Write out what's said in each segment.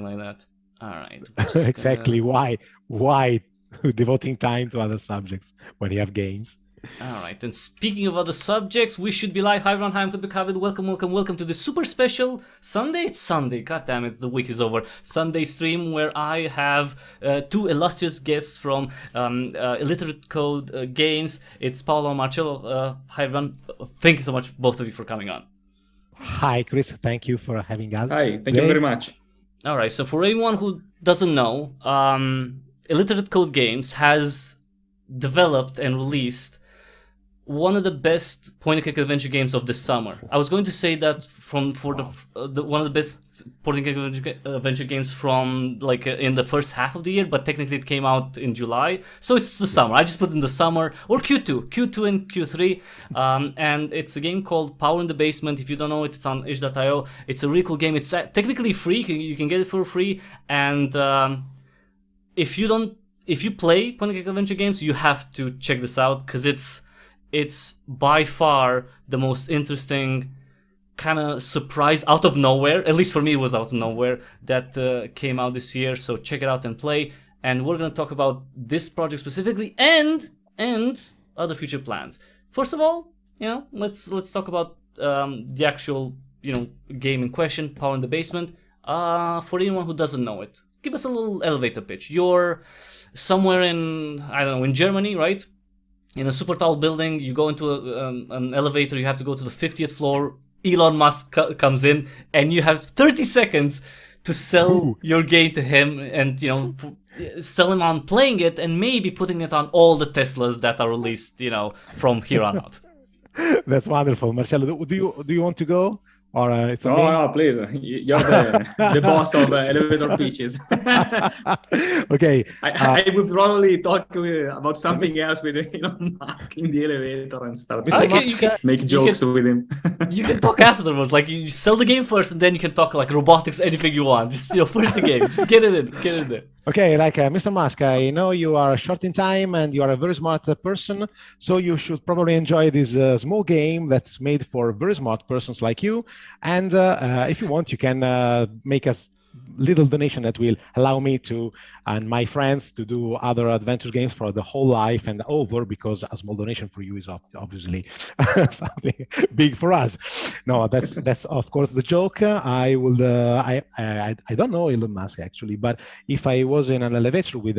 like that. All right. Exactly. Why devoting time to other subjects when you have games? All right. And speaking of other subjects, we should be live. Hi everyone. Hi, I'm Cryptic Hybrid. Welcome to the super special Sunday. It's Sunday. God damn it, the week is over. Sunday stream where I have two illustrious guests from Illiterate Code Games. It's Paolo and Marcello. Hi everyone. Thank you so much, both of you, for coming on. Hi, Chris. Thank you for having us. Hi. Thank you very much. All right. So for anyone who doesn't know, Illiterate Code Games has developed and released one of the best point-and-click adventure games of this summer. I was going to say that one of the best point-and-click adventure games from in the first half of the year, but technically it came out in July, so it's the summer. I just put in the summer, or Q2 and Q3, and it's a game called Power in the Basement. If you don't know it, it's on itch.io. It's a really cool game. It's technically free. You can get it for free, and if you play point-and-click adventure games, you have to check this out because it's by far the most interesting kind of surprise out of nowhere, at least for me it was out of nowhere, that came out this year. So check it out and play. And we're going to talk about this project specifically and other future plans. First of all, let's talk about the actual game in question, Power in the Basement. For anyone who doesn't know it, give us a little elevator pitch. You're somewhere in, I don't know, in Germany, right? In a super tall building, you go into an elevator, you have to go to the 50th floor, Elon Musk comes in, and you have 30 seconds to sell your game to him and, sell him on playing it and maybe putting it on all the Teslas that are released, from here on out. That's wonderful. Marcello, do you want to go? Or it's okay? No, please. You're the boss of elevator pitches. Okay. I would probably talk about something else with Elon Musk in the elevator and start make jokes with him. You can talk afterwards. Like you sell the game first, and then you can talk like robotics, anything you want. Just first the game. Just get it in there. Okay, Mr. Musk, I know you are short in time and you are a very smart person, so you should probably enjoy this small game that's made for very smart persons like you. And if you want, you can make a little donation that will allow me to and my friends to do other adventure games for the whole life and over, because a small donation for you is obviously something big for us. No, that's of course the joke. I don't know Elon Musk actually, but if I was in an elevator with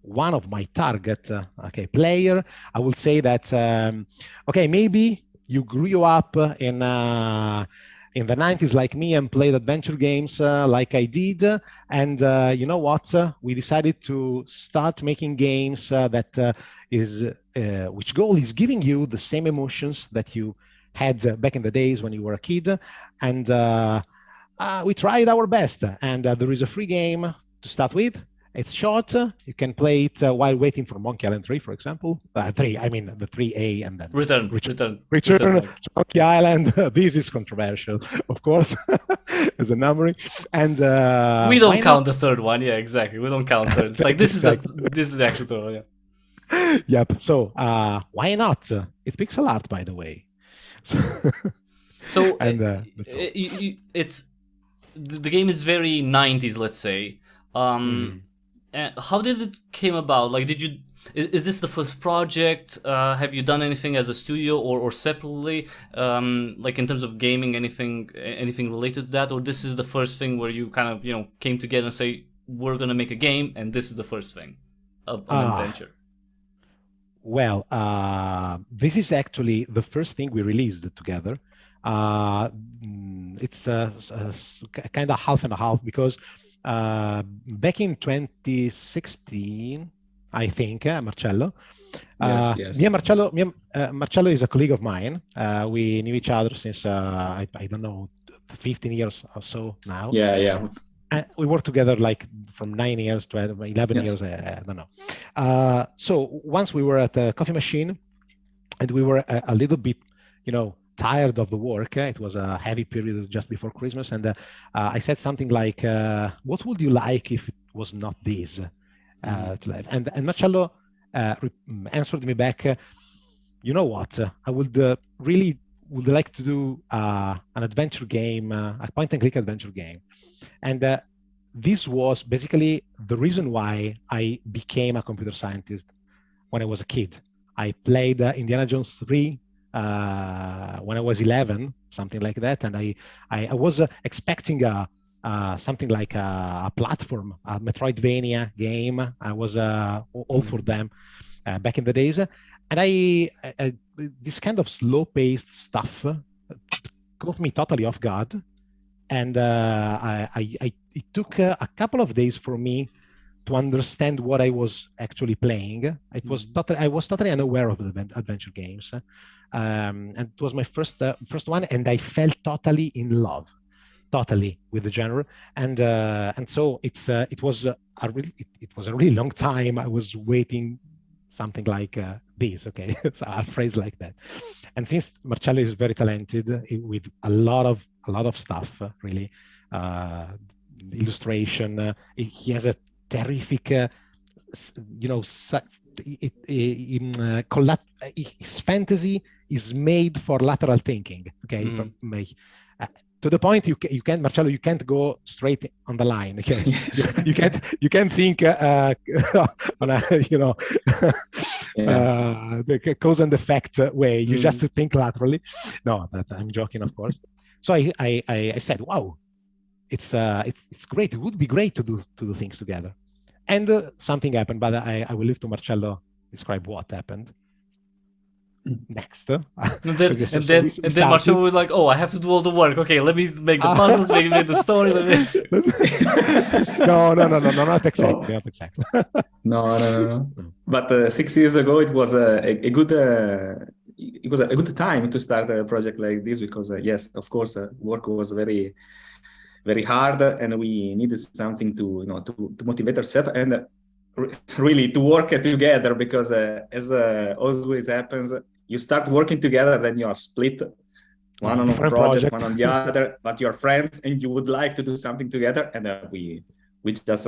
one of my target player, I would say that maybe you grew up in the 90s like me and played adventure games like I did, and you know what, we decided to start making games which goal is giving you the same emotions that you had back in the days when you were a kid. And we tried our best, and there is a free game to start with. It's short. You can play it while waiting for Monkey Island 3, for example. 3, I mean the 3A, and then Return to Monkey Island. This is controversial, of course, as a numbering. And we don't count the third one. Yeah, exactly. We don't count third. It's like this is the actual third one. Yeah. Yep. So why not? It's pixel art, by the way. So it's the game is very 90s, let's say. How did it came about? Like, is this the first project? Have you done anything as a studio or separately? Like in terms of gaming, anything related to that, or this is the first thing where you kind of came together and say we're gonna make a game, and this is the first thing of an adventure. Well, this is actually the first thing we released together. It's kind of half and a half, because back in 2016, I think, Marcello. Yes. Marcello is a colleague of mine. We knew each other since I don't know, 15 years or so now. Yeah. And we worked together like from 9 years to 11 years. I don't know. So once we were at the coffee machine, and we were a little bit, tired of the work. It was a heavy period just before Christmas, and I said something like, "What would you like if it was not this?" To live. And Marcello answered me back, "You know what? I would really would like to do an adventure game, a point-and-click adventure game." And this was basically the reason why I became a computer scientist when I was a kid. I played Indiana Jones 3 when I was 11, something like that, and I was expecting something like a platform, a Metroidvania game. I was all for them back in the days, and I this kind of slow-paced stuff caught me totally off guard, and it took a couple of days for me to understand what I was actually playing. I was totally unaware of the adventure games, and it was my first one, and I felt totally in love, totally with the genre, and so it was a really long time. I was waiting something like this, okay, so a phrase like that. And since Marcello is very talented with a lot of stuff, really, illustration, he has a terrific, his fantasy is made for lateral thinking. Okay, to the point you can't, Marcello, you can't go straight on the line. Okay, yes. you can't think on a the cause and effect way. You just think laterally. No, I'm joking, of course. So I said, wow, it's great. It would be great to do things together. And something happened, but I will leave to Marcello describe what happened next. And then Marcello was like, oh, I have to do all the work. Okay, let me make the puzzles, make the story. No, not exactly. No. But 6 years ago, it was a good time to start a project like this, because yes, of course, work was very, very hard, and we needed something to motivate ourselves and really to work together, because as always happens, you start working together, then you are split, one on a project, one on the other, but you're friends and you would like to do something together, and we just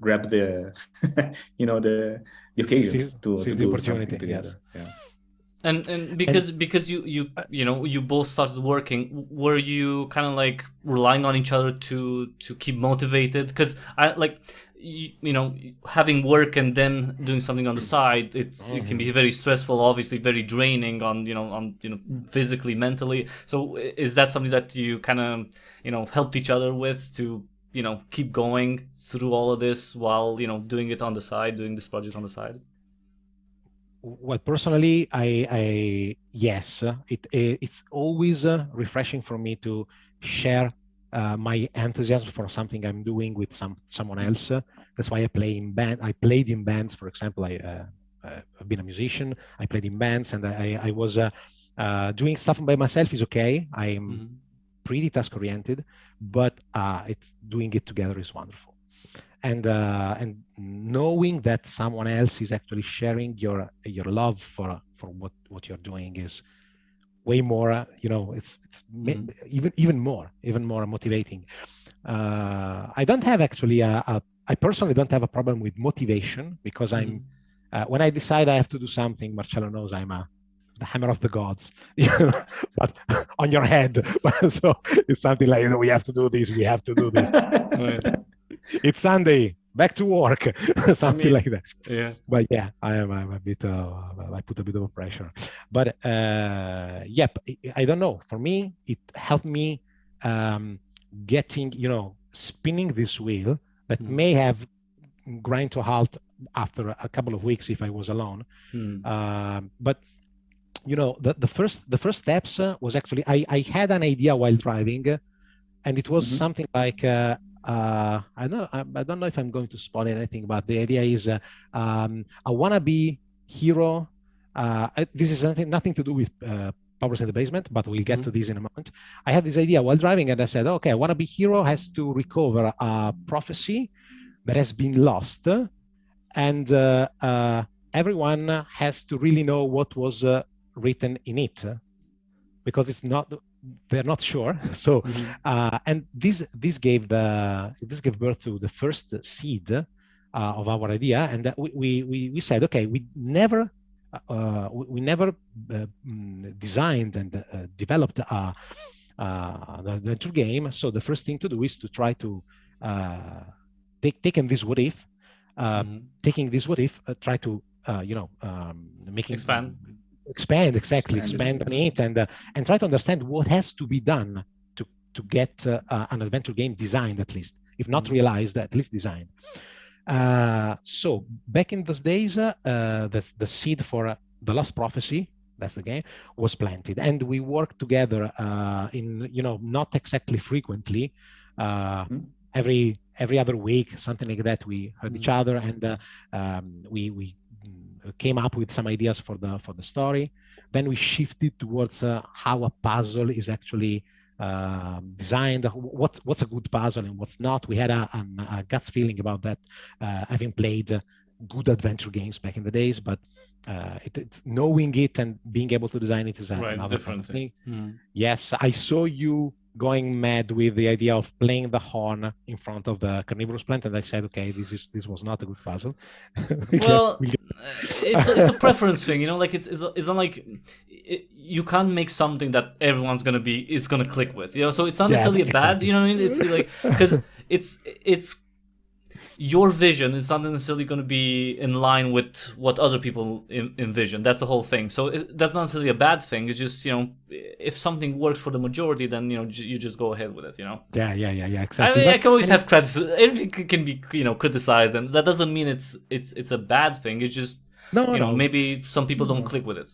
grab the the occasion to do something together. Yes. Yeah. And because you both started working, were you kind of like relying on each other to keep motivated? Because I like having work and then doing something on the side, it can be very stressful, obviously very draining on physically, mentally. So is that something that you kind of helped each other with to keep going through all of this while doing it on the side, doing this project on the side? Well, personally, yes, it's always refreshing for me to share my enthusiasm for something I'm doing with someone else. That's why I play in band. I played in bands, for example. I've been a musician. I played in bands, and I was doing stuff by myself is okay. I'm pretty task oriented, but it's doing it together is wonderful. And knowing that someone else is actually sharing your love for what you're doing is way more, it's even more motivating. I don't have actually I personally don't have a problem with motivation, because I'm when I decide I have to do something, Marcello knows I'm the hammer of the gods, but on your head. So it's something like, we have to do this, we have to do this. It's Sunday, back to work, something like that. Yeah. But yeah, I'm a bit. I put a bit of pressure. But yep, I don't know. For me, it helped me getting, spinning this wheel that may have grind to halt after a couple of weeks if I was alone. But the first steps was actually I had an idea while driving, and it was something like. I don't know if I'm going to spoil anything, but the idea is a wannabe hero. This is nothing to do with Powers in the Basement, but we'll get to this in a moment. I had this idea while driving, and I said, okay, a wannabe hero has to recover a prophecy that has been lost, and everyone has to really know what was written in it, because they're not sure. So and this gave birth to the first seed of our idea, and we said, okay, we never designed and developed the adventure game. So the first thing to do is to try to taken this what if, taking this what if, try to making expand on it, and try to understand what has to be done to get an adventure game designed, at least, if not realized, at least designed. So back in those days, the seed for The Lost Prophecy, that's the game, was planted, and we worked together in not exactly frequently, every other week, something like that. We heard each other, and we came up with some ideas for the story. Then we shifted towards how a puzzle is actually designed, what's a good puzzle and what's not. We had a gut feeling about that, having played good adventure games back in the days, but it's knowing it and being able to design it is another different thing. Yes, I saw you going mad with the idea of playing the horn in front of the carnivorous plant, and I said, okay, this was not a good puzzle. Well, it's a preference thing, like it's not like you can't make something that everyone's gonna click with, so it's not necessarily bad, you know what I mean? It's like, because it's your vision is not necessarily going to be in line with what other people envision. That's the whole thing. So that's not necessarily a bad thing. It's just, if something works for the majority, then, you just go ahead with it, Yeah, exactly. I can always have criticism. Everything can be, criticized, and that doesn't mean it's a bad thing. It's just, maybe some people don't click with it.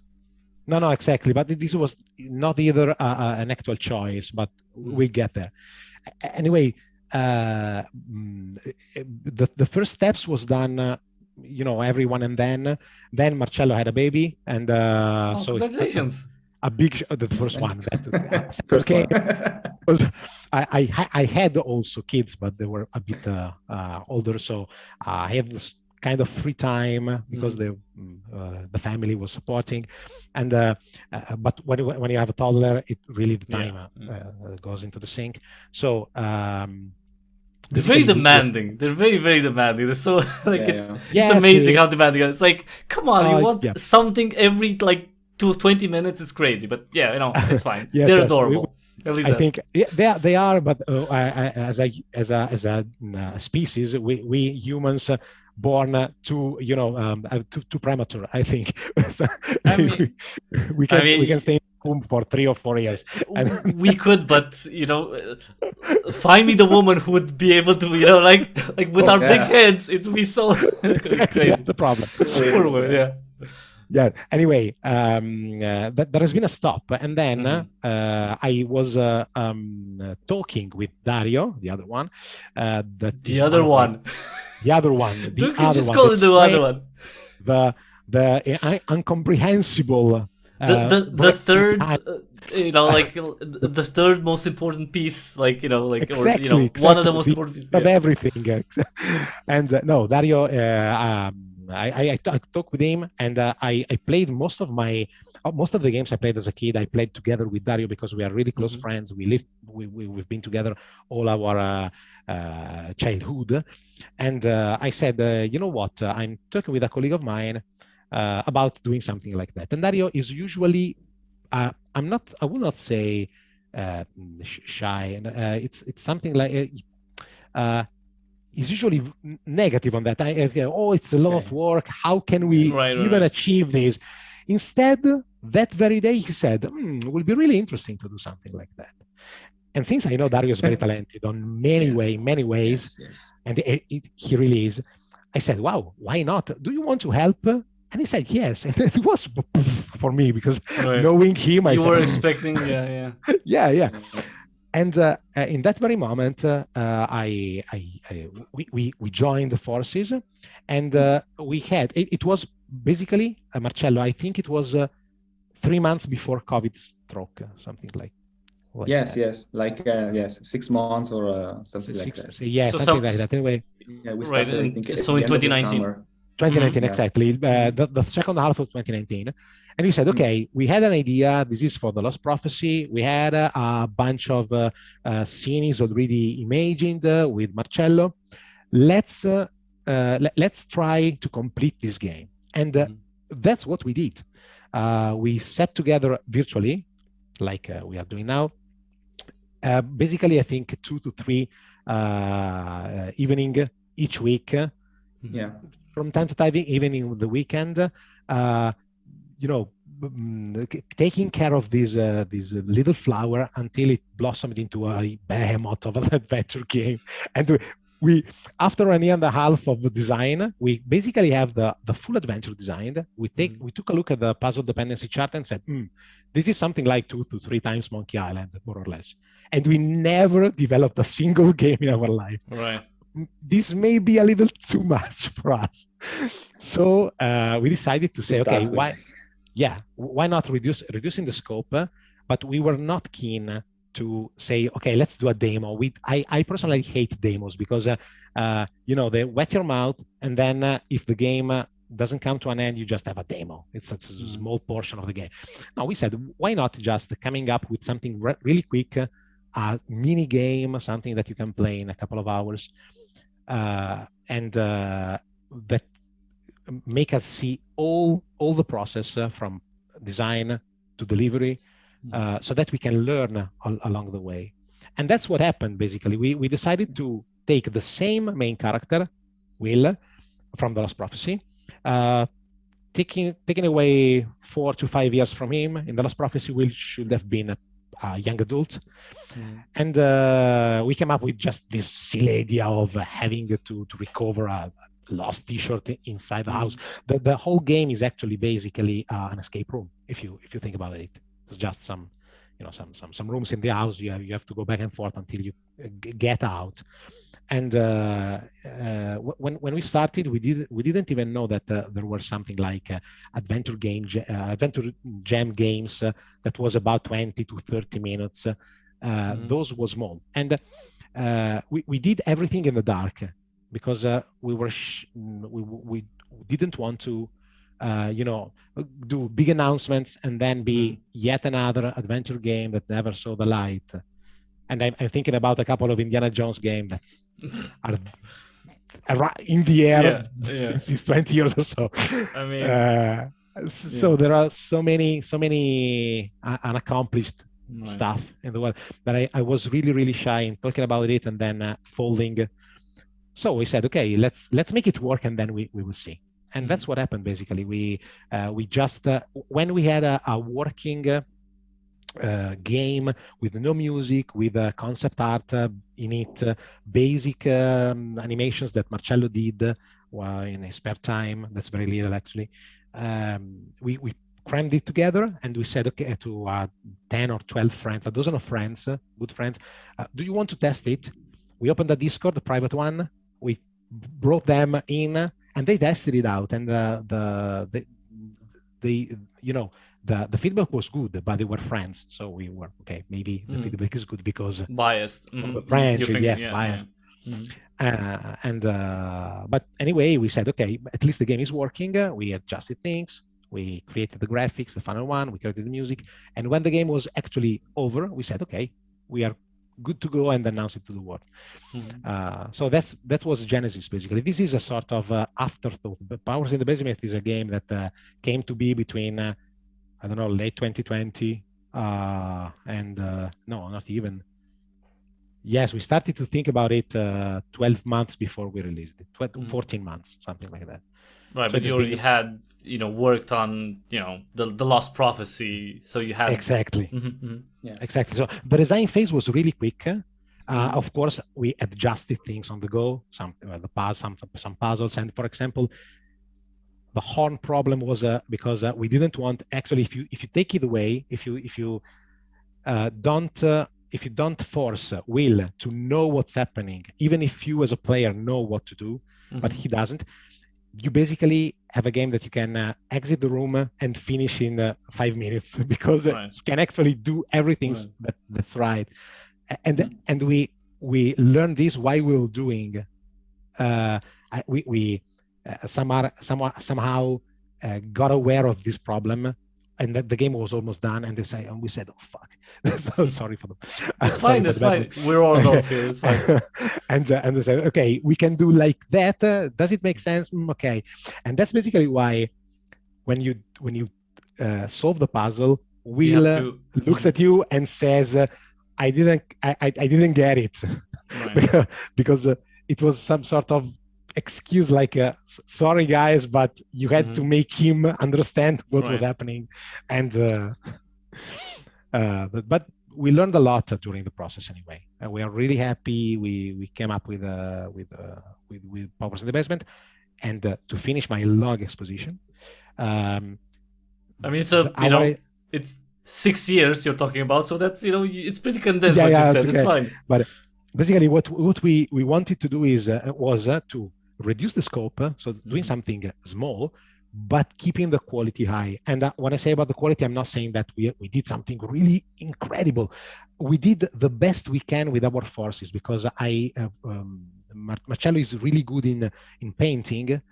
No, exactly. But this was not either an actual choice, but we'll get there. Anyway, the first steps was done, everyone, and then Marcello had a baby, and so congratulations. A big the first one. First one. I had also kids, but they were a bit older, so I had this kind of free time because the family was supporting, and but when you have a toddler, it really the time goes into the sink. So they're very demanding. They're very, very demanding. They're so it's Yes, amazing how demanding it is. It's like, come on, you want yeah. something every 20 minutes is crazy, but it's fine. Yes, they're yes. adorable. At least I think they are, but as a species, we humans born too premature, I think. we can stay in the womb for 3 or 4 years. We could, but find me the woman who would be able to, like with our big heads, it would be so it's crazy. That's the problem. Poor woman, Yeah. Anyway, there has been a stop, and then I was talking with Dario, the other one. The other one. You can just call it the other one. The incomprehensible. The third, the third most important piece, exactly, or one of the most important pieces of everything. And no, Dario. I talked with him, and I played most of the games I played as a kid. I played together with Dario because we are really close friends. We've been together all our childhood, and I said, you know what? I'm talking with a colleague of mine about doing something like that. And Dario is usually, I will not say shy. It's something like. Is usually negative on that. It's a lot of work. How can we even achieve this? Instead, that very day, he said, it will be really interesting to do something like that. And since I know Dario is very talented on many ways, and he really is, I said, wow, why not? Do you want to help? And he said, yes. And it was for me, because knowing him, you were expecting, yeah. And in that very moment, we joined forces, and we had it was basically Marcello. I think it was 3 months before COVID struck, something like yes, that. 6 months or something like that. Yeah, something like that. Anyway, we started. I think so in 2019. 2019, exactly. The second half of 2019. And we said, okay, we had an idea. This is for The Lost Prophecy. We had a bunch of scenes already imagined with Marcello. Let's try to complete this game. And that's what we did. We sat together virtually, like we are doing now. Basically, I think 2 to 3 evening each week. Yeah. From time to time, even in the weekend, taking care of this little flower until it blossomed into a behemoth of an adventure game. And we after a year and a half of design, we basically have the full adventure designed. We took a look at the puzzle dependency chart and said, this is something like 2 to 3 times Monkey Island, more or less. And we never developed a single game in our life. Right. This may be a little too much for us. So we decided to say, okay, why not reducing the scope? But we were not keen to say, okay, let's do a demo. I personally hate demos because, they wet your mouth, and then if the game doesn't come to an end, you just have a demo. It's a small portion of the game. No, we said, why not just coming up with something really quick, a mini game, something that you can play in a couple of hours, and that make us see all the process from design to delivery, so that we can learn along the way. And that's what happened, basically. We decided to take the same main character, Will, from The Lost Prophecy, taking away 4 to 5 years from him. In The Lost Prophecy, Will should have been a young adult. And we came up with just this silly idea of having to recover a lost t-shirt inside the house. The whole game is actually basically an escape room, if you think about it. It's just some rooms in the house. You have to go back and forth until you get out. And when we started, we didn't even know that there were something like adventure jam games that was about 20 to 30 minutes. Those were small, and we did everything in the dark because we didn't want to do big announcements and then be yet another adventure game that never saw the light. And I'm thinking about a couple of Indiana Jones games that are in the air since 20 years or so. I mean, so there are so many unaccomplished stuff in the world that I was really shy in talking about it and then folding. So we said, okay, let's make it work, and then we will see. And that's what happened, basically. We just when we had a working game with no music, with concept art in it, basic animations that Marcello did in his spare time. That's very little, actually. We crammed it together, and we said, okay, to 10 or 12 friends, a dozen of friends, good friends, do you want to test it? We opened a Discord, a private one. We brought them in, and they tested it out, and the feedback was good, but they were friends, so we were okay. Maybe the feedback is good because biased. Friends, biased. But anyway, we said, okay, at least the game is working. We adjusted things. We created the graphics, the final one. We created the music, and when the game was actually over, we said, okay, we are good to go, and announced it to the world. So that was Genesis, basically. This is a sort of afterthought. Powers in the Basement is a game that came to be between I don't know, late 2020 and no, not even. Yes, we started to think about it 12 months before we released it, 14 months, something like that. Right, so but you already had, worked on, the Lost Prophecy, so you had... Exactly. Yes. Exactly. So the design phase was really quick. Of course, we adjusted things on the go, some puzzles, and for example, the horn problem was because we didn't want, actually, if you take it away, if you don't force Will to know what's happening, even if you as a player know what to do, but he doesn't, you basically have a game that you can exit the room and finish in 5 minutes because you can actually do everything that's right. And we learned this while we were doing. We somehow got aware of this problem, and that the game was almost done, and we said, oh fuck. So sorry for them. It's fine. It's fine. We're all adults here. It's fine. and they said, okay, we can do like that. Does it make sense? Okay. And that's basically why when you solve the puzzle, Will looks at you and says, I didn't get it. Right. because it was some sort of excuse, like, sorry guys, but you had to make him understand what was Right. happening. And but we learned a lot during the process anyway. And we are really happy we came up with Powers in the Basement. And to finish my long exposition, I mean, it's 6 years you're talking about, so that's, it's pretty condensed what you said. It's fine. But basically, what we wanted to do was to reduce the scope, so doing something small, but keeping the quality high. And when I say about the quality, I'm not saying that we did something really incredible. We did the best we can with our forces, because Marcello is really good in painting.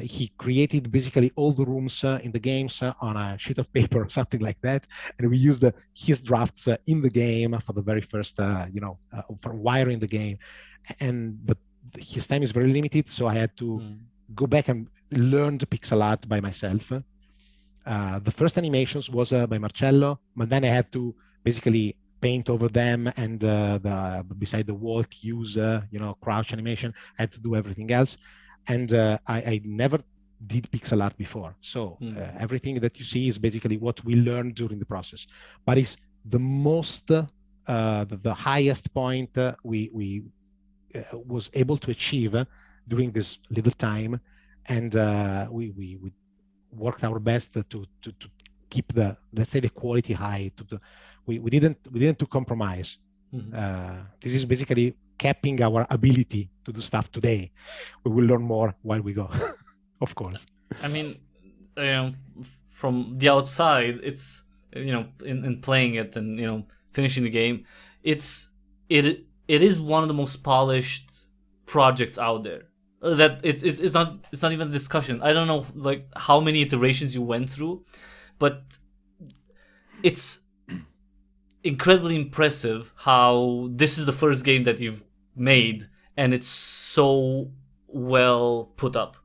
He created basically all the rooms in the games on a sheet of paper or something like that, and we used his drafts in the game for the very first, for wiring the game. But his time is very limited, so I had to go back and learn the pixel art by myself. The first animations was by Marcello, but then I had to basically paint over them, and beside the walk, use crouch animation. I had to do everything else. And I never did pixel art before. So everything that you see is basically what we learned during the process. But it's the most, the highest point we was able to achieve during this little time. And we worked our best to keep the, let's say, the quality high. We didn't to compromise. This is basically capping our ability to do stuff today. We will learn more while we go, of course. I mean, from the outside, it's, in playing it and, finishing the game, it is one of the most polished projects out there. That it's not even a discussion. I don't know like how many iterations you went through, but it's incredibly impressive how this is the first game that you've made and it's so well put up.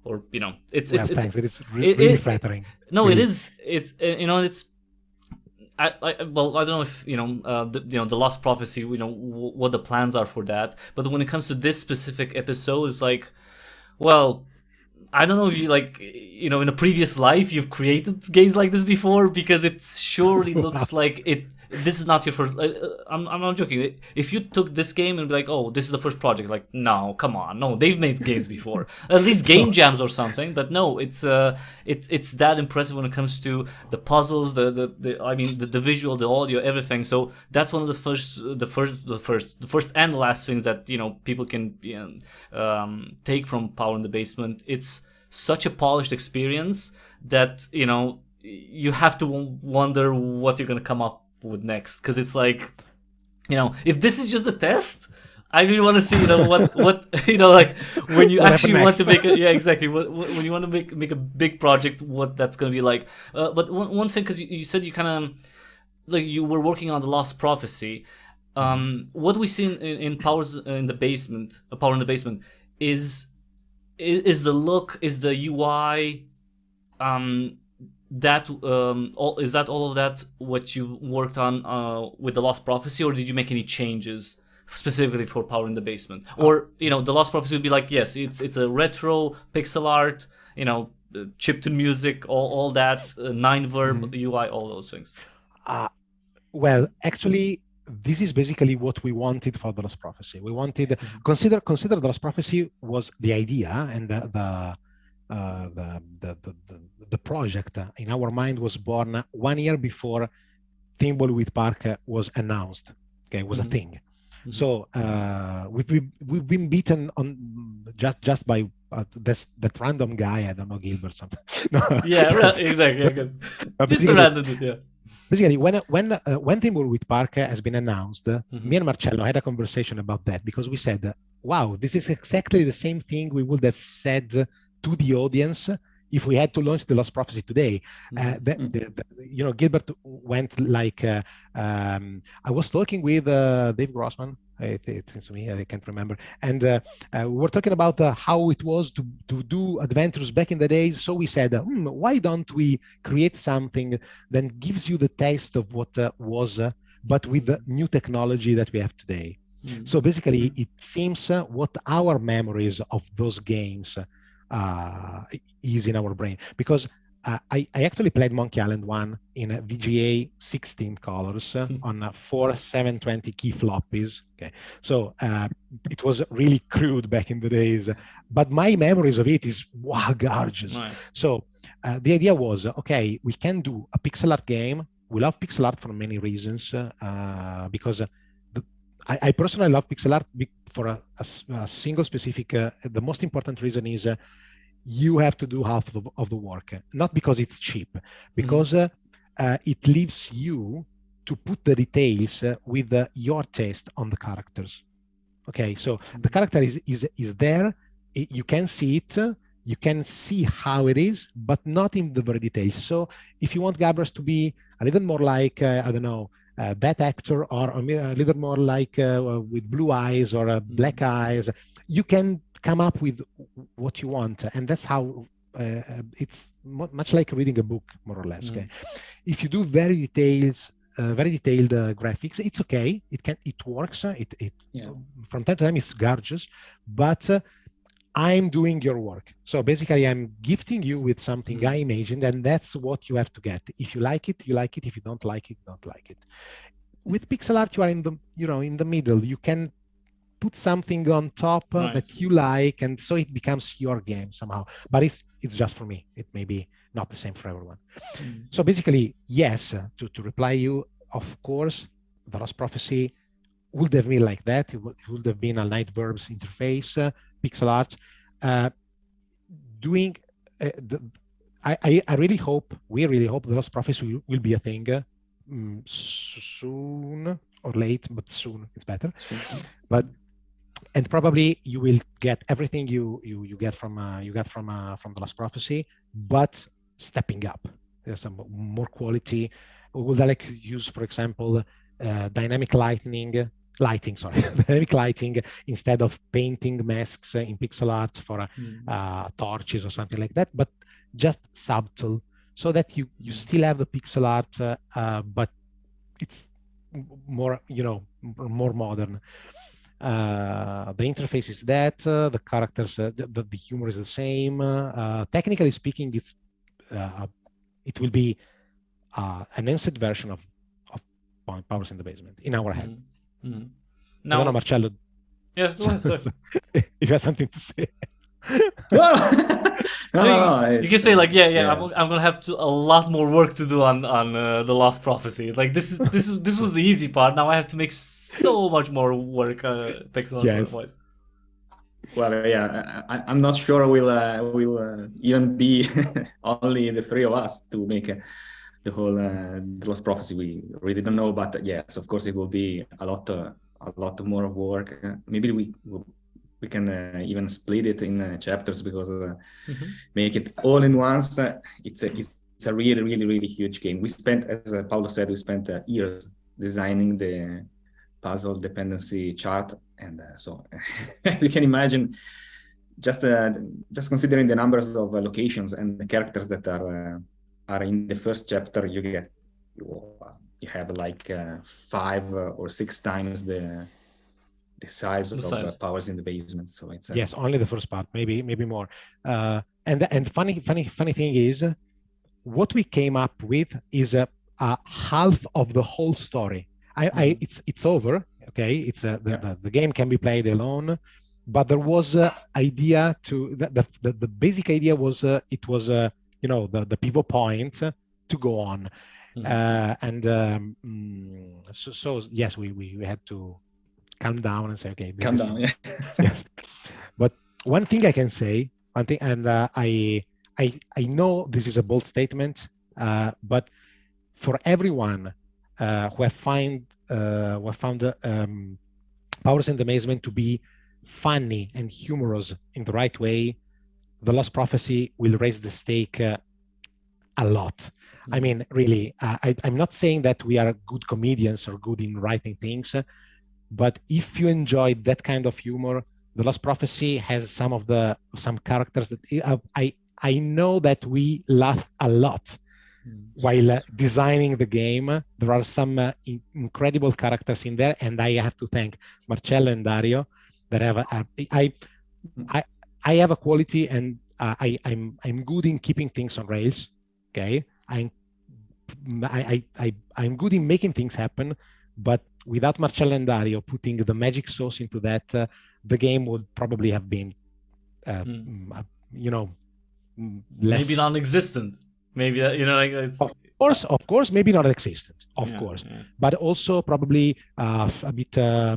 Or it's thanks. It's really flattering. No, really. It is. It's it's. I don't know if the Lost Prophecy, what the plans are for that, but when it comes to this specific episode, it's like, well, I don't know if you in a previous life you've created games like this before, because it surely looks like it. This is not your first. I'm not joking. If you took this game and be like, oh, this is the first project, like, no, come on, no, they've made games before, at least game jams or something. But no, it's that impressive when it comes to the puzzles, the visual, the audio, everything. So that's one of the first and the last things that people can take from Power in the Basement. It's such a polished experience that you have to wonder what you're gonna come up with next, because it's like, if this is just a test, I really want to see what like when you actually want to make exactly when you want to make a big project, what that's going to be like. But one thing, because you said you kind of like you were working on the Lost Prophecy. What we see in Power in the Basement is the look, is the UI, is that all of that what you've worked on with the Lost Prophecy, or did you make any changes specifically for Power in the Basement? Or the Lost Prophecy would be like, yes, it's a retro pixel art, chiptune music, all that, 9-verb UI, all those things. Well, actually, this is basically what we wanted for the Lost Prophecy. We wanted consider the Lost Prophecy was the idea, and the project in our mind was born 1 year before Thimbleweed Park was announced. Okay, it was a thing. So we've been beaten on just by that random guy. I don't know, Gilbert something. Yeah, exactly. Just a random dude, yeah. Basically, when Thimbleweed Park has been announced, me and Marcello had a conversation about that, because we said, wow, this is exactly the same thing we would have said to the audience if we had to launch the Lost Prophecy today. Gilbert went like, I was talking with Dave Grossman, it seems to me, I can't remember, and we were talking about how it was to do adventures back in the days. So we said, why don't we create something that gives you the taste of what was, but with the new technology that we have today. So basically, it seems what our memories of those games is in our brain. Because I actually played Monkey Island 1 in a VGA 16 colors on 4 720 key floppies. Okay, so it was really crude back in the days, but my memories of it is wow, gorgeous. Right. So the idea was, okay, we can do a pixel art game. We love pixel art for many reasons, because I personally love pixel art for a single specific, the most important reason is you have to do half of the work, not because it's cheap, because it leaves you to put the details with your taste on the characters. Okay, so the character is there, you can see it, you can see how it is, but not in the very details. So if you want Gabbers to be a little more like, I don't know, that actor, or a little more like with blue eyes or black eyes, you can come up with what you want, and that's how it's much like reading a book, more or less. Okay, if you do very detailed graphics, it's okay. It works. From time to time it's gorgeous, but I'm doing your work. So basically, I'm gifting you with something I imagined, and that's what you have to get. If you like it, you like it. If you don't like it, you don't like it. With pixel art, you are in the middle. You can put something on top that you like, and so it becomes your game somehow. But it's just for me. It may be not the same for everyone. So basically, yes, to reply you, of course, the Lost Prophecy would have been like that. It would have been a Night Verbs interface, pixel art. I really hope, we really hope the Lost Prophecy will be a thing soon or late, but soon it's better. And probably you will get everything you get from the Lost Prophecy, but stepping up. There's some more quality. We would like to use, for example, dynamic lighting, dynamic lighting instead of painting masks in pixel art for torches or something like that, but just subtle, so that you still have the pixel art, but it's more more modern. The interface is that, the characters, the humor is the same. Technically speaking, it will be an enhanced version of Powers in the Basement in our head. Now, I don't know, Marcello. Yes, go ahead, sir. If you have something to say. No, you can say like, I'm gonna have a lot more work to do on the Lost Prophecy. Like this was the easy part. Now I have to make so much more work, pixel art wise. Well, yeah, I'm not sure we'll even be only the three of us to make the whole the Lost Prophecy. We really don't know, but yes, of course, it will be a lot more work. Maybe we can even split it in chapters, because make it all in once. It's a really, really, really huge game. We spent, as Paolo said, years designing the puzzle dependency chart, and so you can imagine just considering the numbers of locations and the characters that are in the first chapter. You have like 5 or 6 times the size of Powers in the Basement. So it's yes, only the first part, maybe more. And funny thing is, what we came up with is a half of the whole story. It's over. Okay, it's the game can be played alone, but there was idea to the basic idea was it was the pivot point to go on. So yes, we had to calm down and say, okay, calm down. Yeah. Yes. But one thing I can say, and I know this is a bold statement, but for everyone who have found Powers in the Basement to be funny and humorous in the right way, the Lost Prophecy will raise the stake a lot. I mean, really, I'm not saying that we are good comedians or good in writing things, but if you enjoyed that kind of humor, the Lost Prophecy has some characters that I know that we laugh a lot while designing the game. There are some incredible characters in there, and I have to thank Marcello and Dario that have I have a quality, and I'm good in keeping things on rails. Okay, I'm good in making things happen, but without Marcello and Dario putting the magic sauce into that, the game would probably have been, less. Maybe non-existent. Maybe that, like it's. Of course, maybe not existent, of course, but also probably a bit. I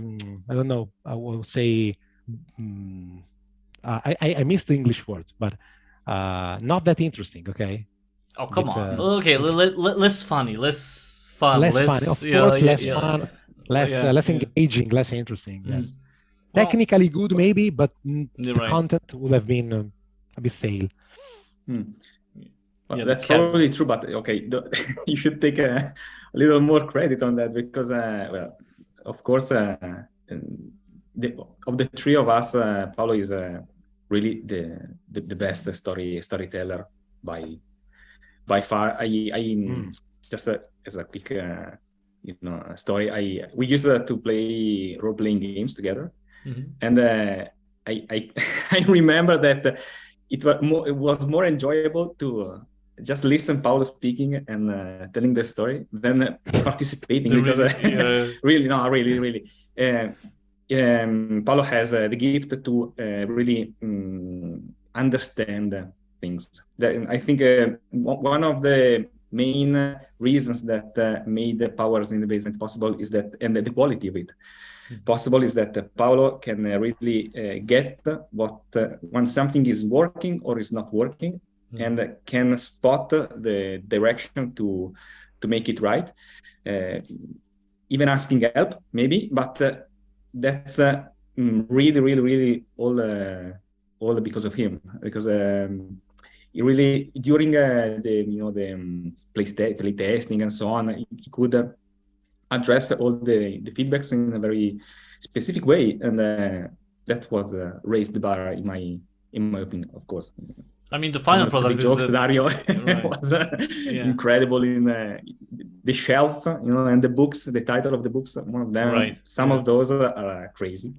don't know. I will say. I missed the English word, but not that interesting. Okay. Oh, come on. Okay, less funny, less fun, less fun. Of course, less fun, less engaging, less interesting. Yes. Well, technically good, maybe, but the content would have been a bit stale. Well, that's probably true, but okay, you should take a little more credit on that because, well, of course, of the three of us, Paolo is really the best storyteller by far. Just as a quick story, we used to play role-playing games together, and I remember that it was more enjoyable to just listen Paolo speaking and telling the story than participating because really. Paolo has the gift to really understand things. I think one of the main reasons that made the Powers in the Basement possible is that, and the quality of it possible, is that Paolo can really get what when something is working or is not working, and can spot the direction to make it right. Even asking help, maybe, but that's really all because of him. Because he really, during the play testing and so on, he could address all the feedbacks in a very specific way, and that was raised the bar in my opinion, of course. I mean, the final product the jokes, Dario was incredible in the shelf, and the books, the title of the books, one of them, some of those are crazy.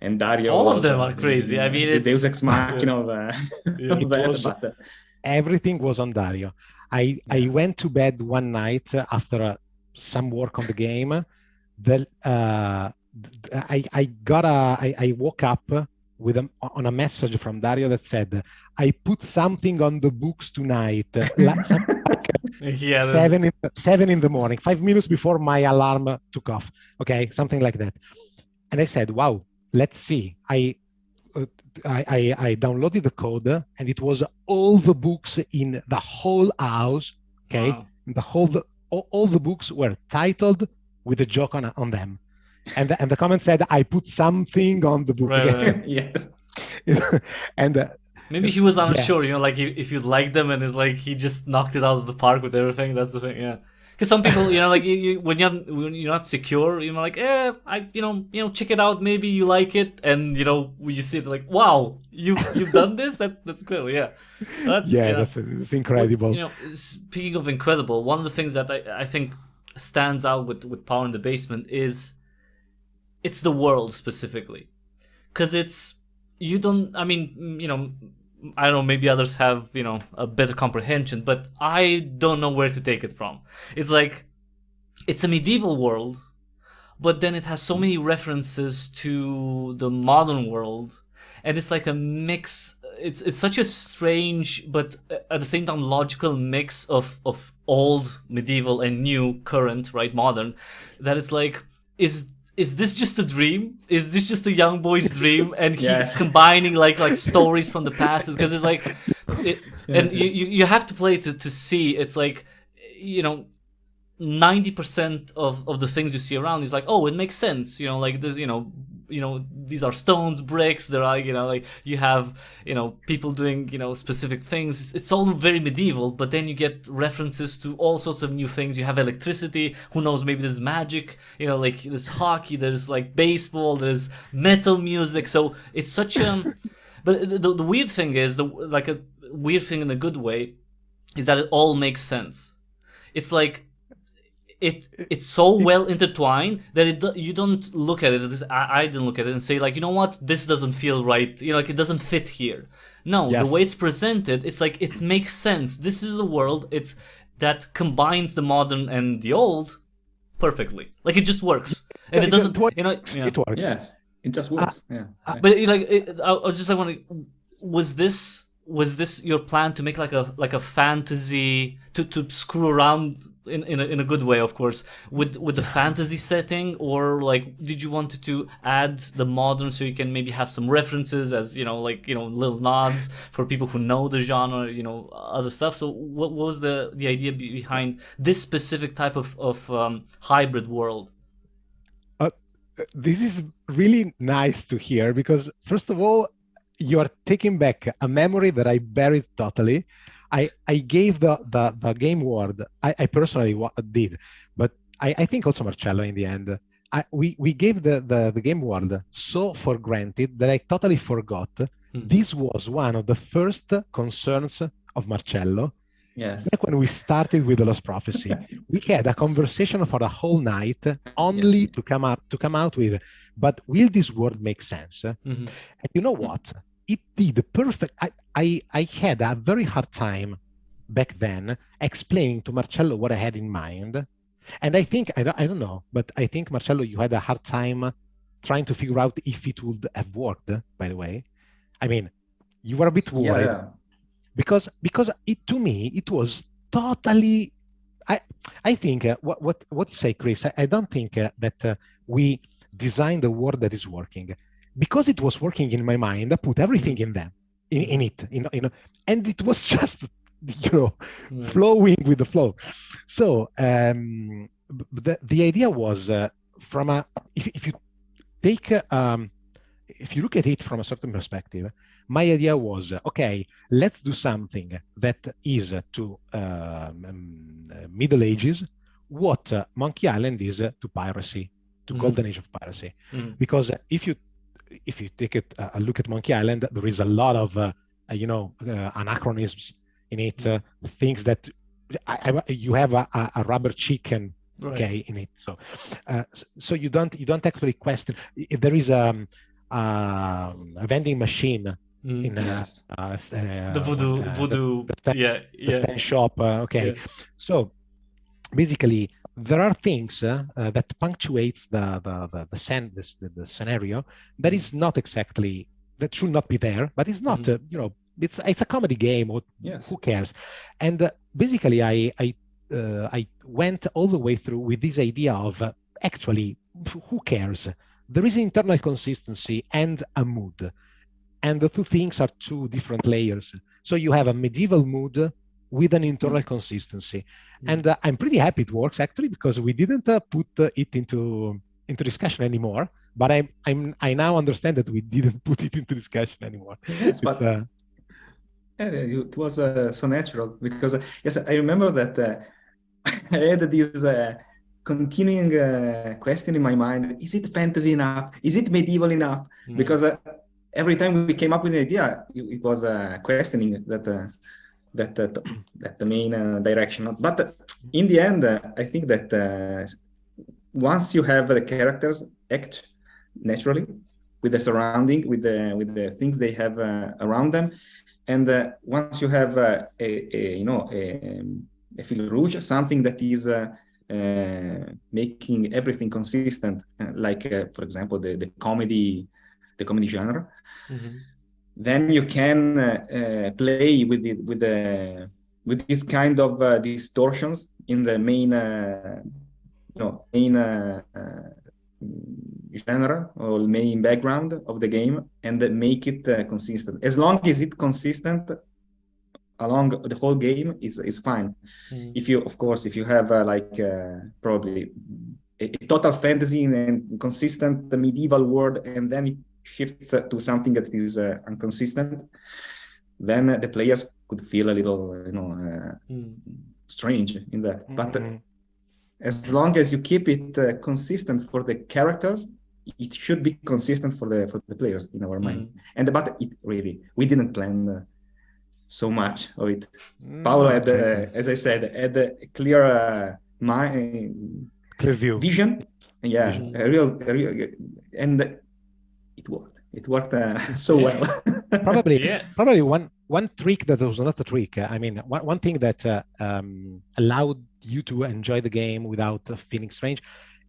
And Dario, all of them are crazy. I mean, it's Deus Ex Machina of that, everything was on Dario. I went to bed one night after some work on the game. I woke up on a message from Dario that said, "I put something on the books tonight." Like 7 in the morning, 5 minutes before my alarm took off. Okay, something like that. And I said, "Wow, let's see." I downloaded the code, and it was all the books in the whole house. Okay, wow. All the books were titled with a joke on them. And the comment said, "I put something on the book." Right. Yes. And maybe he was unsure, like if you like them, and it's like he just knocked it out of the park with everything. That's the thing, Because some people, like when you're not secure, like, check it out. Maybe you like it, and you see it like, wow, you've done this. That's cool, That's incredible. Speaking of incredible, one of the things that I think stands out with Power in the Basement is it's the world specifically, because I don't know, maybe others have a better comprehension, but I don't know where to take it from. It's like it's a medieval world, but then it has so many references to the modern world, and it's like a mix. It's such a strange but at the same time logical mix of old medieval and new current, right, modern, that it's like, is this just a dream? Is this just a young boy's dream? And he's combining like stories from the past, because it's like, and you have to play to see. It's like, 90% of the things you see around is like, oh, it makes sense. Like there's, these are stones, bricks. There are, like you have, people doing, specific things. It's all very medieval, but then you get references to all sorts of new things. You have electricity. Who knows? Maybe there's magic. Like there's hockey. There's like baseball. There's metal music. So it's such but the weird thing is, like a weird thing in a good way, is that it all makes sense. it's like it's so well intertwined that you don't look at it. I didn't look at it and say like, you know what, this doesn't feel right. You know, like it doesn't fit here. No, the Yes. way it's presented, it's like it makes sense. This is a world that combines the modern and the old perfectly. Like it just works, and it doesn't. You know, yeah. It works. Yes, it just works. Yeah. But I was just like wondering, was this your plan to make like a fantasy to screw around in a good way, of course, with the fantasy setting, or like did you want to add the modern so you can maybe have some references as little nods for people who know the genre, other stuff. So what was the idea behind this specific type of hybrid world? This is really nice to hear because, first of all, you are taking back a memory that I buried totally. I gave the game word. I personally did, but I think also Marcello in the end. We gave the game word so for granted that I totally forgot. This was one of the first concerns of Marcello. Yes. Back when we started with the Lost Prophecy, we had a conversation for a whole night only to come out with, but will this word make sense? And you know what? It did perfect. I had a very hard time back then explaining to Marcello what I had in mind. And I think, I don't know, but I think, Marcello, you had a hard time trying to figure out if it would have worked, by the way. I mean, you were a bit worried. Yeah. Because to me it was totally. I think what you say, Chris. I don't think that we designed a word that is working, because it was working in my mind. I put everything in it, and it was just flowing with the flow. So the idea was from a if you take if you look at it from a certain perspective. My idea was, okay, let's do something that is to Middle Ages what Monkey Island is to piracy, to Golden Age of piracy. Because if you take a look at Monkey Island, there is a lot of anachronisms in it, things that you have a rubber chicken, okay, in it. So you don't actually question. There is a vending machine. In the voodoo the shop, okay. Yeah. So basically there are things that punctuates the scenario that is not exactly, that should not be there, but it's not it's a comedy game, or who cares. And basically I went all the way through with this idea of actually who cares. There is internal consistency and a mood. And the two things are two different layers. So you have a medieval mood with an internal consistency. And I'm pretty happy it works, actually, because we didn't put it into discussion anymore. But I now understand that we didn't put it into discussion anymore. Yes, but it was so natural, because yes, I remember that I had this continuing question in my mind: is it fantasy enough? Is it medieval enough? Because every time we came up with an idea, it was questioning that the main direction. But in the end, I think that once you have the characters act naturally with the surrounding, with the things they have around them, and once you have a fil rouge, something that is making everything consistent, like for example the comedy genre, then you can play with this kind of distortions in the main genre or main background of the game, and make it consistent. As long as it's consistent along the whole game, is fine. If you have probably a total fantasy and consistent medieval world, and then it shifts to something that is inconsistent, then the players could feel a little strange in that. But as long as you keep it consistent for the characters, it should be consistent for the players in our mind. But it really, we didn't plan so much of it. Paolo had, as I said, had a clear clear view, vision. Yeah, vision. a real, and it worked. It worked so well. Probably one trick that was not a trick. I mean, one thing that allowed you to enjoy the game without feeling strange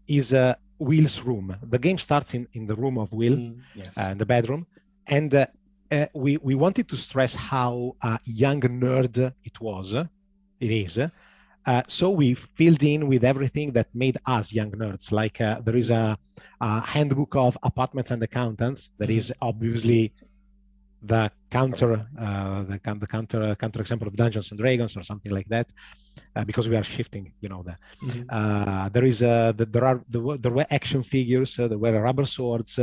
is Will's room. The game starts in the room of Will, Yes. in the bedroom, and we wanted to stress how young nerd it is. So we filled in with everything that made us young nerds. Like there is a handbook of apartments and accountants that is obviously the counter example of Dungeons and Dragons or something like that, because we are shifting, you know. There is there were action figures, there were rubber swords.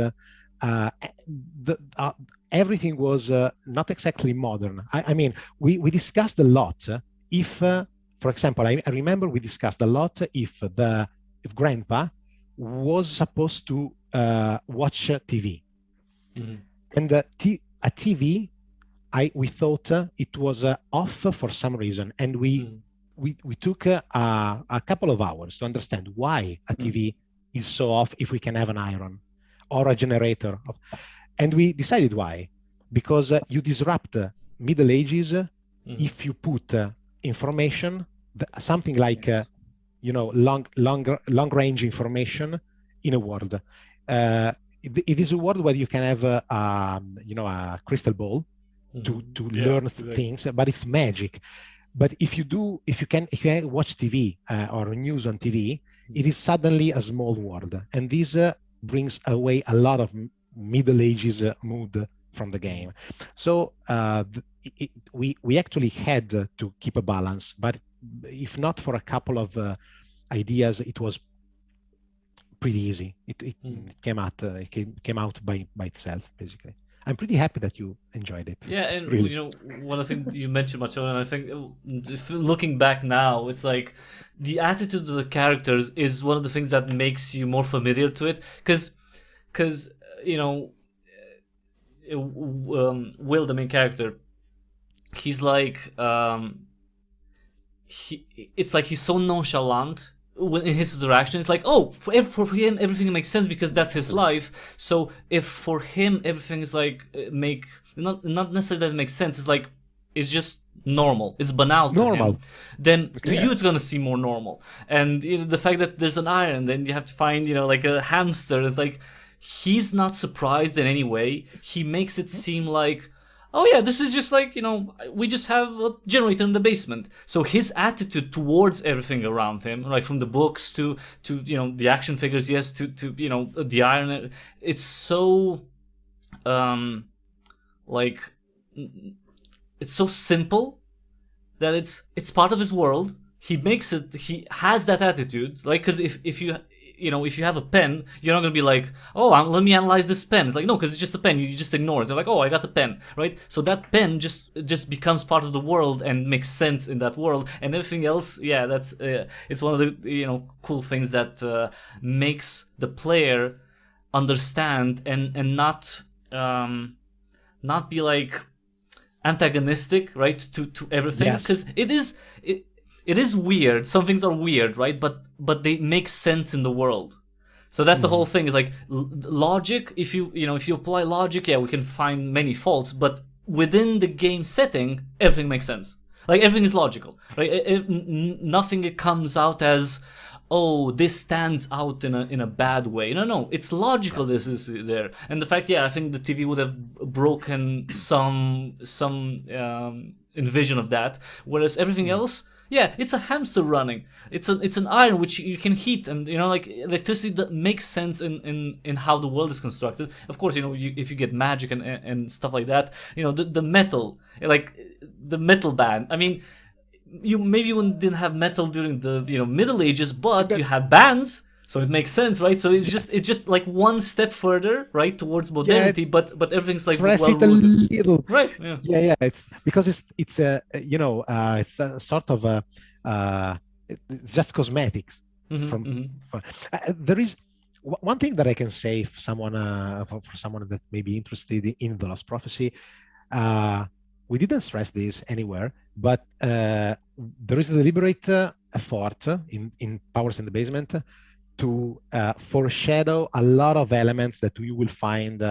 Everything was not exactly modern. I mean, we discussed a lot. For example, I remember we discussed a lot if Grandpa was supposed to watch TV, and a TV, we thought it was off for some reason, and we took a couple of hours to understand why a TV is so off if we can have an iron or a generator. And we decided why, because you disrupt Middle Ages if you put information, something like long range information in a world. It is a world where you can have a crystal ball to learn things, but it's magic. But if you can watch TV or news on TV, it is suddenly a small world, and this brings away a lot of Middle Ages mood from the game. So we actually had to keep a balance, but if not for a couple of ideas, it was pretty easy. It came out by itself, basically. I'm pretty happy that you enjoyed it. Yeah, and really. You know, one of the things you mentioned, Macho, and I think if looking back now, it's like the attitude of the characters is one of the things that makes you more familiar to it, because you know, Will, the main character, he's like it's like he's so nonchalant in his interaction. It's like, oh, for him everything makes sense because that's his life. So if for him everything is like not necessarily that it makes sense, it's like it's just normal, it's banal to him, then to you it's gonna seem more normal. And the fact that there's an iron, then you have to find like a hamster, it's like he's not surprised in any way. He makes it seem like, oh yeah, this is just like, we just have a generator in the basement. So his attitude towards everything around him, right, from the books to the action figures, yes, to the iron, it's so like, it's so simple that it's part of his world. He has that attitude, right? Because if you have a pen, you're not gonna be like, oh, let me analyze this pen. It's like, no, because it's just a pen. You just ignore it. They're like, oh, I got the pen, right? So that pen just becomes part of the world and makes sense in that world. And everything else, yeah, that's it's one of the cool things that makes the player understand and not be like antagonistic, right, to everything, because it is weird. Some things are weird, right? But they make sense in the world. So that's the whole thing. Is like logic. If you apply logic, yeah, we can find many faults. But within the game setting, everything makes sense. Like everything is logical, right? Nothing comes out as, oh, this stands out in a bad way. No, it's logical. This is there, and the fact, I think the TV would have broken some envision of that. Whereas everything else. Yeah, it's a hamster running. It's an iron which you can heat, and like electricity that makes sense in how the world is constructed. Of course, if you get magic and stuff like that, the metal, like the metal band. I mean, you didn't have metal during the Middle Ages, but you had bands. So it makes sense, right? So it's just like one step further, right, towards modernity, but everything's like well it a little, right? Yeah. It's because it's it's a sort of it's just cosmetics. There is one thing that I can say for someone that may be interested in The Lost Prophecy. we didn't stress this anywhere, but there is a deliberate effort in Powers in the Basement to foreshadow a lot of elements that we will find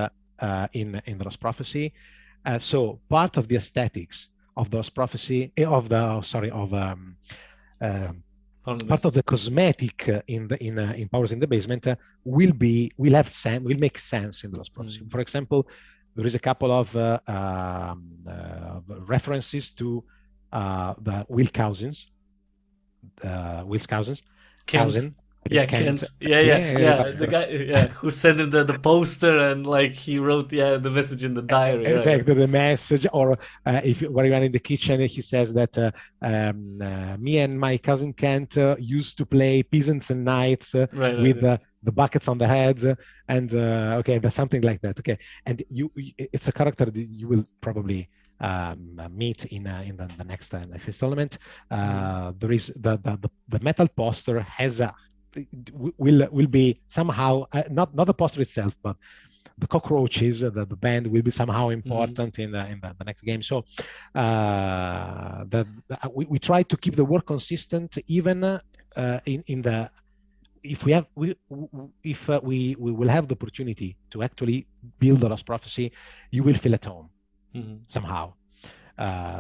in the Lost Prophecy. So part of the aesthetics of the Lost Prophecy, part of the cosmetic in Powers in the Basement will make sense in the Lost Prophecy. For example, there is a couple of references to the Will Cousins. Cousin. Yeah, Kent. Yeah. The guy, who sent him the poster and like he wrote the message in the diary. Exactly, the message. Or if when you are in the kitchen, he says that me and my cousin Kent used to play peasants and knights with the buckets on the heads, and okay, that's something like that. Okay, and it's a character that you will probably meet in the next installment. There is the metal poster has will be somehow not the poster itself, but the cockroaches, the band will be somehow important in the next game. So we try to keep the work consistent, even in the if we will have the opportunity to actually build the Lost Prophecy, you will feel at home somehow.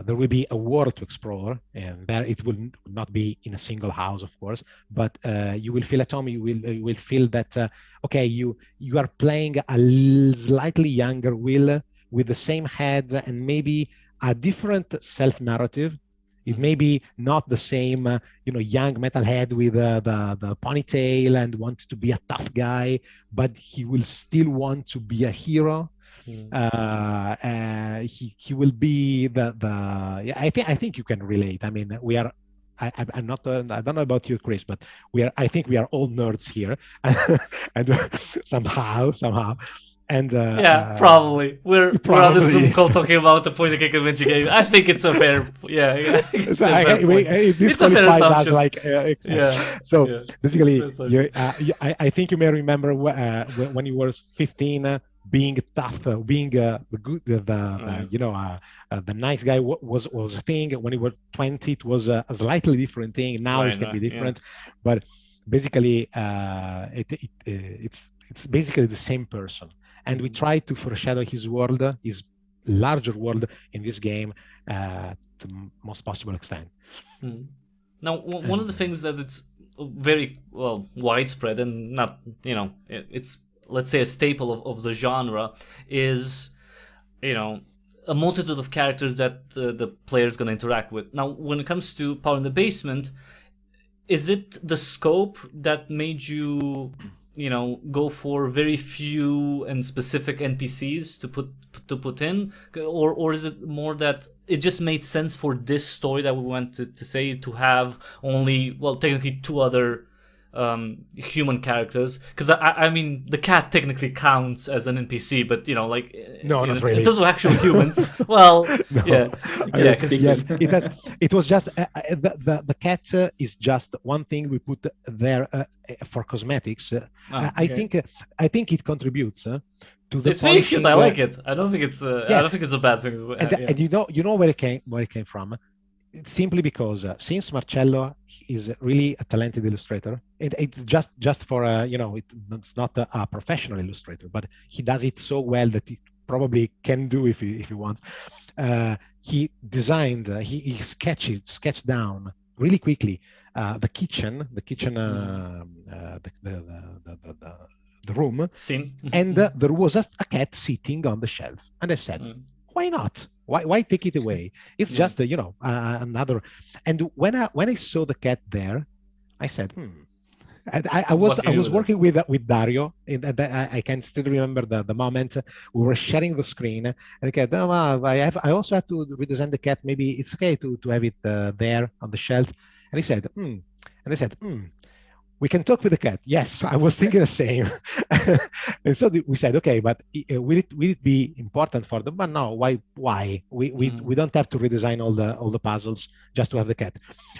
There will be a world to explore, and there it will not be in a single house, of course, but you will feel at home. You will feel that okay, you are playing a slightly younger Will with the same head and maybe a different self-narrative. It may be not the same, young metalhead with the ponytail and wants to be a tough guy, but he will still want to be a hero. He will be I think you can relate. I mean, we are. I'm not. I don't know about you, Chris, but I think we are all nerds here, and somehow. And probably we're on a Zoom call talking about the point and click adventure game. I think it's a fair, it's a fair assumption. Basically, I think you may remember when you were 15, being tough, being the good, the nice guy was a thing. When you were 20, it was a slightly different thing. Now it can be different, but basically, it's basically the same person. And we try to foreshadow his world, his larger world in this game to the most possible extent. Now, one of the things that it's very widespread and not, it's, let's say, a staple of the genre is, a multitude of characters that the player is going to interact with. Now, when it comes to Power in the Basement, is it the scope that made you go for very few and specific NPCs to put in, or is it more that it just made sense for this story that we want to say to have only technically two other human characters? Because I mean the cat technically counts as an NPC, but not really. In terms of actual humans, it was just the cat is just one thing we put there for cosmetics. I think it contributes to the. It's very cute. I like it. I don't think it's a bad thing. And you know where it came from. It's simply because since Marcello is really a talented illustrator, it's just for it's not a professional illustrator, but he does it so well that he probably can do if he wants. He designed, he sketched down really quickly the kitchen, the room scene, and there was a cat sitting on the shelf, and I said, why not? Why take it away? It's just another. And when I saw the cat there, I said, And I was working with Dario, and I can still remember the moment we were sharing the screen. And okay, I also have to redesign the cat. Maybe it's okay to have it there on the shelf. And he said, And I said, we can talk with the cat. Yes, I was thinking the same. And so we said, okay, but will it be important for them? But no, why? We don't have to redesign all the puzzles just to have the cat.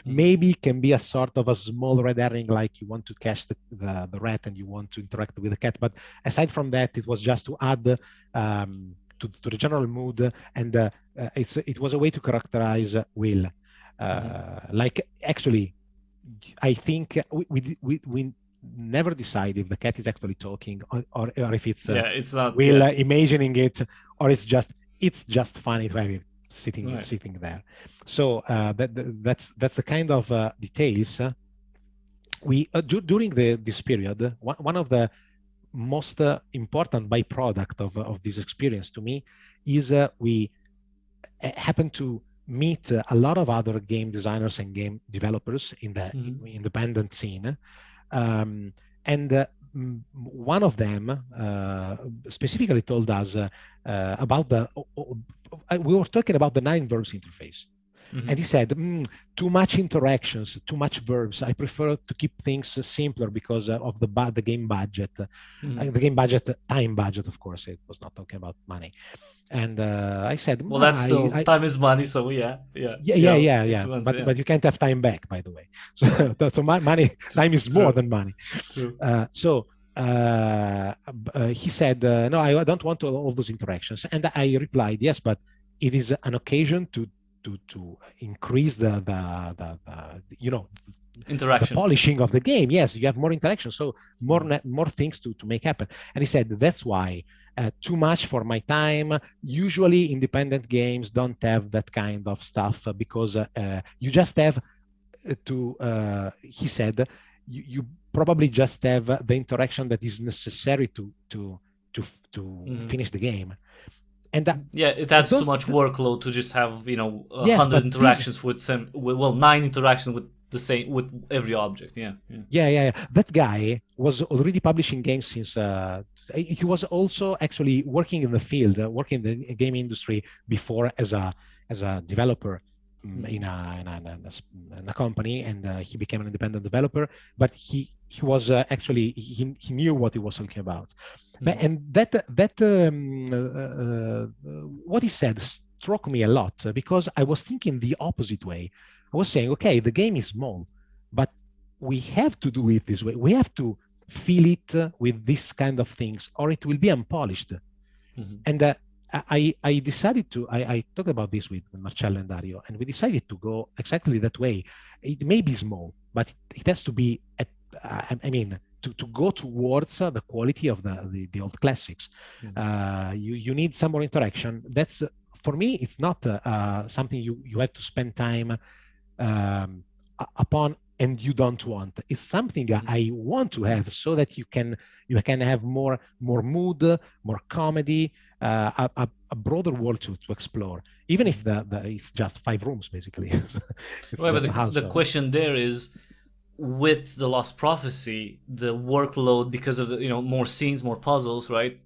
Maybe it can be a sort of a small red herring, like you want to catch the rat and you want to interact with the cat. But aside from that, it was just to add to the general mood, and it was a way to characterize Will. Like actually, I think we never decide if the cat is actually talking or if it's it's not Will imagining it, or it's just funny to have it sitting there. So that's the kind of details we during this period. One of the most important byproduct of this experience to me is we happen to meet a lot of other game designers and game developers in the independent scene, and one of them specifically told us about we were talking about the 9 verbs interface. And he said, too much interactions, too much verbs. I prefer to keep things simpler because of the game budget. The game budget, time budget, of course. It was not talking about money. And I said, well, that's still time is money, so yeah. But you can't have time back, by the way. So money, time is more than money. True. He said, no, I don't want all those interactions. And I replied, yes, but it is an occasion to increase the interaction, the polishing of the game. Yes, you have more interaction, so more things to make happen. And he said that's why too much for my time. Usually independent games don't have that kind of stuff because you just have to he said you probably just have the interaction that is necessary to finish the game. And it adds too much workload to just have 100 interactions with 9 interactions with every object. That guy was already publishing games since he was also actually working in the field, working in the game industry before as a developer in a company, and he became an independent developer. But he was actually he knew what he was talking about. And that what he said struck me a lot because I was thinking the opposite way. I was saying, okay, the game is small, but we have to do it this way. We have to fill it with this kind of things, or it will be unpolished. And I decided to. I talked about this with Marcello and Dario, and we decided to go exactly that way. It may be small, but it has to be to go towards the quality of the old classics. You need some more interaction. That's for me. It's not something you have to spend time upon and you don't want. It's something I want to have so that you can have more mood, more comedy, a broader world to explore, even if it's just 5 rooms basically. Right, but the question there is, with the Lost Prophecy, the workload because of the more scenes, more puzzles, right?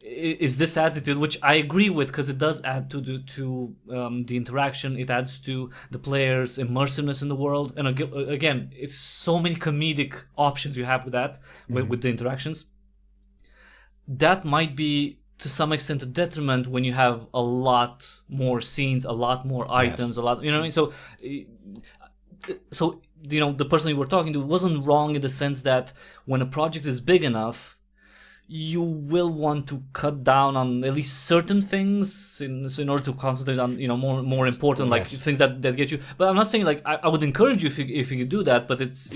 Is this attitude, which I agree with, because it does add to the interaction, it adds to the player's immersiveness in the world, and again, it's so many comedic options you have with that, with the interactions. That might be to some extent a detriment when you have a lot more scenes, a lot more items, a lot, what I mean? So the person you were talking to wasn't wrong in the sense that when a project is big enough, you will want to cut down on at least certain things in order to concentrate on more important things that get you. But I'm not saying I would encourage you if you do that, but it's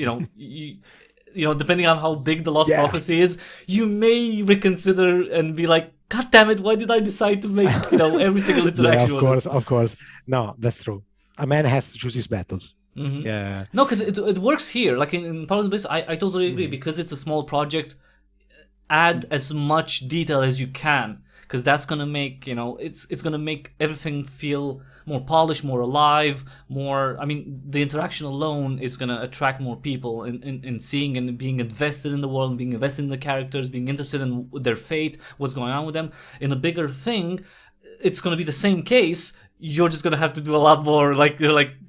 depending on how big the Lost Prophecy is, you may reconsider and be like, God damn it, why did I decide to make every single interaction? Of course. No, that's true. A man has to choose his battles. Yeah. No, because it works here. Like in Part of the Base, I totally agree, because it's a small project. Add as much detail as you can, because that's gonna make it's gonna make everything feel more polished, more alive, more. I mean, the interaction alone is gonna attract more people in seeing and being invested in the world, and being invested in the characters, being interested in their fate, what's going on with them. In a bigger thing, it's gonna be the same case. You're just gonna have to do a lot more, like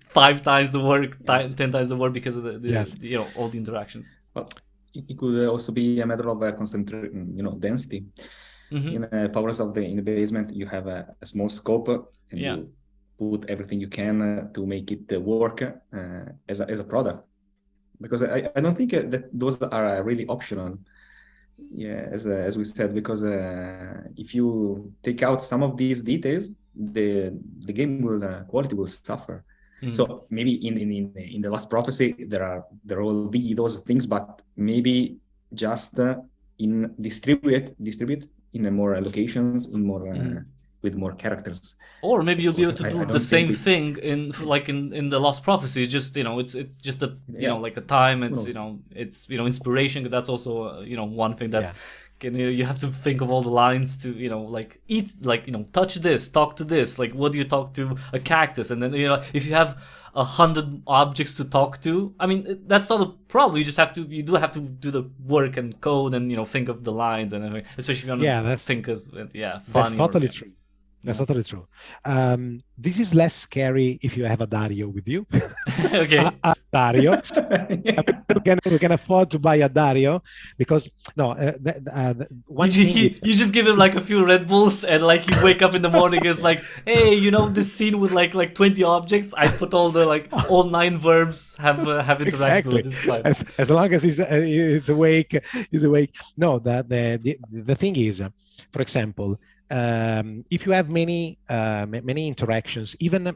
5 times the work, 10 times the work, because of the all the interactions. Well, it could also be a matter of density. In Powers in the Basement, you have a small scope, and you put everything you can to make it work as a product. Because I don't think that those are really optional. Yeah, as we said, because if you take out some of these details, the game will quality will suffer. So maybe in the last prophecy there will be those things, but maybe just in distribute in more locations, in more with more characters. Or maybe you'll be able to I do the don't think same thing in the Lost Prophecy. It's just it's just a like a time. It's it's inspiration. That's also one thing that you have to think of all the lines to like eat, like touch this, talk to this. Like what do you talk to a cactus? And then if you have 100 objects to talk to, I mean that's not a problem. You do have to do the work and code and think of the lines and everything. Especially if you want to think of funny. That's totally true. That's totally true. This is less scary if you have a Dario with you. Okay. Dario. We can afford to buy a Dario because you just give him like a few Red Bulls and like you wake up in the morning it's like, hey, this scene with like 20 objects. I put all the all 9 verbs have interaction with it. It's fine. As long as he's awake, he's awake. No, the thing is, for example, if you have many interactions, even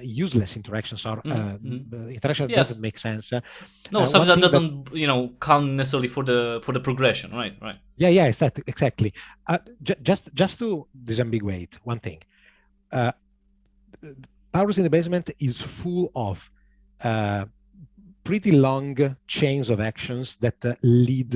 useless interactions or interactions that doesn't make sense. No, something that doesn't count necessarily for the progression, right? Yeah, exactly. Just to disambiguate one thing, Powers in the Basement is full of pretty long chains of actions that lead.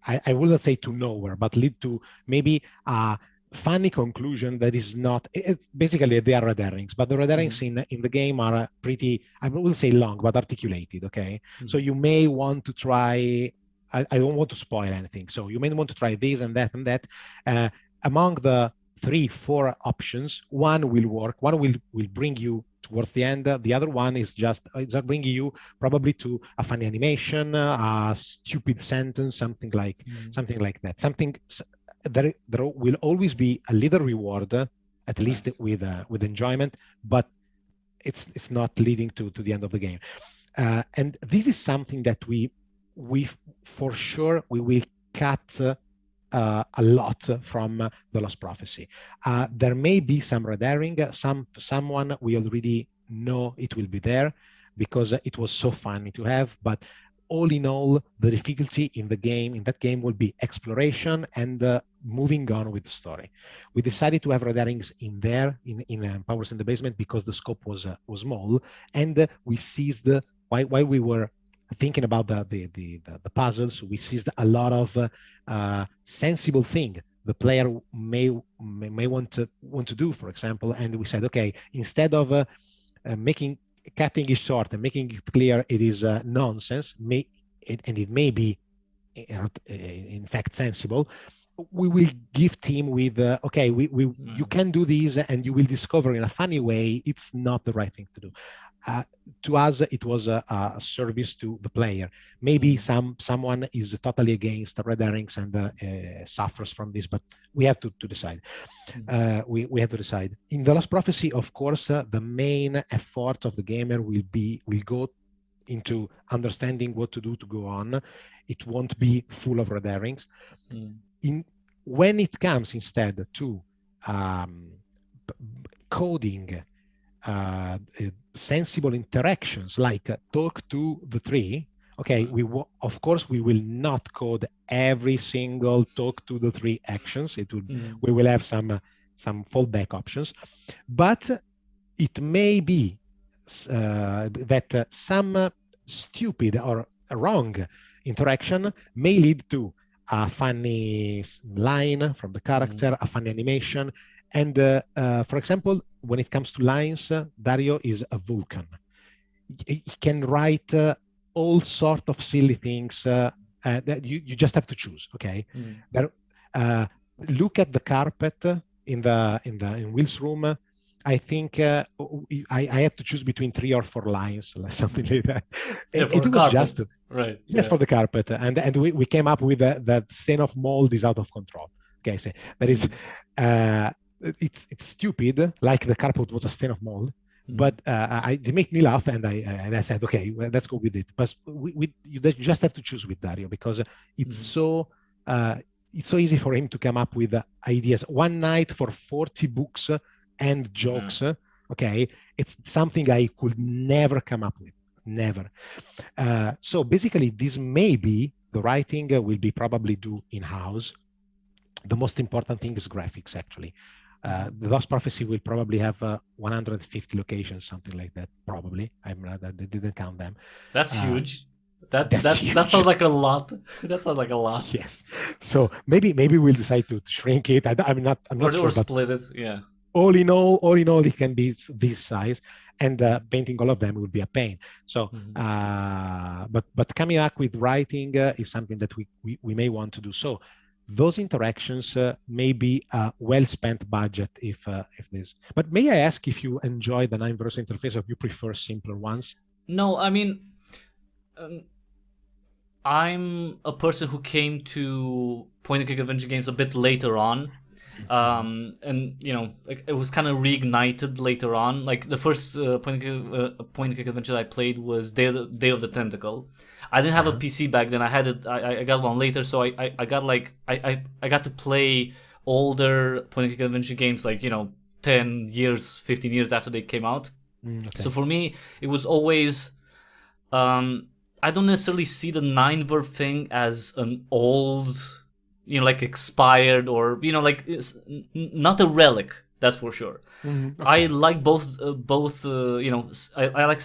I wouldn't say to nowhere, but lead to maybe a funny conclusion that is not. It's basically they are red herrings, but the red herrings in the game are pretty. I wouldn't say long, but articulated. Okay, so you may want to try. I don't want to spoil anything, so you may want to try this and that and that. Among the 3-4 options, one will work. One will bring you towards the end. The other one is just bringing you probably to a funny animation, a stupid sentence, something like that. Something there will always be a little reward, at least with enjoyment, but it's not leading to the end of the game. And this is something that we for sure we will cut a lot from the Lost Prophecy. There may be some red herring. Someone we already know it will be there because it was so funny to have. But all in all, the difficulty in that game will be exploration and moving on with the story. We decided to have red herrings in there in Powers in the Basement because the scope was small, and we seized while we were thinking about the puzzles, we seized a lot of sensible thing the player may want to do, for example, and we said, okay, instead of cutting it short and making it clear it is nonsense, and it may be in fact sensible, we will gift him with okay, you can do this, and you will discover in a funny way it's not the right thing to do. To us, it was a service to the player. Maybe someone is totally against red herrings and suffers from this, but we have to decide. We have to decide. In the Lost Prophecy, of course, the main effort of the gamer will go into understanding what to do to go on. It won't be full of red herrings. When it comes instead to coding sensible interactions like talk to the tree, okay, of course we will not code every single talk to the tree actions. We will have some fallback options, but it may be that some stupid or wrong interaction may lead to a funny line from the character, a funny animation. And for example, when it comes to lines, Dario is a vulcan. He can write all sort of silly things that you just have to choose. Okay, look at the carpet in Will's room. I think I had to choose between 3 or 4 lines, something like that. Yeah, it was just right. Yes, for the carpet, and we came up with that stain of mold is out of control. Okay, so that is. It's stupid, like the carpet was a stain of mold, but they make me laugh, and I said, okay, well, let's go with it. But you just have to choose with Dario because it's so it's so easy for him to come up with ideas. One night for 40 books and jokes. Okay, it's something I could never come up with, never. So basically, this may be the writing will be probably do in-house. The most important thing is graphics, actually. The Lost Prophecy will probably have 150 locations, something like that. Probably, I didn't count them. That's huge. That's huge. That sounds like a lot. That sounds like a lot. Yes. So maybe we'll decide to shrink it. I'm not Or sure. Split it. Yeah. All in all, it can be this size, and painting all of them would be a pain. So, but coming up with writing is something that we may want to do. So, those interactions may be a well-spent budget if this. But may I ask if you enjoy the 9-verse interface, or you prefer simpler ones? No, I mean, I'm a person who came to point-and-click adventure games a bit later on. And you know, like, it was kind of reignited later on. Like the first point-and-click adventure I played was Day of the Tentacle. I didn't have a PC back then. I had it. I got one later, so I got like I got to play older point-and-click adventure games, like, you know, 10 years, 15 years after they came out. Okay. So for me, it was always I don't necessarily see the 9-verb thing as an old, you know, like expired, or, you know, like it's not a relic, that's for sure. Okay. I like both you know, I like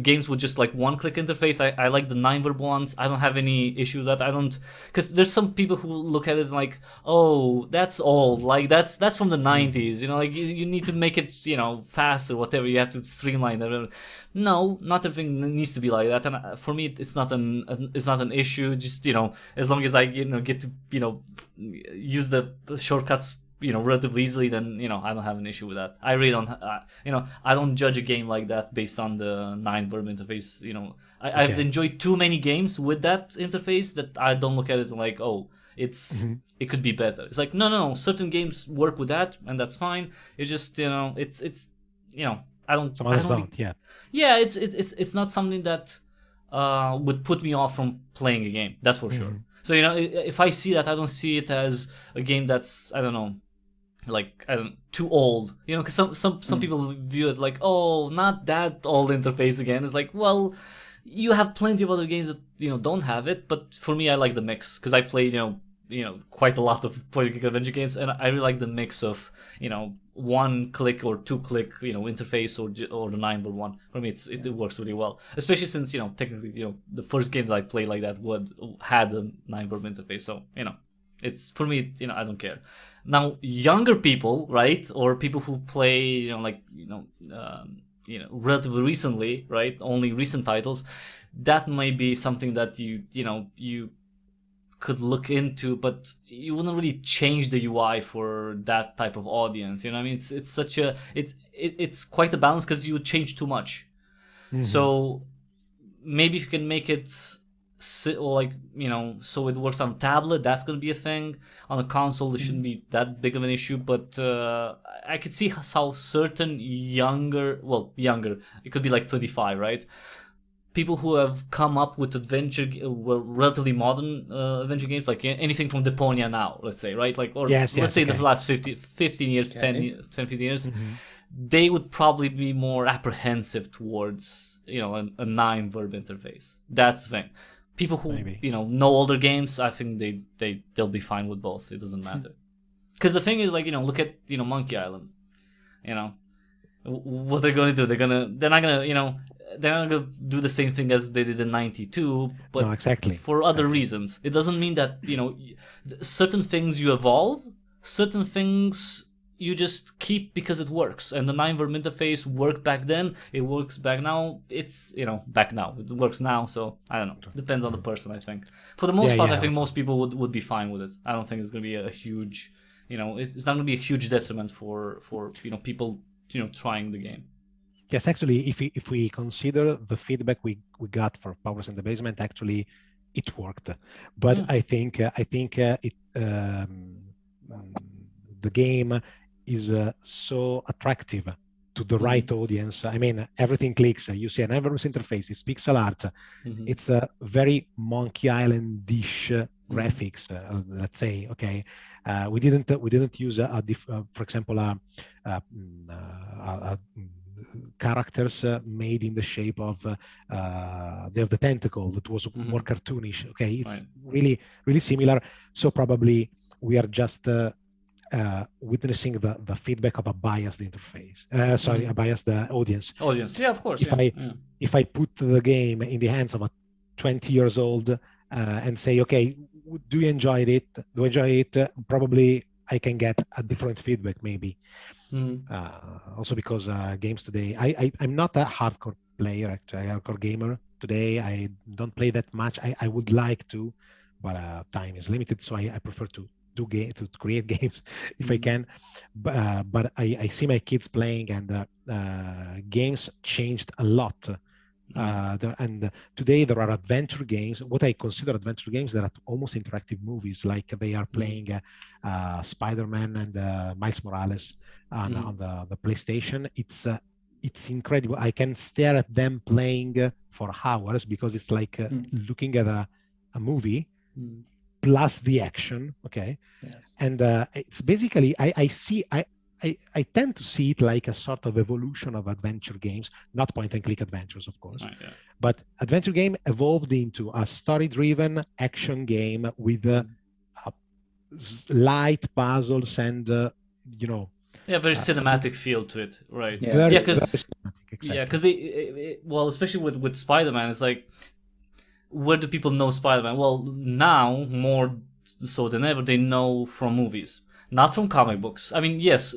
games with just like one-click interface. I like the 9-verb ones. I don't have any issue with that. I don't, because there's some people who look at it like, oh, that's old, like that's from the 90s, you know, like you need to make it, you know, fast or whatever, you have to streamline it. No, not everything needs to be like that, and for me, it's not an issue. Just, you know, as long as I, you know, get to, you know, use the shortcuts, you know, relatively easily, then, you know, I don't have an issue with that. I really don't, you know, I don't judge a game like that based on the 9-verb interface. You know, I've enjoyed too many games with that interface that I don't look at it like, oh, it's it could be better. It's like, no, certain games work with that, and that's fine. It's just, you know, it's you know, I don't. Some others I don't, don't. Yeah. Yeah, it's not something that would put me off from playing a game. That's for sure. So, you know, if I see that, I don't see it as a game that's, I don't know, like, too old. You know, because some people view it like, oh, not that old interface again. It's like, well, you have plenty of other games that, you know, don't have it. But for me, I like the mix, because I play, you know, quite a lot of point-and-click adventure games, and I really like the mix of, you know, 1-click or 2-click, you know, interface, or the 9-verb one. For me, it works really well, especially since, you know, technically, you know, the first game that I played like that had a 9-verb interface. So, you know, it's, for me, you know, I don't care. Now, younger people, right, or people who play, you know, like, you know, relatively recently, right, only recent titles, that might be something that you could look into, but you wouldn't really change the UI for that type of audience. You know what I mean? It's such a it's quite a balance, because you would change too much. So maybe if you can make it like, you know, so it works on tablet, that's gonna be a thing. On a console, it shouldn't be that big of an issue. But I could see how certain younger, it could be like 25, right? People who have come up with relatively modern adventure games, like anything from Deponia now, let's say, right? Like, or let's say the last 15 years, 10, 15 years, they would probably be more apprehensive towards, you know, a 9-verb interface. That's the thing. People who, you know older games, I think they'll be fine with both. It doesn't matter. Because the thing is, like, you know, look at, you know, Monkey Island. You know, what they're going to do? They're not gonna, you know, they're not gonna do the same thing as they did in '92, but for other reasons. It doesn't mean that, you know, certain things you evolve, certain things you just keep because it works. And the 9-verb interface worked back then, it works back now. It's, you know, back now. It works now, so I don't know. It depends on the person, I think. For the most part, I think most people would be fine with it. I don't think it's going to be a huge, you know, it's not going to be a huge detriment for you know, people, you know, trying the game. Yes, actually, if we consider the feedback we got for Powers in the Basement, actually, it worked. But I think the game is so attractive to the right audience. I mean, everything clicks. You see an Everest interface, it's pixel art. It's a very Monkey Island-ish graphics. Let's say, okay, we didn't use for example, characters made in the shape of the tentacle that was more cartoonish. Okay, it's really similar. So probably we are just witnessing the feedback of a biased interface. Sorry, a biased audience. Yeah, of course. If I put the game in the hands of a 20 years old and say, okay, do you enjoy it? Do I enjoy it? Probably I can get a different feedback, maybe. Also because games today, I'm not a hardcore player, actually, a hardcore gamer today. I don't play that much. I would like to, but time is limited, so I prefer to create games if I can. But I see my kids playing, and games changed a lot. And today there are adventure games, what I consider adventure games, that are almost interactive movies, like they are playing Spider-Man and Miles Morales on the PlayStation. It's incredible. I can stare at them playing for hours, because it's like looking at a movie plus the action. Okay. Yes. And it's basically, I tend to see it like a sort of evolution of adventure games, not point and click adventures, of course, but adventure game evolved into a story-driven action game with light puzzles and, very cinematic feel to it, right? Yes. Because well, especially with Spider-Man, it's like, where do people know Spider-Man? Well, now more so than ever, they know from movies, not from comic books. I mean, yes,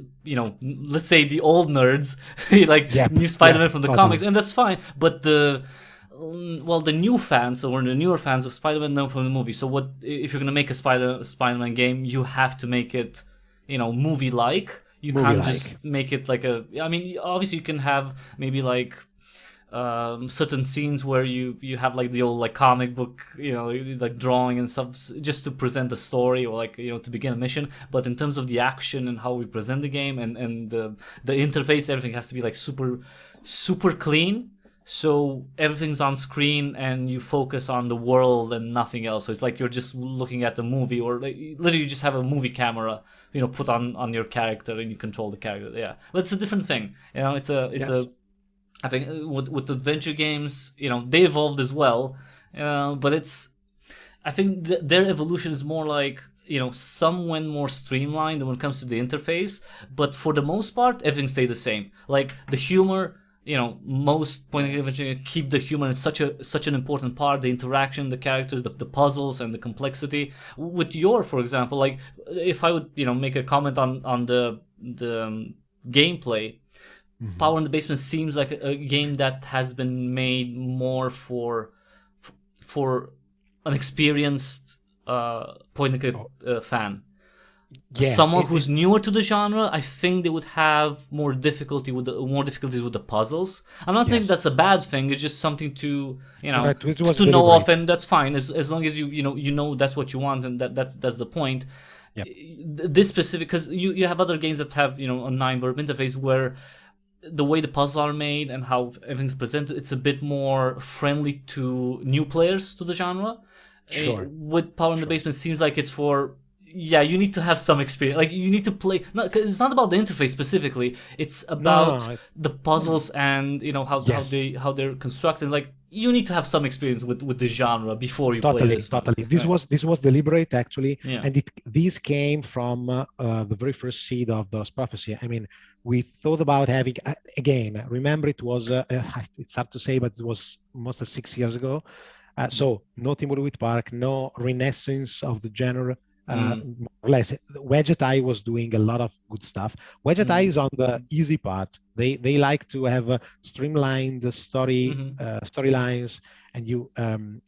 let's say the old nerds knew Spider-Man from the comics, and that's fine. But the new fans, or the newer fans of Spider-Man, know from the movie. So what if you're gonna make a Spider-Man game? You have to make it, movie-like. You can't just make it like a. I mean, obviously you can have maybe like certain scenes where you have like the old like comic book, like drawing and stuff, just to present the story, or like to begin a mission. But in terms of the action and how we present the game and the interface, everything has to be like super clean, so everything's on screen and you focus on the world and nothing else. So it's like you're just looking at the movie, or like literally you just have a movie camera put on your character and you control the character. But it's a different thing. I think with adventure games, they evolved as well, but I think their evolution is more like, some went more streamlined when it comes to the interface, but for the most part, everything stayed the same. Like the humor, most point and click adventure keep the humor. It's such an important part. The interaction, the characters, the puzzles, and the complexity. With for example, like if I would, make a comment on the gameplay. Power in the Basement seems like a game that has been made more for an experienced point and click fan. Someone who's newer to the genre, I think they would have more difficulties with the puzzles. I'm not saying that's a bad thing. It's just something to to know of, and that's fine as long as you know that's what you want, and that's the point. This specific, because you have other games that have a 9-verb interface where the way the puzzles are made and how everything's presented, it's a bit more friendly to new players to the genre. With Power in the Basement, seems like it's for you need to have some experience. Like you need to play. Cause it's not about the interface specifically. It's about the puzzles and how they're constructed. Like you need to have some experience with the genre before you play this. Totally. This was deliberate, actually, and this came from the very first seed of the Lost Prophecy. I mean, we thought about having, again, remember it was, it's hard to say, but it was almost 6 years ago. So no Timberwheat Park, no renaissance of the genre. More or less, Wedget Eye was doing a lot of good stuff. Wedget Eye is on the easy part. They like to have streamlined storylines, and you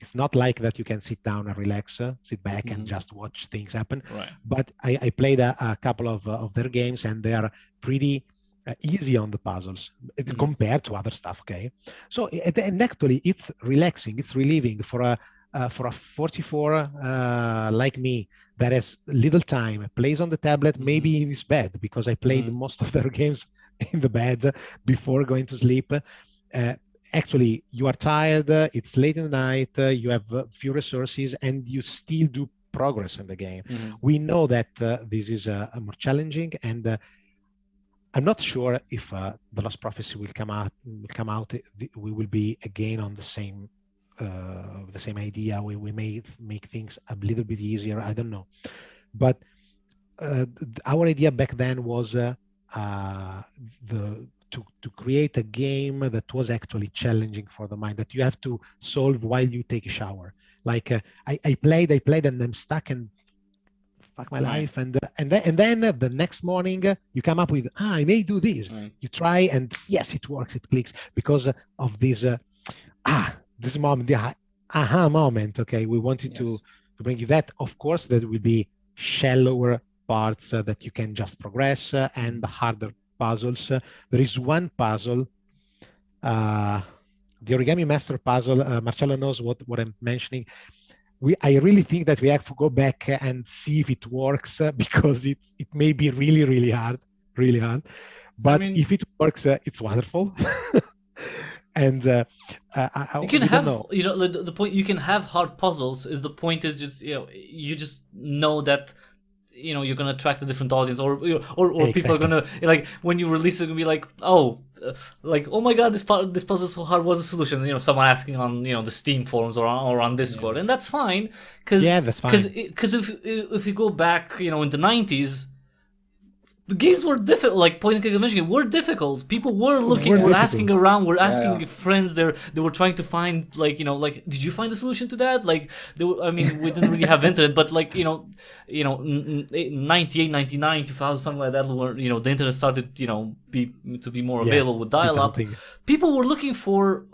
it's not like that you can sit down and relax, sit back and just watch things happen. But I played a couple of their games, and they are pretty easy on the puzzles compared to other stuff. Okay, so and actually it's relaxing, it's relieving for a 44 like me that has little time, plays on the tablet, maybe in his bed, because I played most of their games in the bed before going to sleep. Actually, you are tired, it's late in the night, you have few resources, and you still do progress in the game. Mhm. We know that this is more challenging, and I'm not sure if the Lost Prophecy will come out. We will be again on the same idea. We may make things a little bit easier. I don't know, but our idea back then was to create a game that was actually challenging for the mind, that you have to solve while you take a shower. Like I played, and I'm stuck and fuck my life, and then the next morning you come up with I may do this. You try, and yes, it works, it clicks because of this this moment, the aha moment. Okay, we wanted to bring you that. Of course, there will be shallower parts that you can just progress and harder puzzles. There is one puzzle, the Origami Master puzzle. Marcello knows what I'm mentioning. I really think that we have to go back and see if it works because it may be really hard. But if it works, it's wonderful. And you can have, the point. You can have hard puzzles. Is the point is just you just know that you're gonna attract a different audience, or exactly. People are gonna, like, when you release it, gonna be like, oh my god, this puzzle is so hard. What's the solution? Someone asking on the Steam forums or on Discord, and that's fine. Because if you go back, in the 90s. The games were difficult, like point and click adventure games were difficult. People were looking, were asking around, were asking friends. They were trying to find, did you find the solution to that? Like, we didn't really have internet, but 98, 99, 2000, something like that, where the internet started, to be more available with dial-up. People were looking for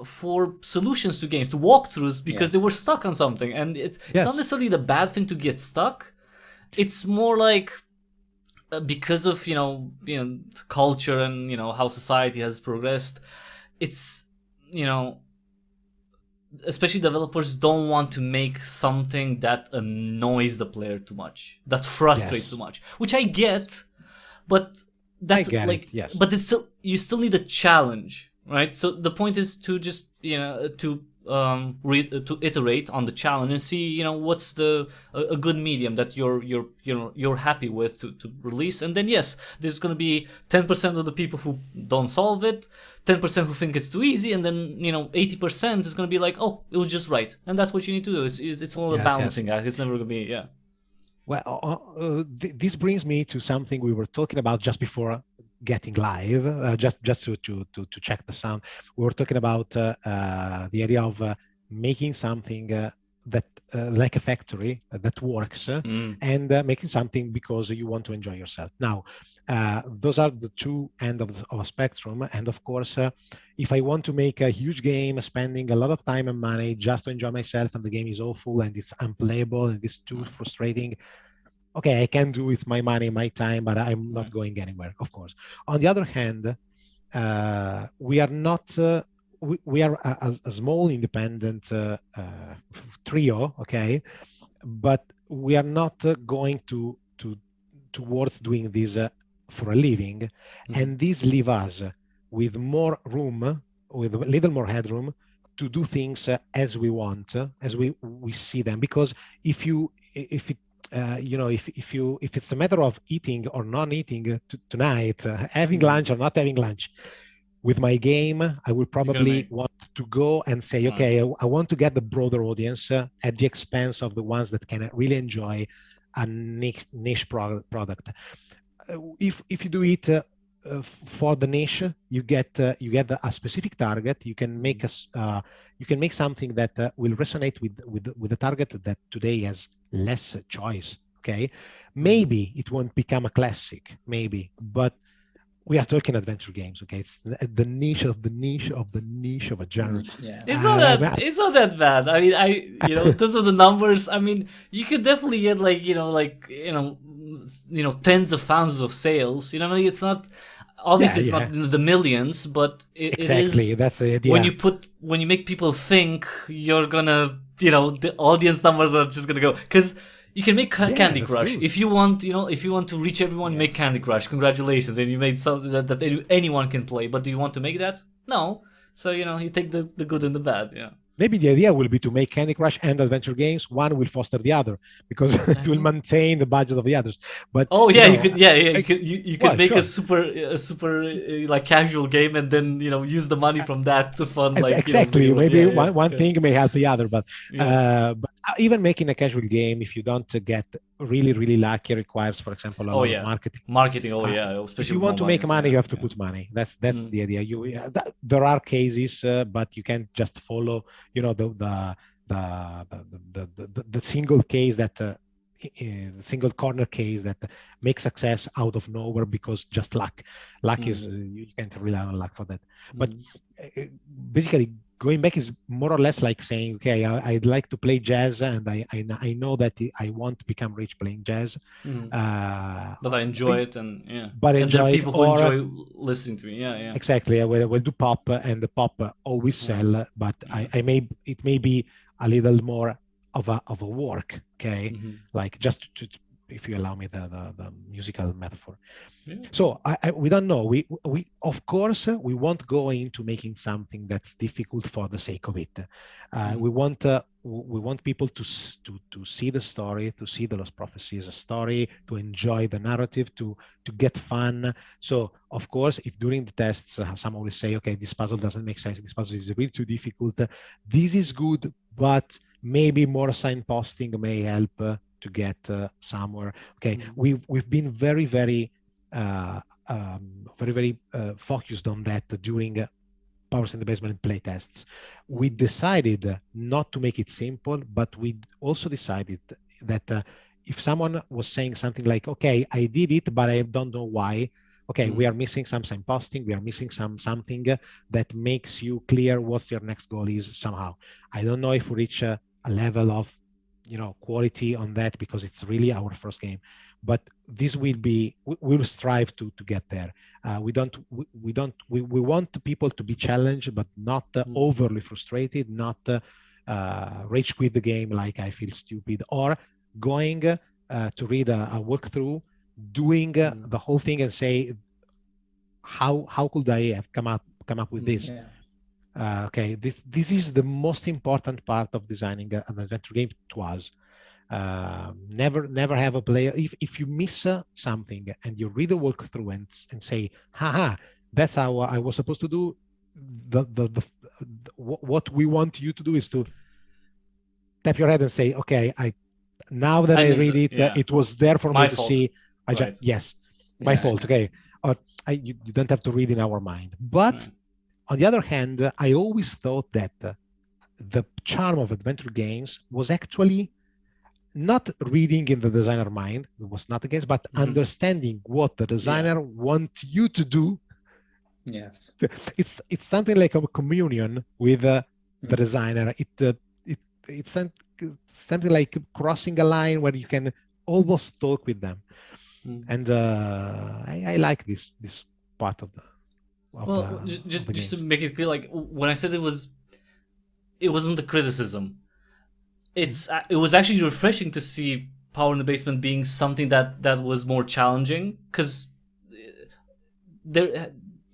solutions to games, to walkthroughs, because they were stuck on something, and it's not necessarily the bad thing to get stuck. It's more like, because of culture and how society has progressed, it's especially developers don't want to make something that annoys the player too much, that frustrates too much, which I get, but that's but it's still, you still need a challenge, right? So the point is to just to iterate on the challenge and see what's a good medium that you're happy with to release. And then there's going to be 10% of the people who don't solve it, 10% who think it's too easy, and then 80% is going to be like, oh, it was just right. And that's what you need to do. It's all a balancing act. It's never going to be Well, this brings me to something we were talking about just before getting live, just to check the sound. We were talking about the idea of making something that like a factory that works, and making something because you want to enjoy yourself. Now, those are the two ends of a spectrum. And of course, if I want to make a huge game, spending a lot of time and money just to enjoy myself, and the game is awful and it's unplayable and it's too frustrating, okay, I can do, it's my money, my time, but I'm not going anywhere, of course. On the other hand, we are not, we are a small independent trio, okay? But we are not going towards doing this for a living. And this leaves us with more room, with a little more headroom to do things as we want, as we see them. Because if it's a matter of eating or not eating tonight, having lunch or not having lunch, with my game, I will probably want to go and say, okay, I want to get the broader audience at the expense of the ones that can really enjoy a niche product. If you do it for the niche, you get a specific target. You can make something that will resonate with the target that today has less choice. Okay, maybe it won't become a classic, maybe, but we are talking adventure games. Okay, it's the niche of the niche of the niche of a genre. It's not that bad. I mean, in terms of the numbers, I mean, you could definitely get tens of thousands of sales. It's not. Obviously, it's not in the millions, but it exactly. is. That's the idea. When you make people think, you're gonna, the audience numbers are just gonna go, because you can make Candy Crush good. If you want to reach everyone, make Candy Crush. Congratulations, and you made something that anyone can play. But do you want to make that? No. So you take the good and the bad. Yeah. maybe the idea will be to make Candy Crush and adventure games. One will foster the other because it will maintain the budget of the others. But oh yeah, you could well, make sure. a super like casual game and then use the money from that to fund like exactly. Maybe one thing may help the other, but even making a casual game, if you don't get really lucky, requires, for example, a lot of marketing. Especially if you want to make money, you have to put money. That's the idea. There are cases, but you can't just follow the single case that single corner case that makes success out of nowhere because just luck is you can't rely on luck for that. But basically going back is more or less like saying, okay, I'd like to play jazz and I know that I won't become rich playing jazz, but I enjoy it, and but and there are enjoy people it, who or enjoy listening to me. exactly. We'll do pop, and the pop always sell, but it may be a little more of a work, okay? Like just to, if you allow me the musical metaphor. So we don't know. We of course we won't go into making something that's difficult for the sake of it. We want people to see the story, to see the Lost Prophecy as a story, to enjoy the narrative, to get fun. So of course, if during the tests someone will say, okay, this puzzle doesn't make sense, this puzzle is really too difficult, this is good, but maybe more signposting may help to get somewhere. Okay, we've been very focused on that during Powers in the Basement play tests. We decided not to make it simple, but we also decided that if someone was saying something like, okay, I did it, but I don't know why. Okay, we are missing some signposting, we are missing something that makes you clear what your next goal is somehow. I don't know if we reach a level of quality on that because it's really our first game, but this will be, we'll strive to get there. We want people to be challenged, but not overly frustrated, not rage quit the game like I feel stupid, or going to read a walkthrough, doing the whole thing and say, how could I have come up with this? Okay, this is the most important part of designing an adventure game to us. Never have a player, if you miss something and you read a walkthrough and say, haha, that's how I was supposed to do, what we want you to do is to tap your head and say, okay, now that I read it, it was there for me to see. My fault. Okay, or you don't have to read in our mind. But on the other hand, I always thought that the charm of adventure games was actually not reading in the designer mind. It was not the case, but understanding what the designer wants you to do. Yes, it's something like a communion with the designer. It's something like crossing a line where you can almost talk with them, and I like this part of the. Just to make it clear, like when I said it wasn't the criticism. It was actually refreshing to see Power in the Basement being something that was more challenging, because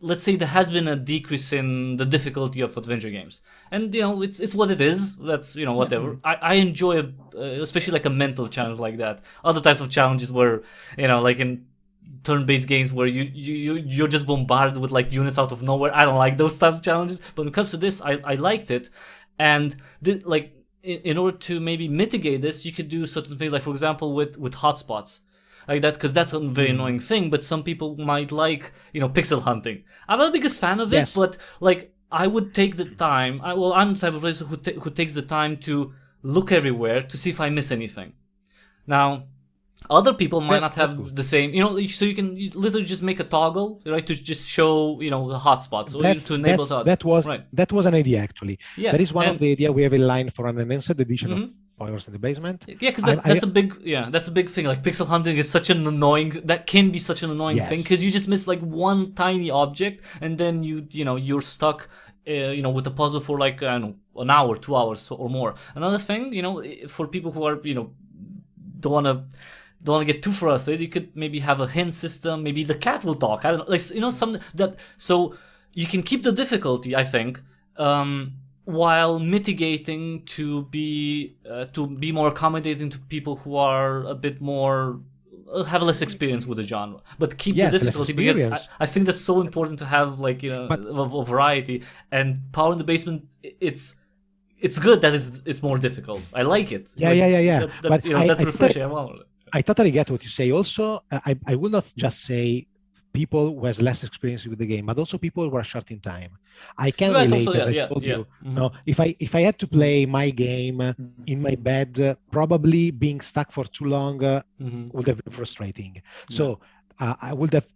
let's say there has been a decrease in the difficulty of adventure games, and it's what it is. That's whatever. I enjoy especially like a mental challenge like that. Other types of challenges where like in turn-based games where you're just bombarded with like units out of nowhere. I don't like those types of challenges. But when it comes to this, I liked it, and in order to maybe mitigate this, you could do certain things, like for example with hotspots. Like that, because that's a very annoying thing, but some people might like, pixel hunting. I'm not the biggest fan of it, but like I would take the time. I'm the type of person who takes the time to look everywhere to see if I miss anything. Now, other people might not have the same, so you can literally just make a toggle, right, to just show, the hotspots, or to enable that was an idea actually. Yeah, that is one of the idea we have in line for an enhanced edition of Powers in the Basement. Yeah, because that's a big thing. Like pixel hunting is such an annoying thing, because you just miss like one tiny object, and then you're stuck, with a puzzle for like an hour, 2 hours or more. Another thing, for people who are don't want to get too frustrated, you could maybe have a hint system. Maybe the cat will talk. I don't know, something that, so you can keep the difficulty, I think, while mitigating to be more accommodating to people who are a bit more have less experience with the genre, but keep Yes, the less difficulty, because experience. I think that's so important to have, like, But a variety. And Power in the Basement, it's good that it's more difficult. I like it. yeah, Like, yeah, yeah, yeah. that's But that's refreshing. I totally get what you say. Also, I will not just say people who has less experience with the game, but also people who are short in time. I can Right. relate, Also, as yeah, I yeah, told yeah. you. Mhm. No, if I had to play my game in my bed, probably being stuck for too long Mhm. would have been frustrating. So I would have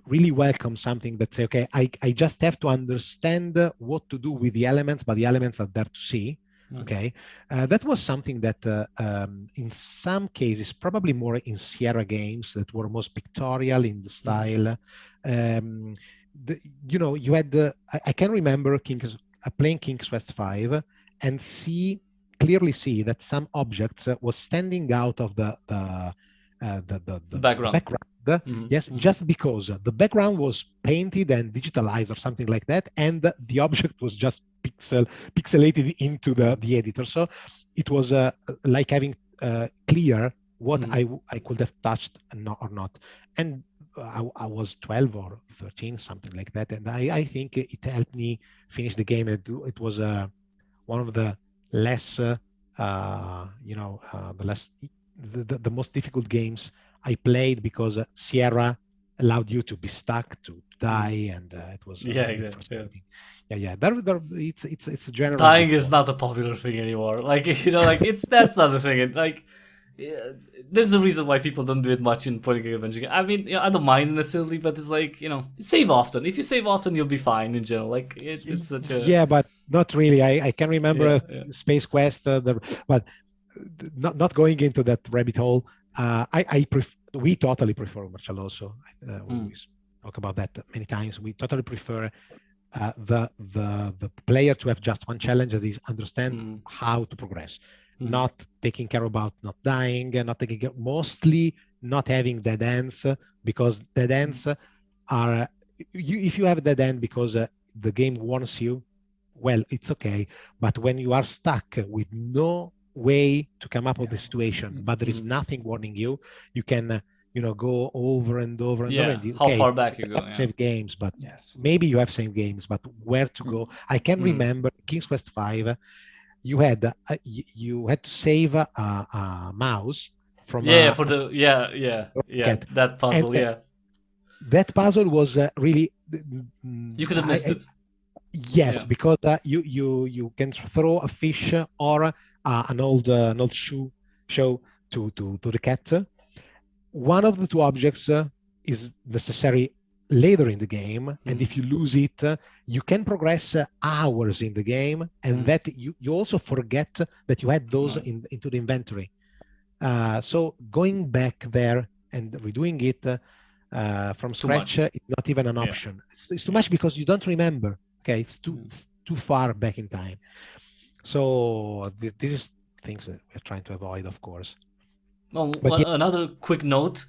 really welcomed something that say, okay, I just have to understand what to do with the elements, but the elements are there to see. Okay, that was something that in some cases, probably more in Sierra games that were most pictorial in the style. You had I can remember playing King's Quest 5 and clearly see that some objects was standing out of the Background. background. Yes, just because the background was painted and digitalized or something like that, and the object was just pixelated into the editor. So it was like having clear what I could have touched or not. And I was 12 or 13, something like that, and I think it helped me finish the game. It was one of the less the most difficult games I played, because Sierra allowed you to be stuck, to die, and it was exactly. frustrating. Yeah. It's a general. Dying is not a popular thing anymore. Like, like that's not the thing. Like, there's a reason why people don't do it much in point and click adventure. I mean, I don't mind necessarily, but it's like, save often. If you save often, you'll be fine in general. Like, it's such a but not really. I can remember Space Quest, but not going into that rabbit hole. We totally prefer Marshall also. We talk about that many times. We totally prefer the player to have just one challenge, that is understand how to progress, not taking care about not dying, not taking care, mostly not having dead ends, because dead ends are, if you have a dead end because the game warns you, well, it's okay. But when you are stuck with no way to come up with the situation, but there is nothing warning you, you can go over and over and over. And how far back you go. Save games, but maybe you have saved games, but where to go? I can remember King's Quest 5. You had to save a mouse from for the that puzzle. That puzzle was really you could have missed it. Yes, because you can throw a fish or an old show to the cat. One of the two objects is necessary later in the game, and if you lose it, you can progress hours in the game, and that you also forget that you had those into the inventory. So going back there and redoing it from scratch is not even an option. It's too much because you don't remember. Okay, it's too far back in time. So this is things that we're trying to avoid, of course. Another quick note: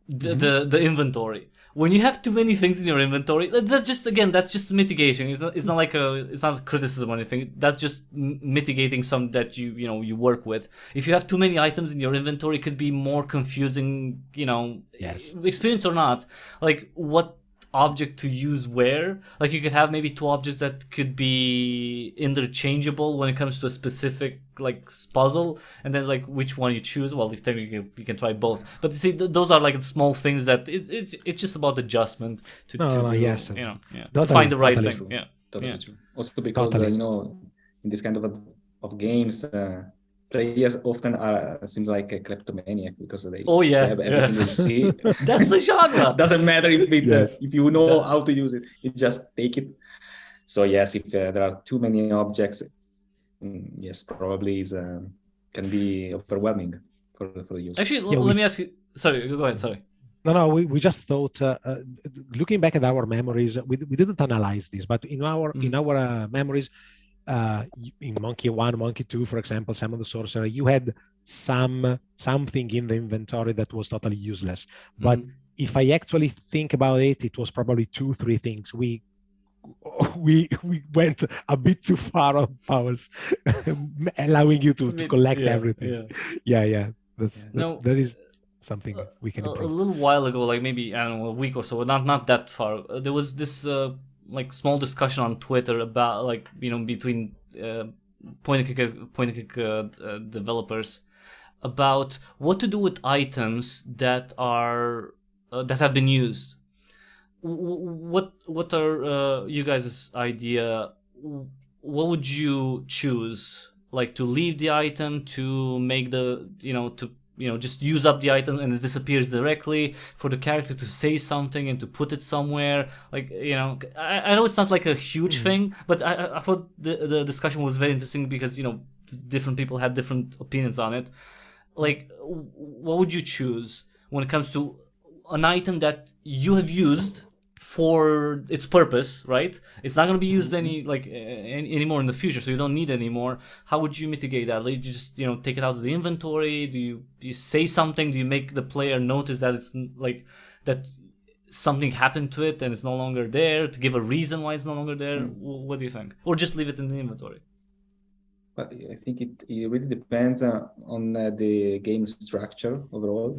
the inventory. When you have too many things in your inventory, that's just mitigation. It's not like it's not criticism or anything. That's just mitigating some that you work with. If you have too many items in your inventory, it could be more confusing. Experience or not, like what object to use where. Like, you could have maybe two objects that could be interchangeable when it comes to a specific puzzle, and then like which one you choose. Well, you can try both, but you see, those are like small things that it's just about adjustment to find the right thing. Totally true. Also because in this kind of games, players often seems like a kleptomaniac, because they have everything they see. That's the genre. Doesn't matter if you know how to use it, you just take it. So yes, if there are too many objects, yes, probably can be overwhelming for the user. Actually, let me ask you. Sorry, go ahead. Sorry. No, we just thought, looking back at our memories, we didn't analyze this, but in our memories, in Monkey 1, Monkey 2, for example, Simon the Sorcerer, you had something in the inventory that was totally useless. But if I actually think about it, it was probably 2-3 things. We we went a bit too far on powers, allowing you to collect everything. Yeah. That is something we can a improve. little while ago, like maybe, I don't know, a week or so, not that far. There was this like small discussion on Twitter about, like, between point and click developers about what to do with items that are that have been used. What are you guys' idea? What would you choose? Like, to leave the item, to make the just use up the item and it disappears directly, for the character to say something and to put it somewhere. Like, I know it's not like a huge thing, but I thought the discussion was very interesting because different people had different opinions on it. Like, what would you choose when it comes to an item that you have used for its purpose, right? It's not going to be used anymore in the future, so you don't need it anymore. How would you mitigate that? Like, you just take it out of the inventory? Do you say something? Do you make the player notice that it's like that something happened to it and it's no longer there, to give a reason why it's no longer there? What do you think? Or just leave it in the inventory? But I think it really depends on the game structure overall.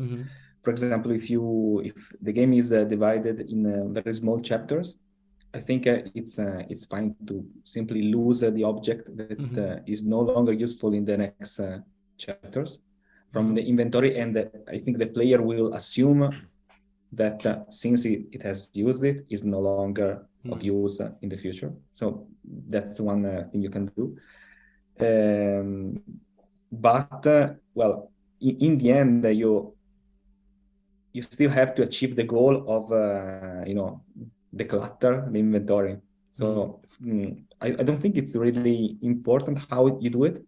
For example, if the game is divided in very small chapters, I think it's fine to simply lose the object that is no longer useful in the next chapters from the inventory, and I think the player will assume that since it has used it, is no longer of use in the future. So that's one thing you can do. But well, in the end, you still have to achieve the goal of declutter the inventory. So I don't think it's really important how you do it,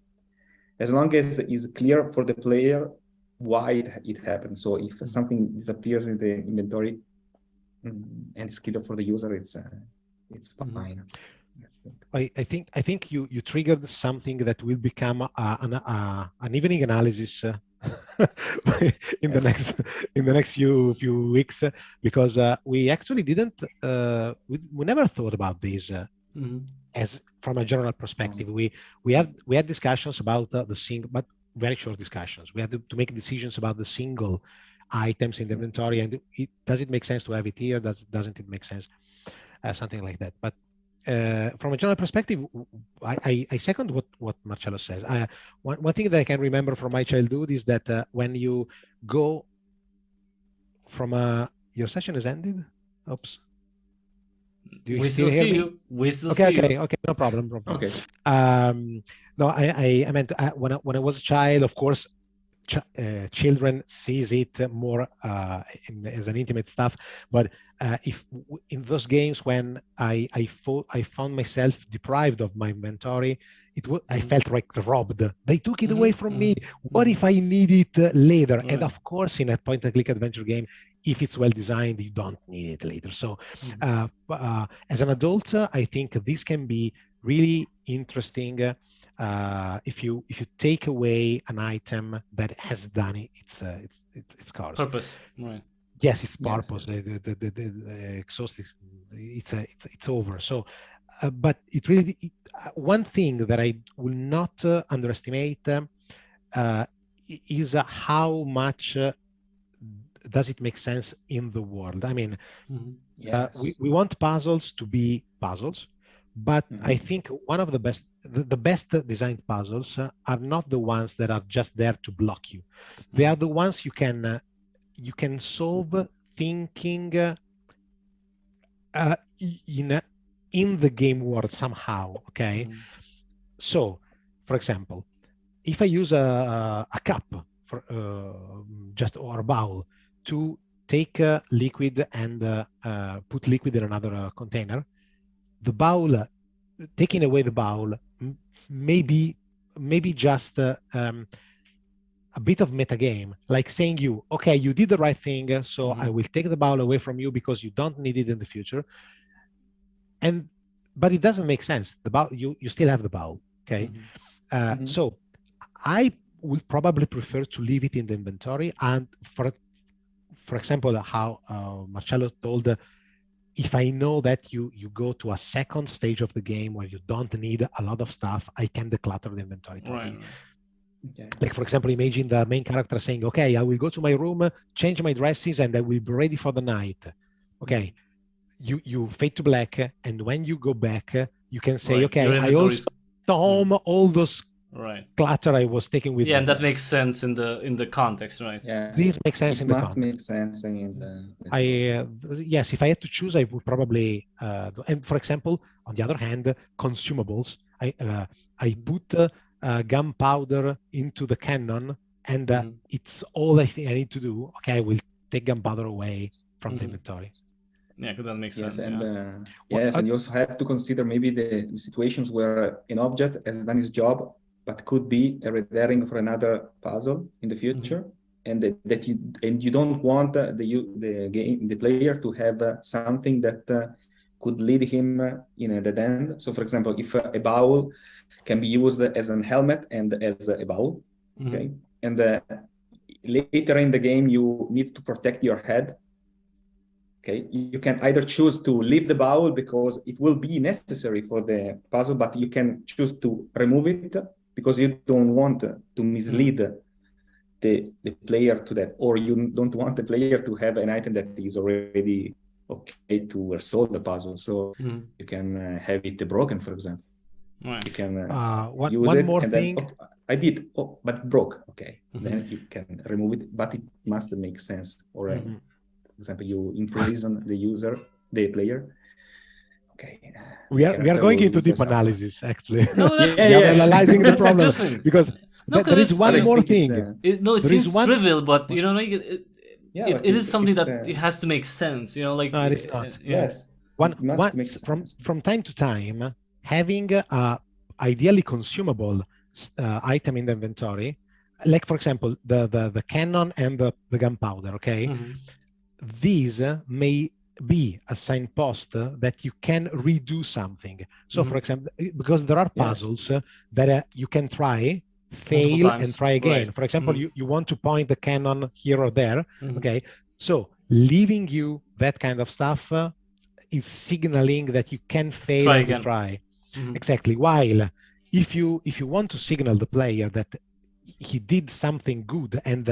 as long as it's clear for the player why it happened. So if something disappears in the inventory and it's clear for the user, it's fine. I think you triggered something that will become an evening analysis in the next few weeks, because we actually didn't we never thought about this as from a general perspective. We had discussions about the single, but very short discussions. We had to make decisions about the single items in the inventory, and does it make sense to have it here? Doesn't it make sense? Something like that. But from a general perspective, I second what Marcello says. One thing that I can remember from my childhood is that when you go from your session has ended. Oops. Do you we still hear see me? you. We still see you. Okay. No problem. Okay. No, I meant when I was a child, of course, children sees it more as an intimate stuff. But if in those games when I found myself deprived of my inventory, I felt like robbed. They took it away from me. What if I need it later? And of course, in a point-and-click adventure game, if it's well designed, you don't need it later. So as an adult, I think this can be really interesting if you take away an item that has done its course. Purpose, right? Yes, its purpose. Yes. The exhaust, it's over. So, but it really one thing that I will not underestimate is how much does it make sense in the world. I mean, we want puzzles to be puzzles. But I think one of the best designed puzzles are not the ones that are just there to block you. They are the ones you can solve thinking in the game world somehow. Okay, so for example, if I use a cup for or a bowl to take liquid and put liquid in another container. The bowl, taking away the bowl, maybe just a bit of metagame, like saying okay, you did the right thing, so I will take the bowl away from you because you don't need it in the future. But it doesn't make sense. The bowl, you still have the bowl, okay? So I would probably prefer to leave it in the inventory. And for example, how Marcello told, if I know that you go to a second stage of the game where you don't need a lot of stuff, I can declutter the inventory totally. Right. Okay. Like, for example, imagine the main character saying, okay, I will go to my room, change my dresses, and I will be ready for the night. Okay, you fade to black, and when you go back, you can say, Right. okay, Your I also inventory's- home all those Right. clutter I was taking with Yeah, me. and that makes sense in the context, right? Yes. This makes sense It in the must context. make sense in the Yes, if I had to choose, I would probably, and for example, on the other hand, consumables, I put gunpowder into the cannon, and it's all I think I need to do. Okay, I will take gunpowder away from the inventory. Yeah, because that makes Yes, sense. and Yeah. yes, and you also have to consider maybe the situations where an object has done its job, but could be a red herring for another puzzle in the future, and that you don't want the player to have something that could lead him in a dead end. So, for example, if a bowl can be used as an helmet and as a bowl, okay, and later in the game you need to protect your head. Okay, you can either choose to leave the bowl because it will be necessary for the puzzle, but you can choose to remove it because you don't want to mislead the player to that, or you don't want the player to have an item that is already okay to solve the puzzle. So you can have it broken, for example. Right. You can one use it more and thing. then, okay, I did, but it broke. Okay, then you can remove it, but it must make sense. Or for example, you imprison the player. Okay. We are going into deep suffer. analysis, actually. No, that's- We are Yes. analyzing the That's a problem good thing. because No, there is it's- one I more think it's, thing. It There seems is one- trivial, but you know, like, but it is something that it's, it has to make sense. You know, like No, it is not. yeah. Yes. It must make sense. From time to time, having a ideally consumable item in the inventory, like for example the cannon and the gunpowder. Okay, these may be a signpost that you can redo something. So, for example, because there are puzzles that you can try, fail, and try again. Right. For example, you want to point the cannon here or there. Okay, so leaving you that kind of stuff is signaling that you can fail Try and again. retry. Exactly. While if you want to signal the player that he did something good and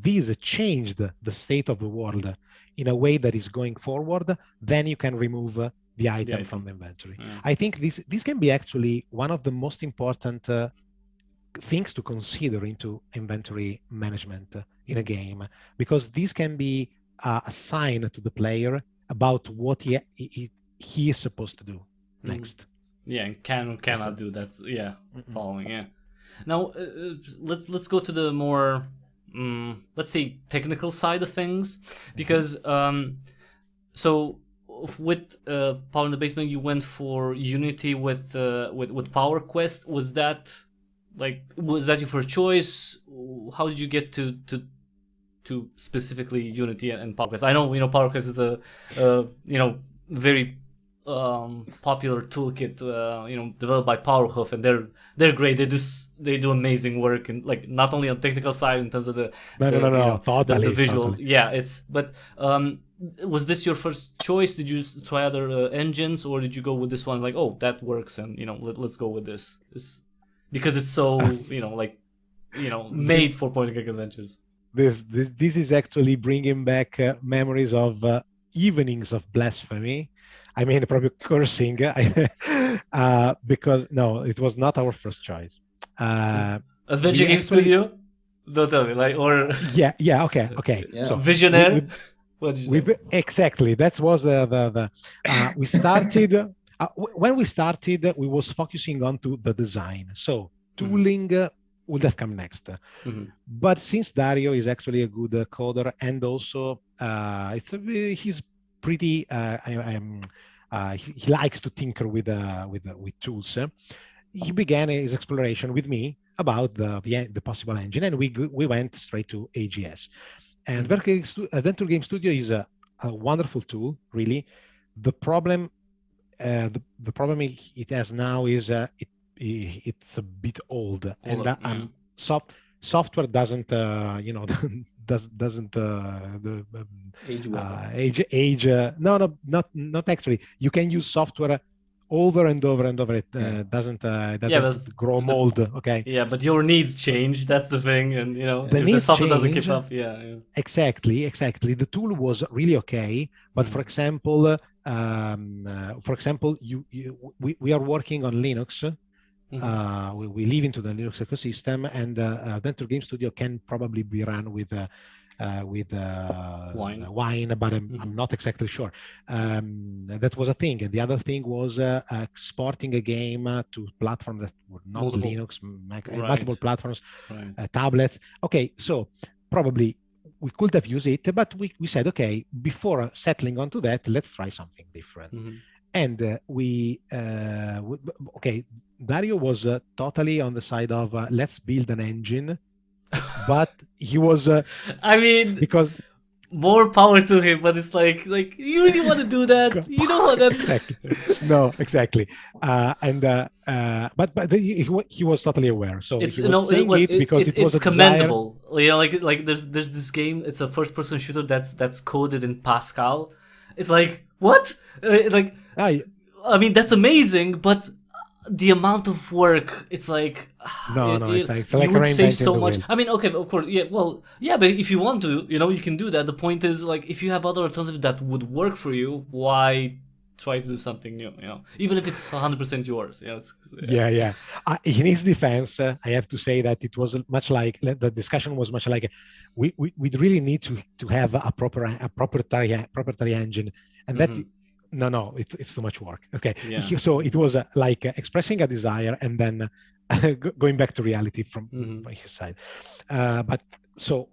this changed the state of the world in a way that is going forward, then you can remove the item from the inventory. I think this can be actually one of the most important things to consider into inventory management in a game, because this can be a sign to the player about what he is supposed to do next. Yeah, and can or cannot do that. Yeah, following. Yeah. Now let's go to the more let's say technical side of things, because so with Power in the Basement, you went for Unity with Power Quest. Was that your first choice? How did you get to specifically Unity and Power Quest? I know Power Quest is a very popular toolkit developed by Powerhoof, and they're great. They do amazing work, and like not only on technical side in terms of the visual. Totally. Yeah, but was this your first choice? Did you try other engines, or did you go with this one? Like, oh, that works, and let's go with this. Because it's so made for point-and-click adventures. This is actually bringing back memories of evenings of blasphemy. I mean, probably cursing, because no, it was not our first choice. Adventure Game Studio? Don't tell me, yeah, okay. Yeah. So Visionaire? What did you say? Exactly. That was the we started. When we started, we was focusing on to the design. So tooling would have come next. But since Dario is actually a good coder, and also he's pretty he likes to tinker with tools. He began his exploration with me about the possible engine, and we went straight to AGS. And Adventure Game Studio is a wonderful tool, really. The problem it has now is it's a bit old, and software doesn't doesn't Age well. age. No, not actually. You can use software over and over and over. It doesn't grow mold. Okay. Yeah, but your needs change. That's the thing, and The if the needs software doesn't change. keep up, yeah. Exactly. The tool was really okay, but for example, we are working on Linux. We live into the Linux ecosystem, and Adventure Game Studio can probably be run with wine, but I'm not exactly sure. That was a thing. And the other thing was exporting a game to platforms that were not Multiple. Linux, Mac, Right. multiple platforms, Right. tablets. Okay, so probably we could have used it, but we said, okay, before settling onto that, let's try something different. And okay, Dario was totally on the side of let's build an engine, but he was I mean, because more power to him, but it's like you really want to do that? You know what? Exactly. No, exactly. But he was totally aware. So It's he was saying it because it was a commendable. Like there's this game. It's a first-person shooter that's coded in Pascal. It's like what? I mean, that's amazing, but the amount of work, it's like it's like you would save so reinventing the much. wheel. I mean, okay, of course, yeah, but if you want to, you can do that. The point is, like, if you have other alternatives that would work for you, why try to do something new? Even if it's 100% yours. Yeah. In his defense, I have to say that it was much like the discussion was much like we really need to have a proprietary engine, and that. No, it's too much work. Okay, so it was like expressing a desire and then going back to reality from his side. But so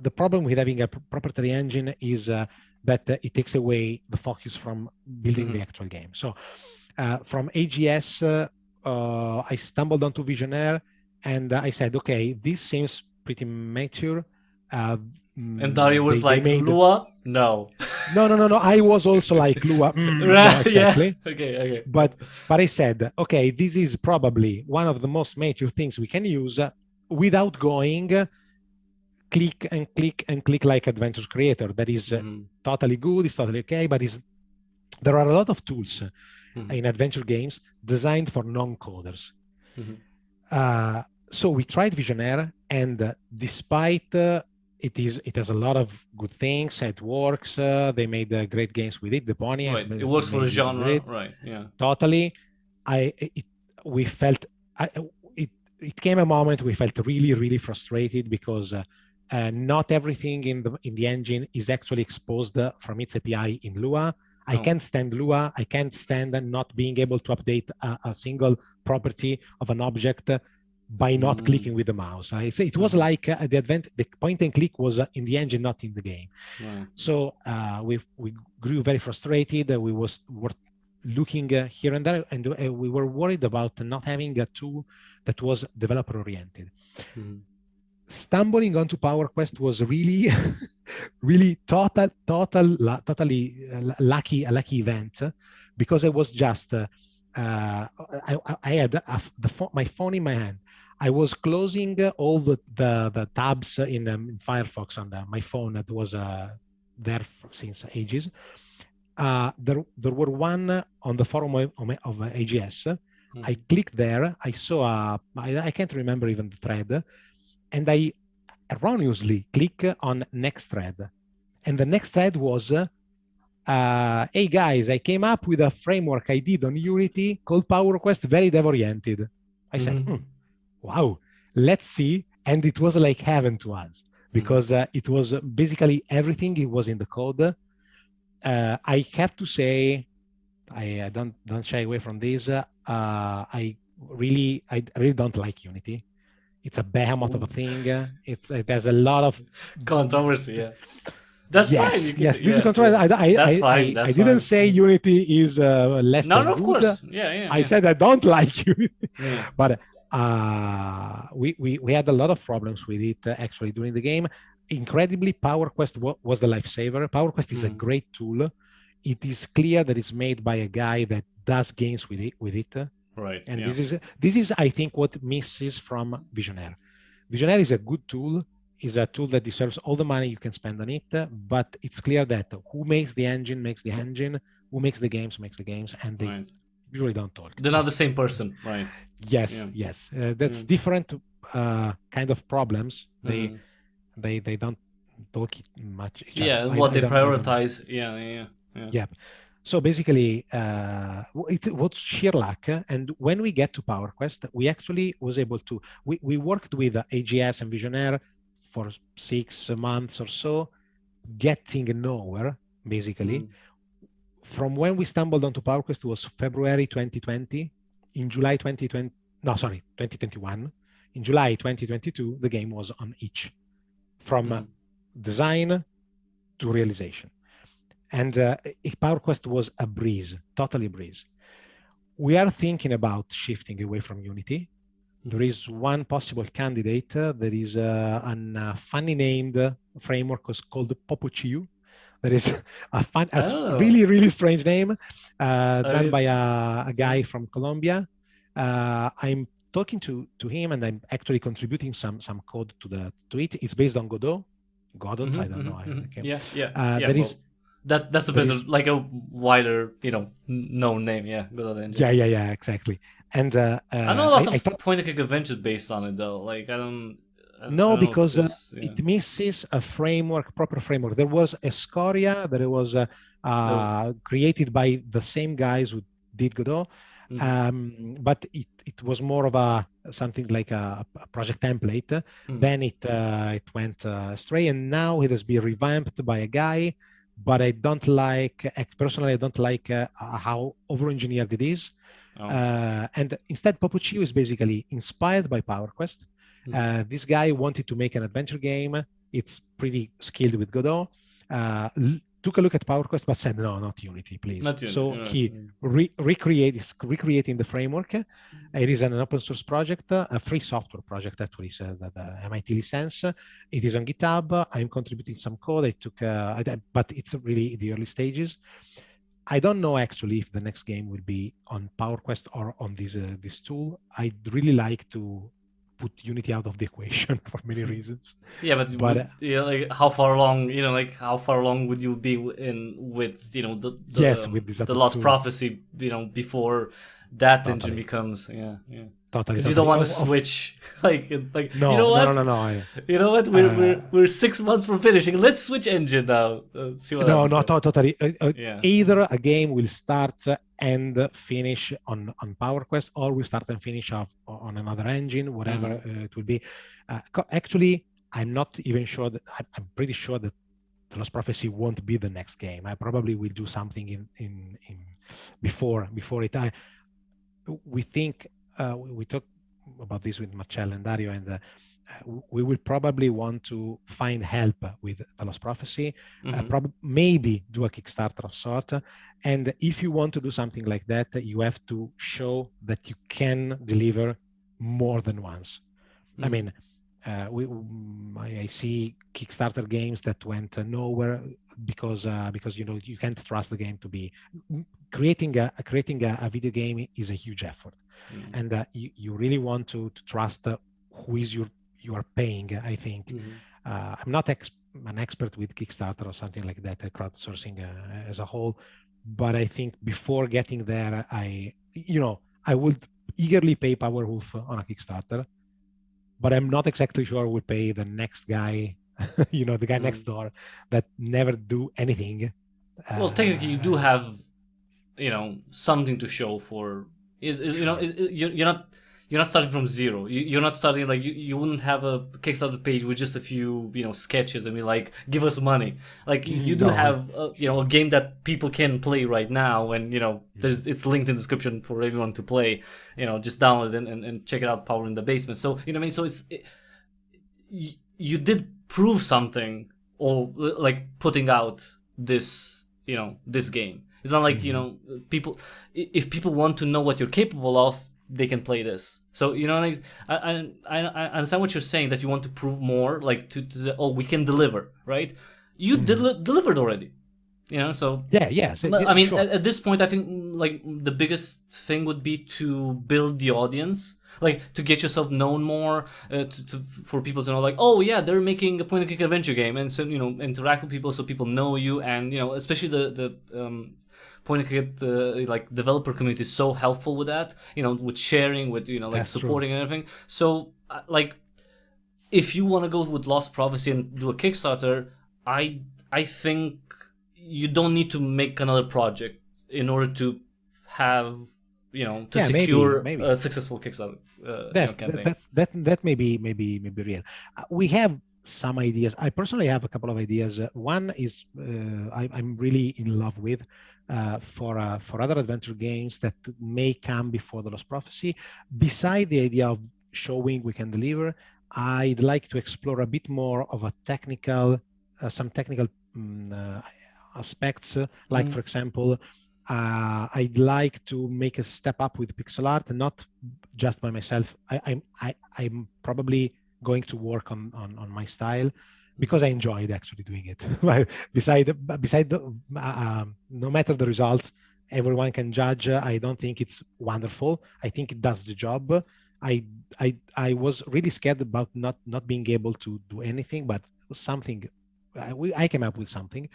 the problem with having a proprietary engine is that it takes away the focus from building the actual game. So from AGS, I stumbled onto Visionaire, and I said, okay, this seems pretty mature. And Dario was like, Lua? No. No. I was also like, Lua. Right, no, exactly. Yeah. Okay. But I said, okay, this is probably one of the most mature things we can use without going click and click like Adventure Creator. That is totally good. It's totally okay. But there are a lot of tools in adventure games designed for non-coders. So we tried Visionaire, and despite it has a lot of good things. It works. They made great games with it. The Pony. Right. It works for the genre. Right. Yeah. Totally. It came a moment we felt really, really frustrated because not everything in the engine is actually exposed from its API in Lua. I can't stand Lua. I can't stand not being able to update a single property of an object by not clicking with the mouse. I say it was like the point and click was in the engine, not in the game. So we grew very frustrated. We were looking here and there, and we were worried about not having a tool that was developer oriented. Stumbling onto PowerQuest was really, really totally lucky event, because it was just I had my phone in my hand. I was closing all the tabs in Firefox on my phone that was there since ages. There were one on the forum of AGS. I clicked there. I saw I can't remember even the thread, and I erroneously click on next thread, and the next thread was, hey guys, I came up with a framework I did on Unity called PowerQuest, very dev oriented. I said, wow, let's see. And it was like heaven to us, because it was basically everything. It was in the code. I have to say, I don't shy away from this. I really don't like Unity. It's a behemoth of a thing. It has a lot of controversy. Yeah, that's fine. You can yes, say, this is controversial. That's fine. I didn't say Unity is less than of good. Course. Yeah. I said I don't like Unity, Yeah. but we had a lot of problems with it actually during the game. Incredibly, PowerQuest was the lifesaver. PowerQuest is a great tool. It is clear that it's made by a guy that does games with it. Right. And this is I think what misses from Visionaire. Visionaire is a good tool. is a tool that deserves all the money you can spend on it, but it's clear that who makes the engine makes the engine, who makes the games makes the games, and they Right. usually don't talk. They're not the same person, right? Yes, Yeah. yes. That's different kind of problems. They don't talk much each Yeah, other. what they I don't know. prioritize. Yeah. Yeah. So basically, it was sheer luck. And when we get to PowerQuest, we actually was able to, we worked with AGS and Visionaire for 6 months or so, getting nowhere, basically. From when we stumbled onto PowerQuest was February 2020. In July 2021. In July 2022, the game was on itch, from design to realization. And PowerQuest was a breeze, totally a breeze. We are thinking about shifting away from Unity. There is one possible candidate. There is a funny named framework called Popuchiu. That is a really, really strange name, done by a guy from Colombia. I'm talking to him, and I'm actually contributing some code to it. It's based on Godot. Godot, I don't know. There is. That's a better, like a wider, known name. Yeah, Godot engine. Yeah, exactly. And I know lots of point-and-click adventures based on it, though. Like because it misses a proper framework. There was Escoria that was created by the same guys who did Godot, but it was more of something like a project template. Then it went astray, and now it has been revamped by a guy. But I don't like, personally, I don't like how over-engineered it is. And instead, Popuchiu is basically inspired by PowerQuest. This guy wanted to make an adventure game. It's pretty skilled with Godot. Took a look at PowerQuest, but said, no, not Unity, please. Not Unity, so he recreating the framework. It is an open source project, a free software project, actually, so that MIT license. It is on GitHub. I'm contributing some code. I took, but it's really the early stages. I don't know actually if the next game will be on PowerQuest or on this tool. I'd really like to put Unity out of the equation for many reasons. Yeah, but like how far along, how far along would you be with the Lost Prophecy, before that engine becomes Totally. Because you don't want to switch, like no, you know what? No. You know what? We're 6 months from finishing. Let's switch engine now. See what happens. Totally. Either a game will start and finish on PowerQuest, or will start and finish off on another engine, whatever it will be. Actually, I'm not even sure that I'm pretty sure that The Lost Prophecy won't be the next game. I probably will do something in before it. We think. We talked about this with Marcello and Dario, and we will probably want to find help with The Lost Prophecy, maybe do a Kickstarter of sort. And if you want to do something like that, you have to show that you can deliver more than once. I mean, I see Kickstarter games that went nowhere because you can't trust the game to be creating a video game is a huge effort. And you really want to trust who is you are paying, I think. I'm not an expert with Kickstarter or something like that, crowdsourcing as a whole, but I think before getting there, I would eagerly pay Powerwolf on a Kickstarter, but I'm not exactly sure I would pay the next guy, the guy next door that never do anything. Well, technically you do have, something to show for. You're not starting from zero. You're not starting like you wouldn't have a Kickstarter page with just a few sketches and be like, give us money. Like you do have a game that people can play right now, and it's linked in the description for everyone to play. Just download it and check it out. Power in the Basement. So So you did prove something, or like putting out this this game. It's not like people. If people want to know what you're capable of, they can play this. So I understand what you're saying, that you want to prove more, like to we can deliver, right? You delivered already. You know, so Yeah, yes. I mean, Sure. at this point, I think like the biggest thing would be to build the audience, like to get yourself known more, for people to know, like, oh yeah, they're making a point-and-click adventure game, and so interact with people so people know you, and especially the point-and-click like developer community is so helpful with that, with sharing, with like That's supporting and everything. So like, if you want to go with Lost Prophecy and do a Kickstarter, I think you don't need to make another project in order to have to secure maybe. a successful Kickstarter campaign. That may be real. We have some ideas. I personally have a couple of ideas. One is I'm really in love with for other adventure games that may come before the Lost Prophecy. Beside the idea of showing we can deliver, I'd like to explore a bit more of a technical, some technical aspects, like for example, I'd like to make a step up with pixel art, not just by myself. I'm probably going to work on my style because I enjoyed actually doing it. beside no matter the results, everyone can judge. I don't think it's wonderful. I think it does the job. I was really scared about not being able to do anything, but something. I came up with something,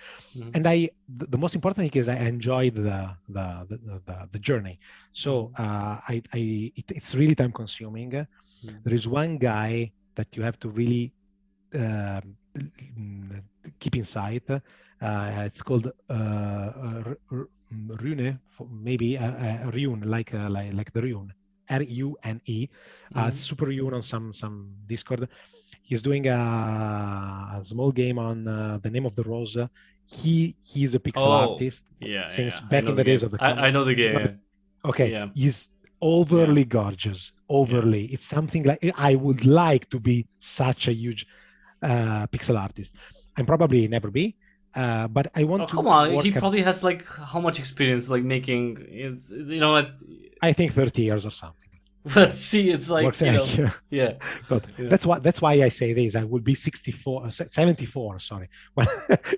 and the most important thing is I enjoyed the journey. So it's really time consuming. There is one guy that you have to really keep in sight. It's called Rune, maybe Rune, like the Rune, Rune. Super Rune on some Discord. He's doing a small game on the Name of the Rose. He's a pixel artist since back in the days of the comic. I know the game. Okay, yeah. He's overly gorgeous. Overly, it's something like I would like to be such a huge pixel artist. I'm probably never be, but I want to. Come on, he probably has like how much experience like making? It's I think 30 years or something. But see, it's like yeah. But that's why I say this. I will be 74. Sorry,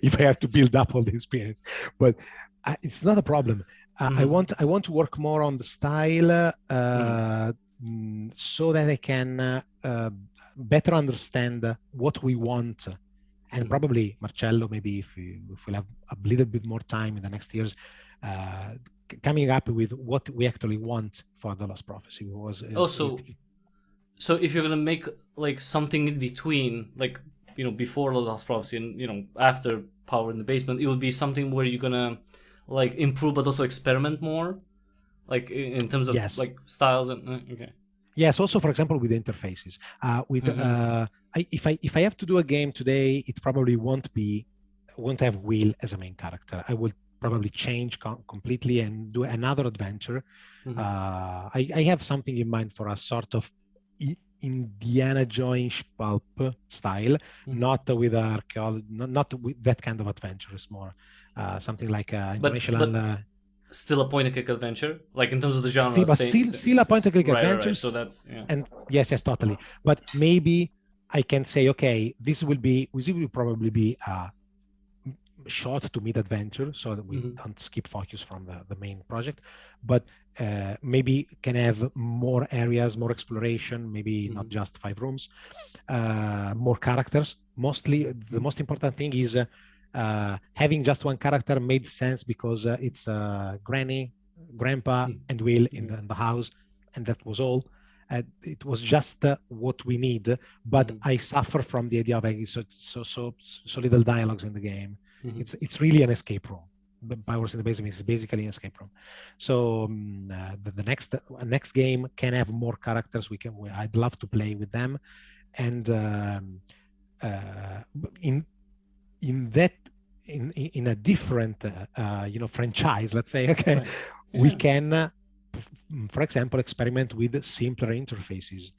if I have to build up all the experience, but it's not a problem. I want to work more on the style, so that I can better understand what we want, and probably Marcello, maybe if we'll have a little bit more time in the next years. Coming up with what we actually want for the Lost Prophecy was so if you're gonna make like something in between, like before the Lost Prophecy and after Power in the Basement, it would be something where you're gonna like improve but also experiment more, like in terms of like styles and okay. Yes, also for example with interfaces. If I have to do a game today, it probably won't have Will as a main character. I would probably change completely and do another adventure. I have something in mind for a sort of Indiana Jones pulp style, not with archaeology, not with that kind of adventure. It's more something like international. Still a point-and-click adventure, like in terms of the genre. Still a point-and-click adventure. Right. So that's And yes, totally. But maybe I can say, okay, this will probably be a short to mid adventure, so that we don't skip focus from the main project, but maybe can have more areas, more exploration, maybe not just 5 rooms, more characters. Mostly the most important thing is having just one character made sense because it's Granny, Grandpa, and Will in the house, and that was all. It was just what we need, but I suffer from the idea of having so little dialogues in the game. It's really an escape room. Powers in the Basement is basically an escape room. So the next game can have more characters. I'd love to play with them, and in a different franchise, let's say, okay, right. We can, for example, experiment with simpler interfaces.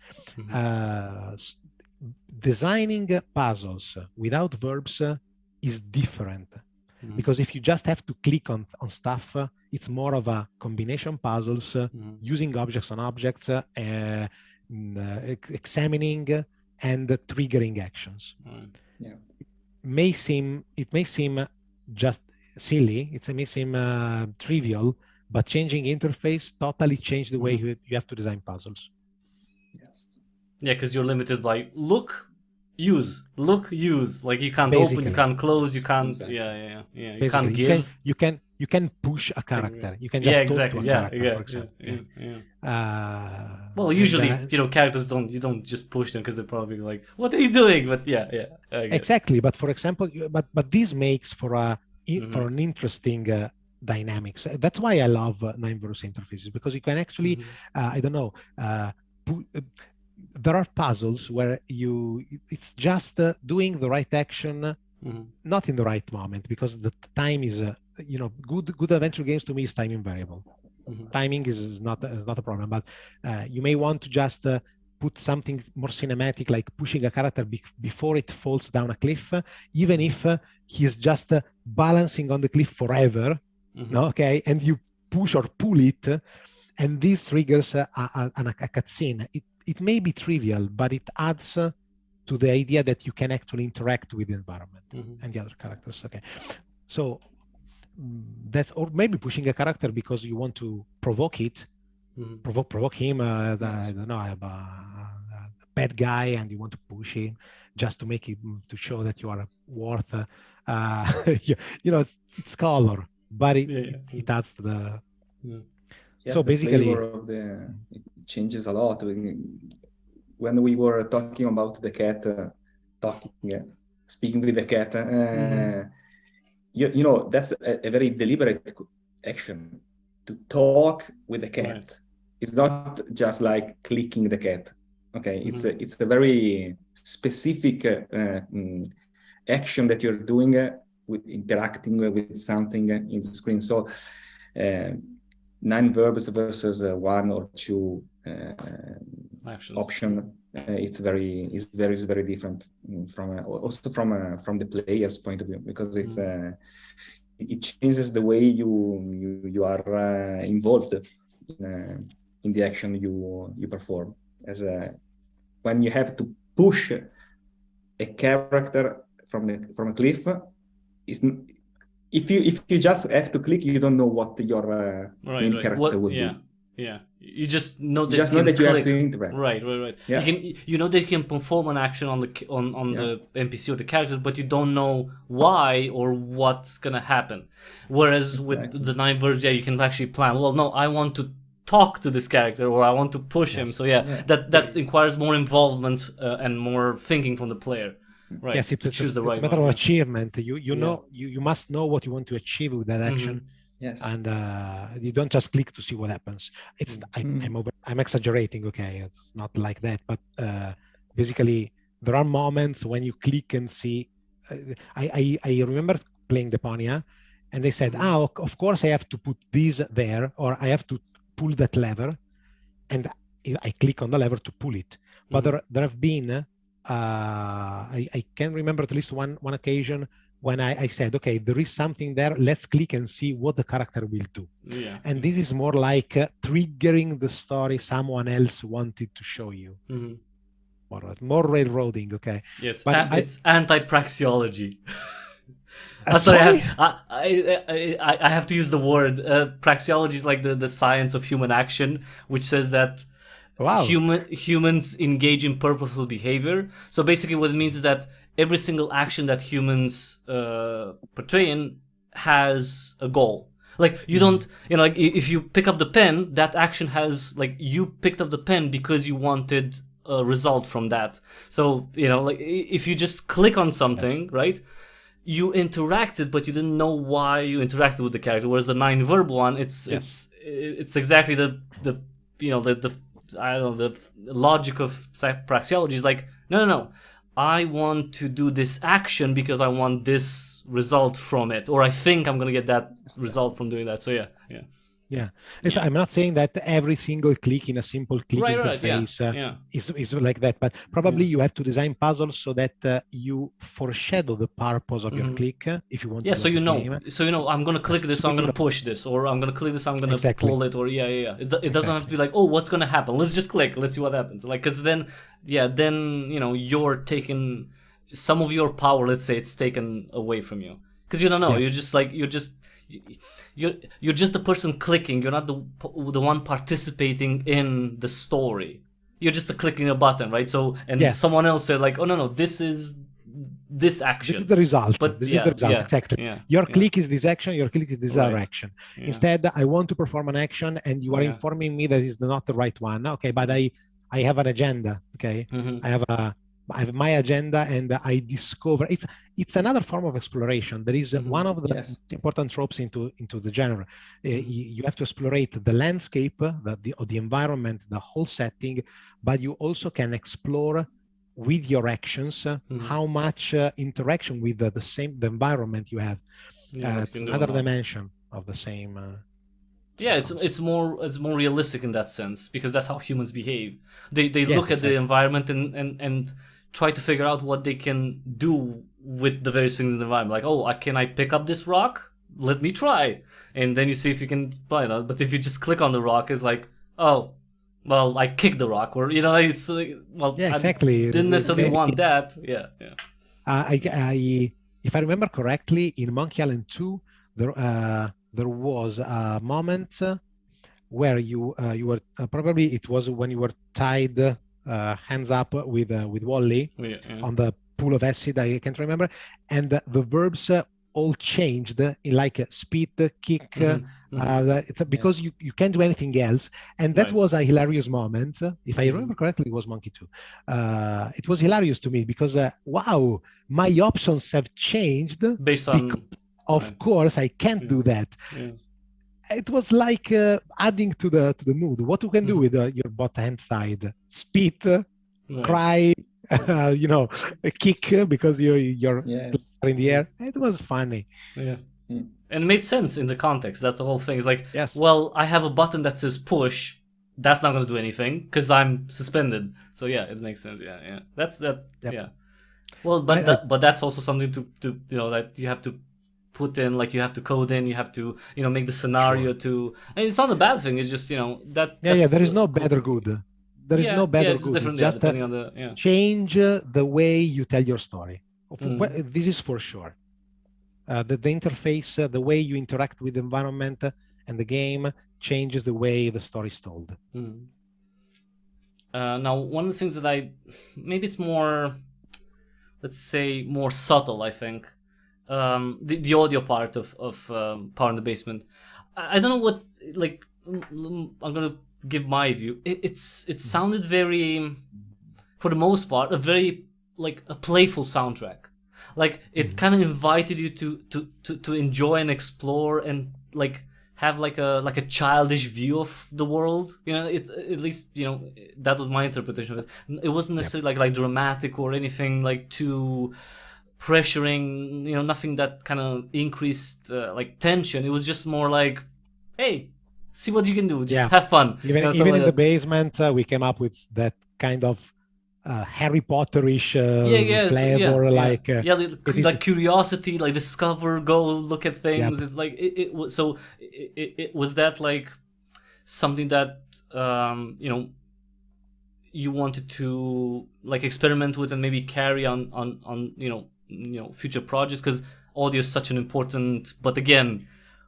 Designing puzzles without verbs is different, because if you just have to click on stuff, it's more of a combination puzzles, using objects on objects, examining and triggering actions. It may seem just silly. It may seem trivial, but changing interface totally changed the way you have to design puzzles. Yes. Yeah, because you're limited by look, use. Like you can't open, Basically. you can't close, you can't. Exactly. Yeah. You Basically, can't give. you can push a character. You can just talk exactly. to a character, for example. Well, usually, and, characters you don't just push them because they're probably like, "What are you doing?" But I get it. exactly. But for example, but this makes for an interesting dynamics. That's why I love nine-verse interfaces, because you can actually, I don't know, there are puzzles where it's just doing the right action, not in the right moment, because the time is, good adventure games to me is time invariable. Timing is not a problem, but you may want to just put something more cinematic, like pushing a character before it falls down a cliff, even if he's just balancing on the cliff forever. Okay, and you push or pull it, and this triggers a cutscene. It may be trivial, but it adds to the idea that you can actually interact with the environment and the other characters. Okay, so that's, or maybe pushing a character because you want to provoke it, provoke him. I don't know, I have a bad guy, and you want to push him just to make him, to show that you are worth. It's color, but it adds to the. Yes, so the basically, flavor of it changes a lot. When we were talking about the cat, speaking with the cat, that's a very deliberate action to talk with the cat. Right. It's not just like clicking the cat. Okay, it's a very specific action that you're doing with interacting with something in the screen. So 9 verbs versus 1 or 2 option. It's very different from the player's point of view, because it changes the way you are involved in the action you perform. When you have to push a character from a cliff, if you just have to click, you don't know what your main character would do. Yeah. You just know that you have to interact. Right. Yeah. You know they can perform an action on the NPC or the characters, but you don't know why or what's gonna happen. Whereas with the 9 verbs, you can actually plan. Well, no, I want to talk to this character, or I want to push him. So that requires more involvement and more thinking from the player. Right. Yes, it's a matter of achievement. You must know what you want to achieve with that action. Yes. And you don't just click to see what happens. I'm exaggerating, okay? It's not like that, but basically there are moments when you click and see. I remember playing Deponia, and they said, of course I have to put this there, or I have to pull that lever, and I click on the lever to pull it. But there have been I can remember at least one occasion when I said, okay, there is something there, let's click and see what the character will do. And this is more like triggering the story someone else wanted to show you. More railroading, okay? Yeah, it's anti-praxeology. Sorry? I have to use the word. Praxeology is like the science of human action, which says that humans engage in purposeful behavior. So basically what it means is that every single action that humans portray has a goal. Like you don't, like if you pick up the pen, that action has, like, you picked up the pen because you wanted a result from that. So, like if you just click on something, right? You interacted, but you didn't know why you interacted with the character. Whereas the 9 verb one, it's exactly the logic of praxeology is like, no. I want to do this action because I want this result from it, or I think I'm gonna get that result from doing that. So yeah. I'm not saying that every single click in a simple click interface is like that, but probably you have to design puzzles so that you foreshadow the purpose of your click if you want. So you know, I'm gonna click this, so I'm gonna push this, or I'm gonna click this, I'm gonna pull it, or It doesn't have to be like, oh, what's gonna happen? Let's just click. Let's see what happens. Like, because then you're taking some of your power. Let's say it's taken away from you. because you don't know. Yeah. You're just the person clicking. You're not the one participating in the story. You're just clicking a button, right? So Yeah. someone else said like, oh no, this is this action. This is the result. But this yeah, is the result, yeah, exactly. yeah, Your yeah. click is this action, your click is this other Right. action. Yeah. Instead, I want to perform an action and you are Yeah. informing me that it's not the right one. Okay, but I have an agenda, okay? Mhm. I have my agenda and I discover it's another form of exploration. That is one of the Yes. important tropes into the genre. You have to explore the landscape, the environment, the whole setting, but you also can explore with your actions how much interaction with the environment you have. Yeah, what It's you can do or another not. dimension of the same. Yeah, concept. it's more realistic in that sense because that's how humans behave. They Yes, look at the exactly. environment and try to figure out what they can do with the various things in the environment. Like, oh, can I pick up this rock? Let me try, and then you see if you can find it. But if you just click on the rock, it's like, oh, well, I kicked the rock, or it's like, well, Yeah, I exactly. didn't necessarily want that. Yeah, yeah. If I remember correctly, in Monkey Island 2, there was a moment where you were probably it was when you were tied hands up with Wally Yeah, yeah. on the pool of acid. I can't remember, and the verbs all changed in like spit, kick. It's because you can't do anything else, and that Right. was a hilarious moment. If I remember correctly, it was Monkey 2. It was hilarious to me because wow, my options have changed Based because on, of right. course I can't do that. Yeah. It was like adding to the mood. What you can do with your bot hand side: spit, Right. cry, kick because you're Yes. in the air. It was funny. Yeah. And it made sense in the context. That's the whole thing. It's like, Yes. well, I have a button that says push. That's not going to do anything because I'm suspended. So yeah, it makes sense. Yeah, yeah. That's Yep. yeah. Well, but that's also something to that you have to put in. Like you have to code in. You have to make the scenario to. And it's not a bad thing. It's just that. Yeah. There is no cool bad or thing. good. There is no bad or it's good. different. It's just depending on the change the way you tell your story. This is for sure. The interface, the way you interact with the environment and the game changes the way the story is told. Now, one of the things that maybe it's more, let's say, more subtle. I think the audio part of Power in the Basement. I don't know what like. I'm gonna give my view. It sounded very, for the most part, a very like a playful soundtrack. Like it kind of invited you to enjoy and explore and like have like a childish view of the world. It's at least that was my interpretation of it. It wasn't necessarily like dramatic or anything like too pressuring. Nothing that kind of increased like tension. It was just more like, hey, see what you can do. Just have fun. Even like in the basement, we came up with that kind of Harry Potterish flavor, like like curiosity, like discover, go look at things. It's like it was so. It was that like something that you wanted to like experiment with and maybe carry on future projects because audio is such an important. But again,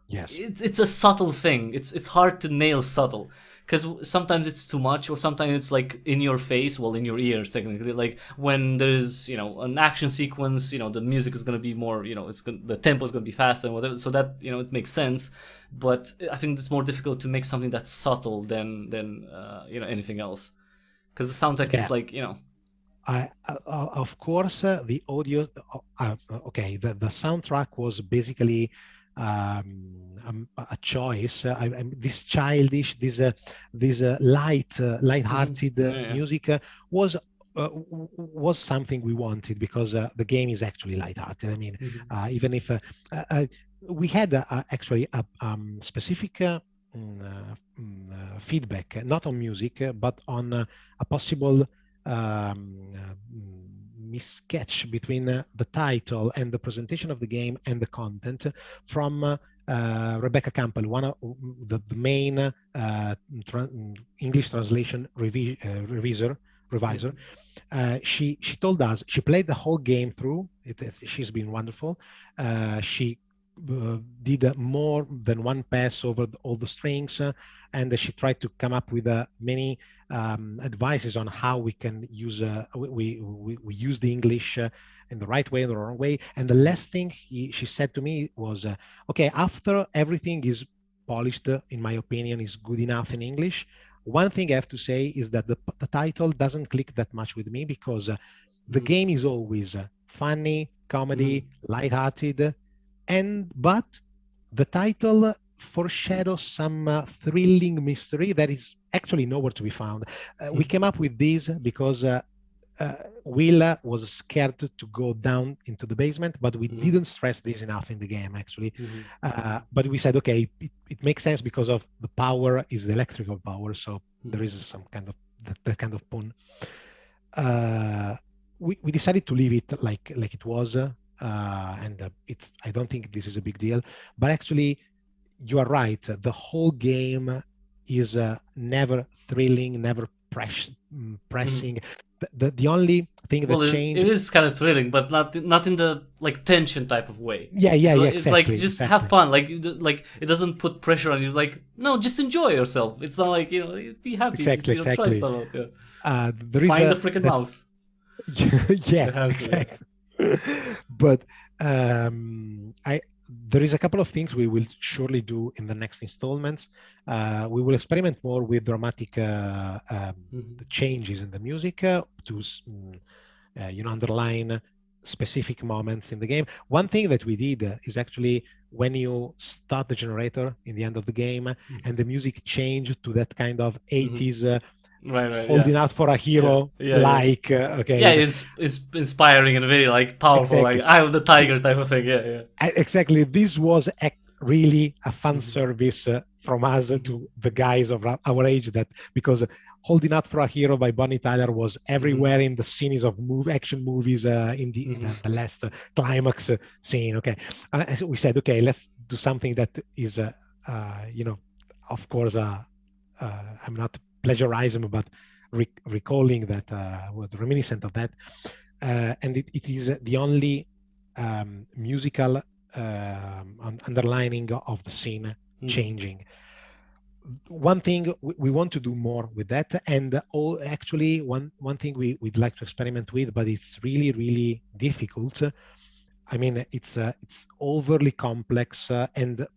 it's a subtle thing. It's hard to nail subtle. Because sometimes it's too much, or sometimes it's like in your face, well, in your ears, technically. Like when there's, an action sequence, the music is gonna be more, the tempo is gonna be faster and whatever. So that, it makes sense. But I think it's more difficult to make something that's subtle than anything else. Because the soundtrack is like, of course, the audio. Okay, the soundtrack was basically a choice. This childish, this light-hearted music was something we wanted because the game is actually light-hearted. I mean, even if we had actually a specific feedback, not on music, but on a possible missketch between the title and the presentation of the game and the content from Rebecca Campbell, one of the main English translation reviser revisor. She told us she played the whole game through. She's been wonderful. She did more than one pass over all the strings, and she tried to come up with many advices on how we can use we use the English in the right way and the wrong way. And the last thing she said to me was, okay, after everything is polished, in my opinion, is good enough in English, one thing I have to say is that the title doesn't click that much with me, because the game is always funny, comedy, lighthearted, but the title foreshadows some thrilling mystery that is actually nowhere to be found. We came up with this because Will was scared to go down into the basement, but we didn't stress this enough in the game, actually. But we said, okay, it makes sense because of the power is the electrical power, so there is some kind of that kind of pun. We decided to leave it like it was, and it's. I don't think this is a big deal, but actually, you are right. The whole game is never thrilling, never pressing. The only thing that changed. It is kind of thrilling, but not in the like tension type of way. Yeah, It's like just have fun. Like it doesn't put pressure on you. Like, no, just enjoy yourself. It's not like, be happy. Exactly. Try stuff out. Yeah. Find the freaking mouse. Yeah, exactly. But there is a couple of things we will surely do in the next installments. We will experiment more with dramatic changes in the music to underline specific moments in the game. One thing that we did is actually when you start the generator in the end of the game and the music changed to that kind of 80s right, holding out for a hero, okay. Yeah, it's inspiring and very like powerful, Exactly. like Eye of the Tiger type of thing. Yeah. Exactly. This was really a fun service from us to the guys of our age, that because Holding Out for a Hero by Bonnie Tyler was everywhere in the scenes of action movies in the last climax scene. Okay, so we said, okay, let's do something that is, of course, I'm not plagiarism, but recalling that was reminiscent of that, and it is the only musical underlining of the scene changing. One thing we want to do more with that, and actually one thing we'd like to experiment with, but it's really difficult. I mean, it's overly complex and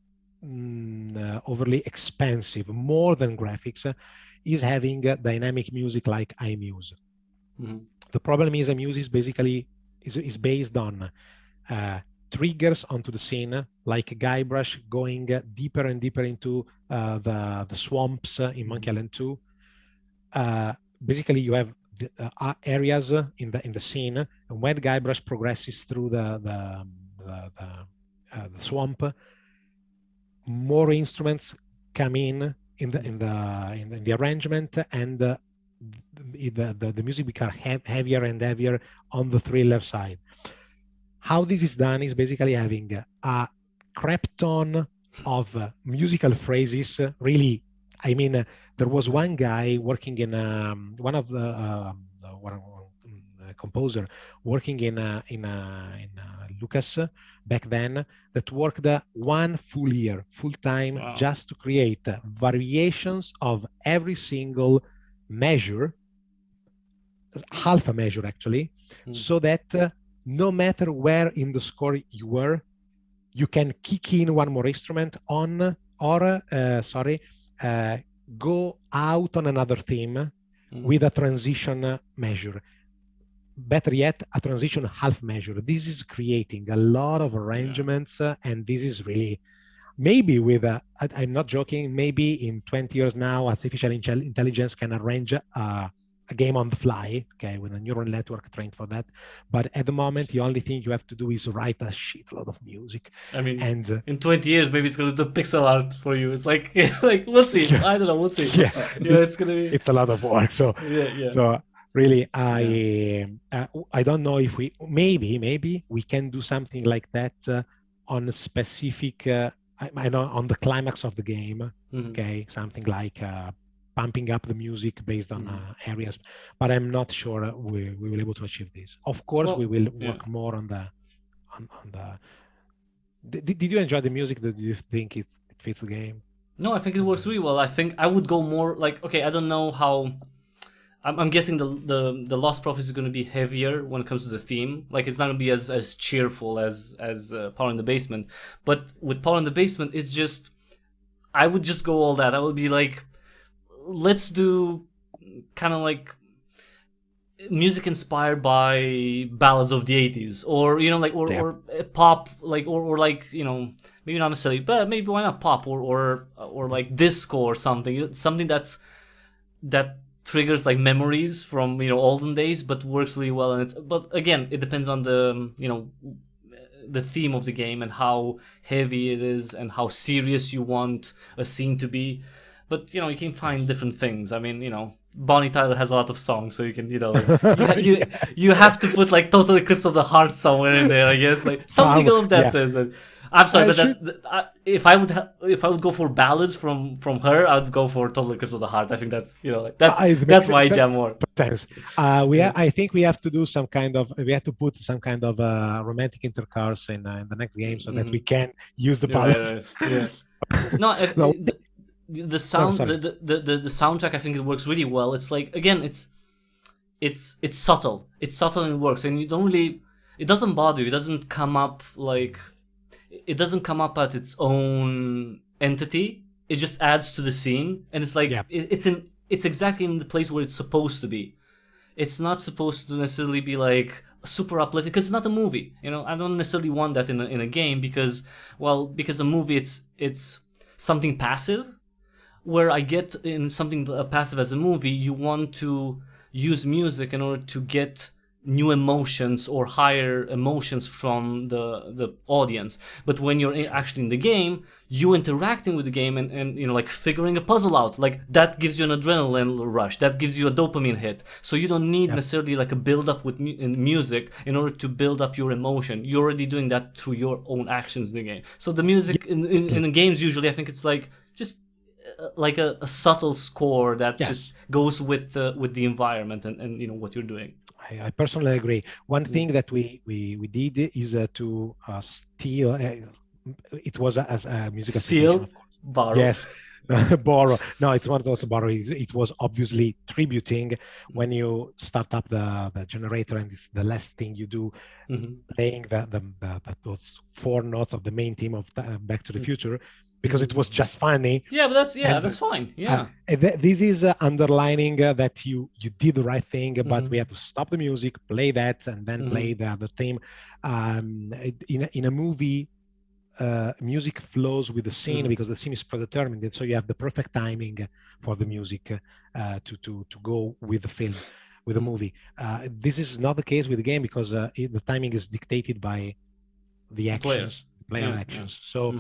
overly expensive, more than graphics, is having dynamic music like iMuse. The problem is iMuse is basically is based on triggers onto the scene, like Guybrush going deeper and deeper into the swamps in Monkey Island 2. Basically, you have the, areas in the scene, and when Guybrush progresses through the swamp, more instruments come in the arrangement, and the music becomes heavier and heavier on the thriller side. How this is done is basically having a crap ton of musical phrases. Really, I mean, there was one guy working in one of the composer working in Lucas back then, that worked 1 full year, full time, just to create variations of every single measure, half a measure actually, so that no matter where in the score you were, you can kick in one more instrument on, or go out on another theme with a transition measure. Better yet, a transition half measure. This is creating a lot of arrangements, and this is really, maybe with I'm not joking, maybe in 20 years now, artificial intelligence can arrange a game on the fly, okay, with a neural network trained for that. But at the moment, the only thing you have to do is write a shitload of music. I mean, and in 20 years, maybe it's gonna do pixel art for you. It's like, we'll see. I don't know. We'll see. It's gonna be. It's a lot of work. So So really, I don't know if we maybe we can do something like that on a specific. I know on the climax of the game. Okay, something like pumping up the music based on areas, but I'm not sure we will able to achieve this. Of course, Well, we will yeah. work more on the on the. Did you enjoy the music? Do you think it fits the game? No, I think it works really well. I think I would go more like, okay, I don't know how. I'm guessing the Lost Prophets is going to be heavier when it comes to the theme. Like, it's not going to be as cheerful as Power in the Basement. But with Power in the Basement, it's just, I would just go all that. I would be like, let's do kind of like music inspired by ballads of the 80s, or like or pop, like or like, maybe not necessarily, but maybe why not pop, or like disco or something that triggers like memories from olden days, but works really well. And but again, it depends on the the theme of the game and how heavy it is and how serious you want a scene to be. But you can find different things. I mean, Bonnie Tyler has a lot of songs, so you can, you have to put like Total Eclipse of the Heart somewhere in there, I guess, like something of that sense. I'm sorry, but if I would go for ballads from her, I would go for Total Eclipse of the Heart. I think that's that's my jam more. I think we have to do some kind of put some kind of romantic intercourse in the next game so that we can use the ballads. Yeah. No. The sound, the soundtrack, I think it works really well. It's like, again, it's subtle. It's subtle and it works, and you don't really. It doesn't bother you. It doesn't come up like. It doesn't come up at its own entity. It just adds to the scene, and it's like it's exactly in the place where it's supposed to be. It's not supposed to necessarily be like super uplifting, because it's not a movie. I don't necessarily want that in a game, because a movie it's something passive. Where I get in something passive as a movie, you want to use music in order to get new emotions or higher emotions from the audience. But when you're actually in the game, you interacting with the game and like figuring a puzzle out, like that gives you an adrenaline rush, that gives you a dopamine hit. So you don't need necessarily like a build up with music in order to build up your emotion. You're already doing that through your own actions in the game. So the music in the games, usually I think it's like just like a subtle score that just goes with the environment and what you're doing. I personally agree. One thing that we did is to steal. It was as a musical steal, borrow. Yes, borrow. No, it's not also borrow. It was obviously tributing when you start up the generator, and it's the last thing you do, playing those 4 notes of the main theme of Back to the Future. Because it was just funny. Yeah, but that's fine. Yeah. This is underlining that you did the right thing, but we had to stop the music, play that, and then play the other theme. In a movie, music flows with the scene because the scene is predetermined, and so you have the perfect timing for the music to go with the film, with the movie. This is not the case with the game, because the timing is dictated by the actions. Player actions. So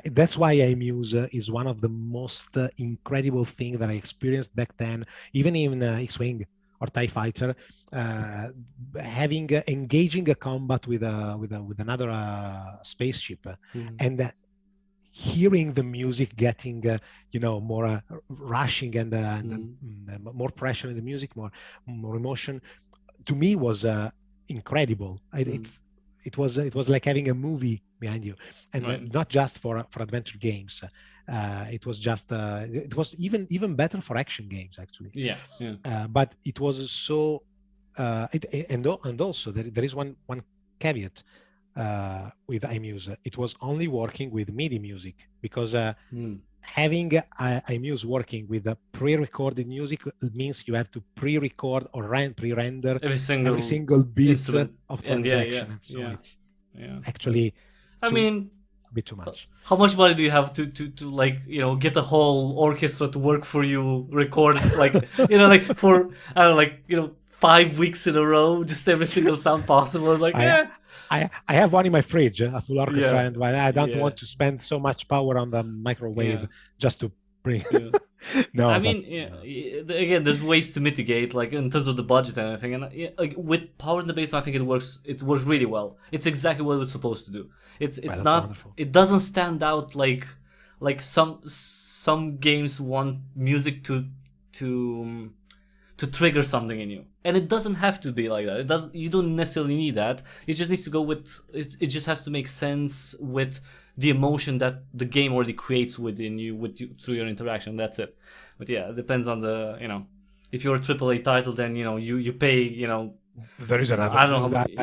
that's why iMuse is one of the most incredible things that I experienced back then, even in X-Wing or TIE Fighter, engaging a combat with another spaceship, and hearing the music getting more rushing and more pressure in the music, more emotion, to me was incredible. It was like having a movie behind you, and not just for adventure games. It was even better for action games, actually. But it was so and also there is one caveat with iMuse. It was only working with MIDI music, because having iMuse working with a pre-recorded music means you have to pre-record or pre-render every single bit of transaction. It's actually a bit too much. How much money do you have to like get a whole orchestra to work for you, record like like for 5 weeks in a row, just every single sound possible? It's like I have one in my fridge, a full orchestra, and I don't want to spend so much power on the microwave just to bring. No, I mean, again, there's ways to mitigate, like in terms of the budget and everything. And like, with Power in the Basement, I think it works really well. It's exactly what it's supposed to do. It's not. Wonderful. It doesn't stand out like some games want music to to trigger something in you, and it doesn't have to be like that. It does. You don't necessarily need that. It just needs to go with. It just has to make sense with the emotion that the game already creates within you, through your interaction. That's it. But yeah, it depends on the if you're a AAA title, then you pay There is another. I don't know how thing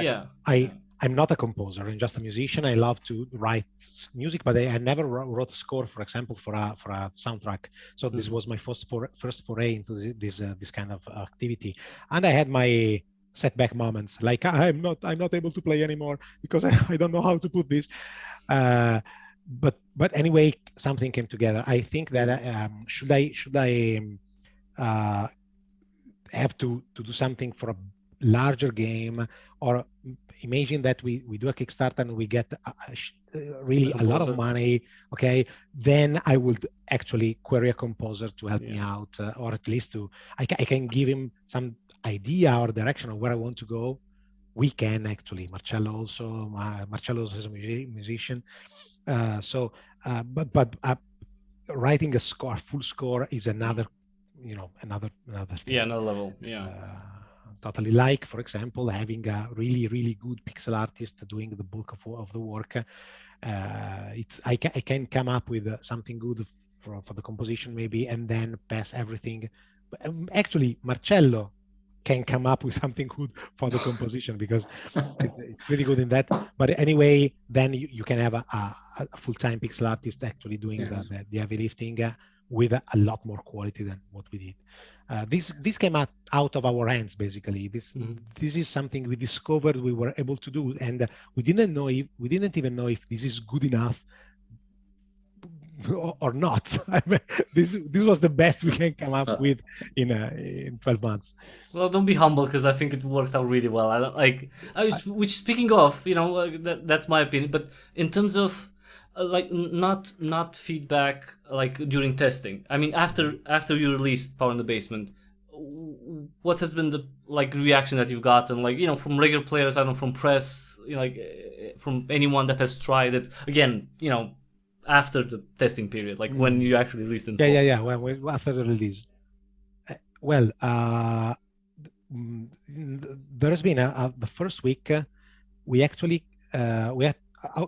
much. I'm not a composer. I'm just a musician. I love to write music, but I never wrote a score, for example, for a soundtrack. So this was my first foray into this kind of activity, and I had my setback moments. Like I'm not able to play anymore because I don't know how to put this. But anyway, something came together. I think that should I have to do something for a larger game, or imagine that we do a Kickstarter and we get really a lot of money, okay, then I would actually query a composer to help me out, or at least I can give him some idea or direction of where I want to go. We can actually. Marcello is a musician, but writing a full score is another another thing. Yeah, another level. Yeah. Totally. Like, for example, having a really good pixel artist doing the bulk of the work. I can come up with something good for the composition maybe, and then pass everything. But actually, Marcello can come up with something good for the composition because it's really good in that. But anyway, then you can have a full-time pixel artist actually doing the heavy lifting with a lot more quality than what we did. This came out of our hands, basically. This is something we discovered we were able to do, and we didn't even know if this is good enough or not. I mean, this was the best we can come up with in 12 months. Well, don't be humble, because I think it worked out really well. I don't like. Which, speaking of, that's my opinion. But in terms of not feedback during testing. I mean, after you released Power in the Basement, what has been the reaction that you've gotten? From regular players, I don't know, from press, from anyone that has tried it. Again, after the testing period, when you actually released it. Yeah. When after the release. Well, there has been the first week. We actually we had.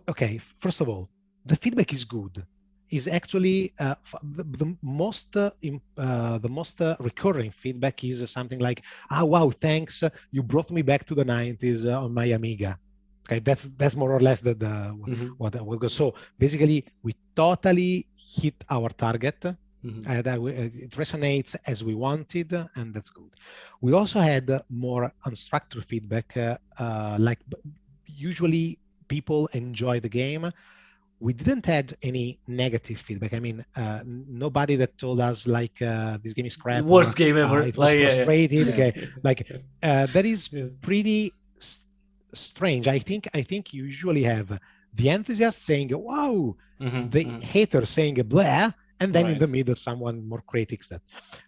Okay, first of all, the feedback is good. Is actually the most recurring feedback is something like, wow, thanks, you brought me back to the 90s on my Amiga. Okay, that's more or less what will go. So basically, we totally hit our target. It resonates as we wanted, and that's good. We also had more unstructured feedback, usually people enjoy the game. We didn't had any negative feedback. I mean, nobody that told us this game is crap. Worst game ever. It was frustrated. Yeah. Okay, that is pretty strange. I think you usually have the enthusiast saying wow, the hater saying blah, and then in the middle someone more critics that.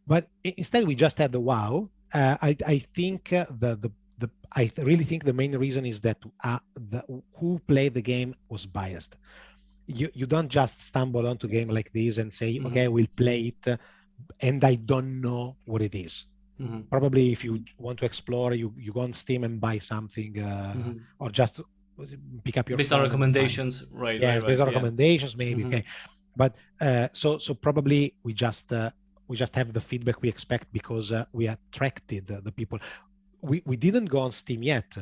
But instead we just had the wow. I think I really think the main reason is that who played the game was biased. You don't just stumble onto a game like this and say, okay, we'll play it, and I don't know what it is. Probably if you want to explore, you go on Steam and buy something, or just pick up your based on recommendations, right? Yeah, based on recommendations, maybe. Okay, but so probably we just have the feedback we expect because we attracted the people. We didn't go on Steam yet.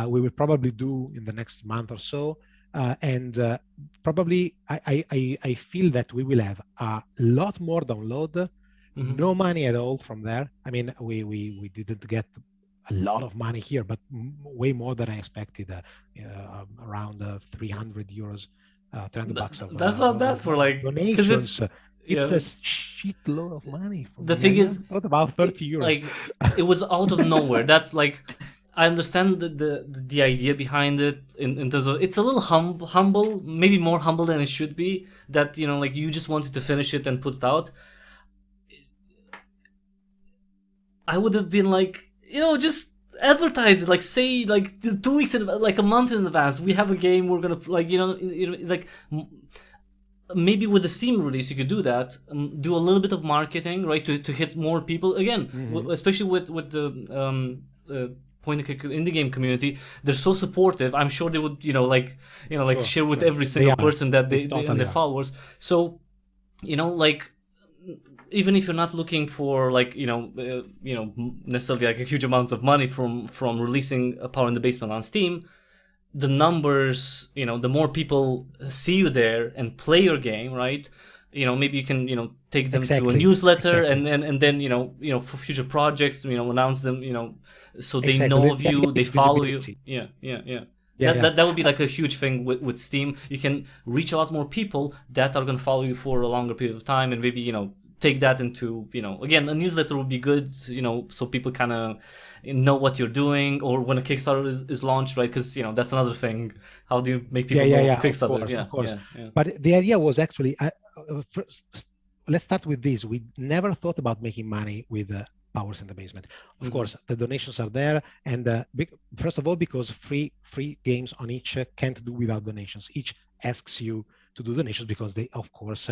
We will probably do in the next month or so, and probably I feel that we will have a lot more download. No money at all from there. I mean, we didn't get a lot of money here, but way more than I expected. Around 300 euros, 300 bucks. That's not bad for donations. It's a shitload of money. The thing is, what about 30 euros? It was out of nowhere. That's I understand the idea behind it in terms of it's a little humble, maybe more humble than it should be. That you just wanted to finish it and put it out. I would have been just advertise it, say 2 weeks in, a month in advance. We have a game. We're gonna maybe with the Steam release you could do that. Do a little bit of marketing, right, to hit more people again, especially with the point and click indie game community. They're so supportive. I'm sure they would, Sure, share with sure. every They single are. person that They they totally and their are. followers. So, like, even if you're not looking for necessarily like a huge amounts of money from releasing a Power in the Basement on Steam, the numbers, the more people see you there and play your game, right? Maybe you can, take them to a Exactly. newsletter, Exactly. and then for future projects, announce them, so they Exactly. know of The idea you, they is follow you. visibility. Yeah. Yeah, yeah. That would be like a huge thing with Steam. You can reach a lot more people that are going to follow you for a longer period of time, and maybe take that into again, a newsletter would be good, so people kind of know what you're doing, or when a Kickstarter is launched, right? Because that's another thing. How do you make people know of Of Kickstarter? course, Yeah, of course. yeah. But the idea was actually, first, let's start with this. We never thought about making money with Powers in the Basement. Of course, the donations are there, and first of all, because free games on each can't do without donations. Each asks you to do donations because they, of course,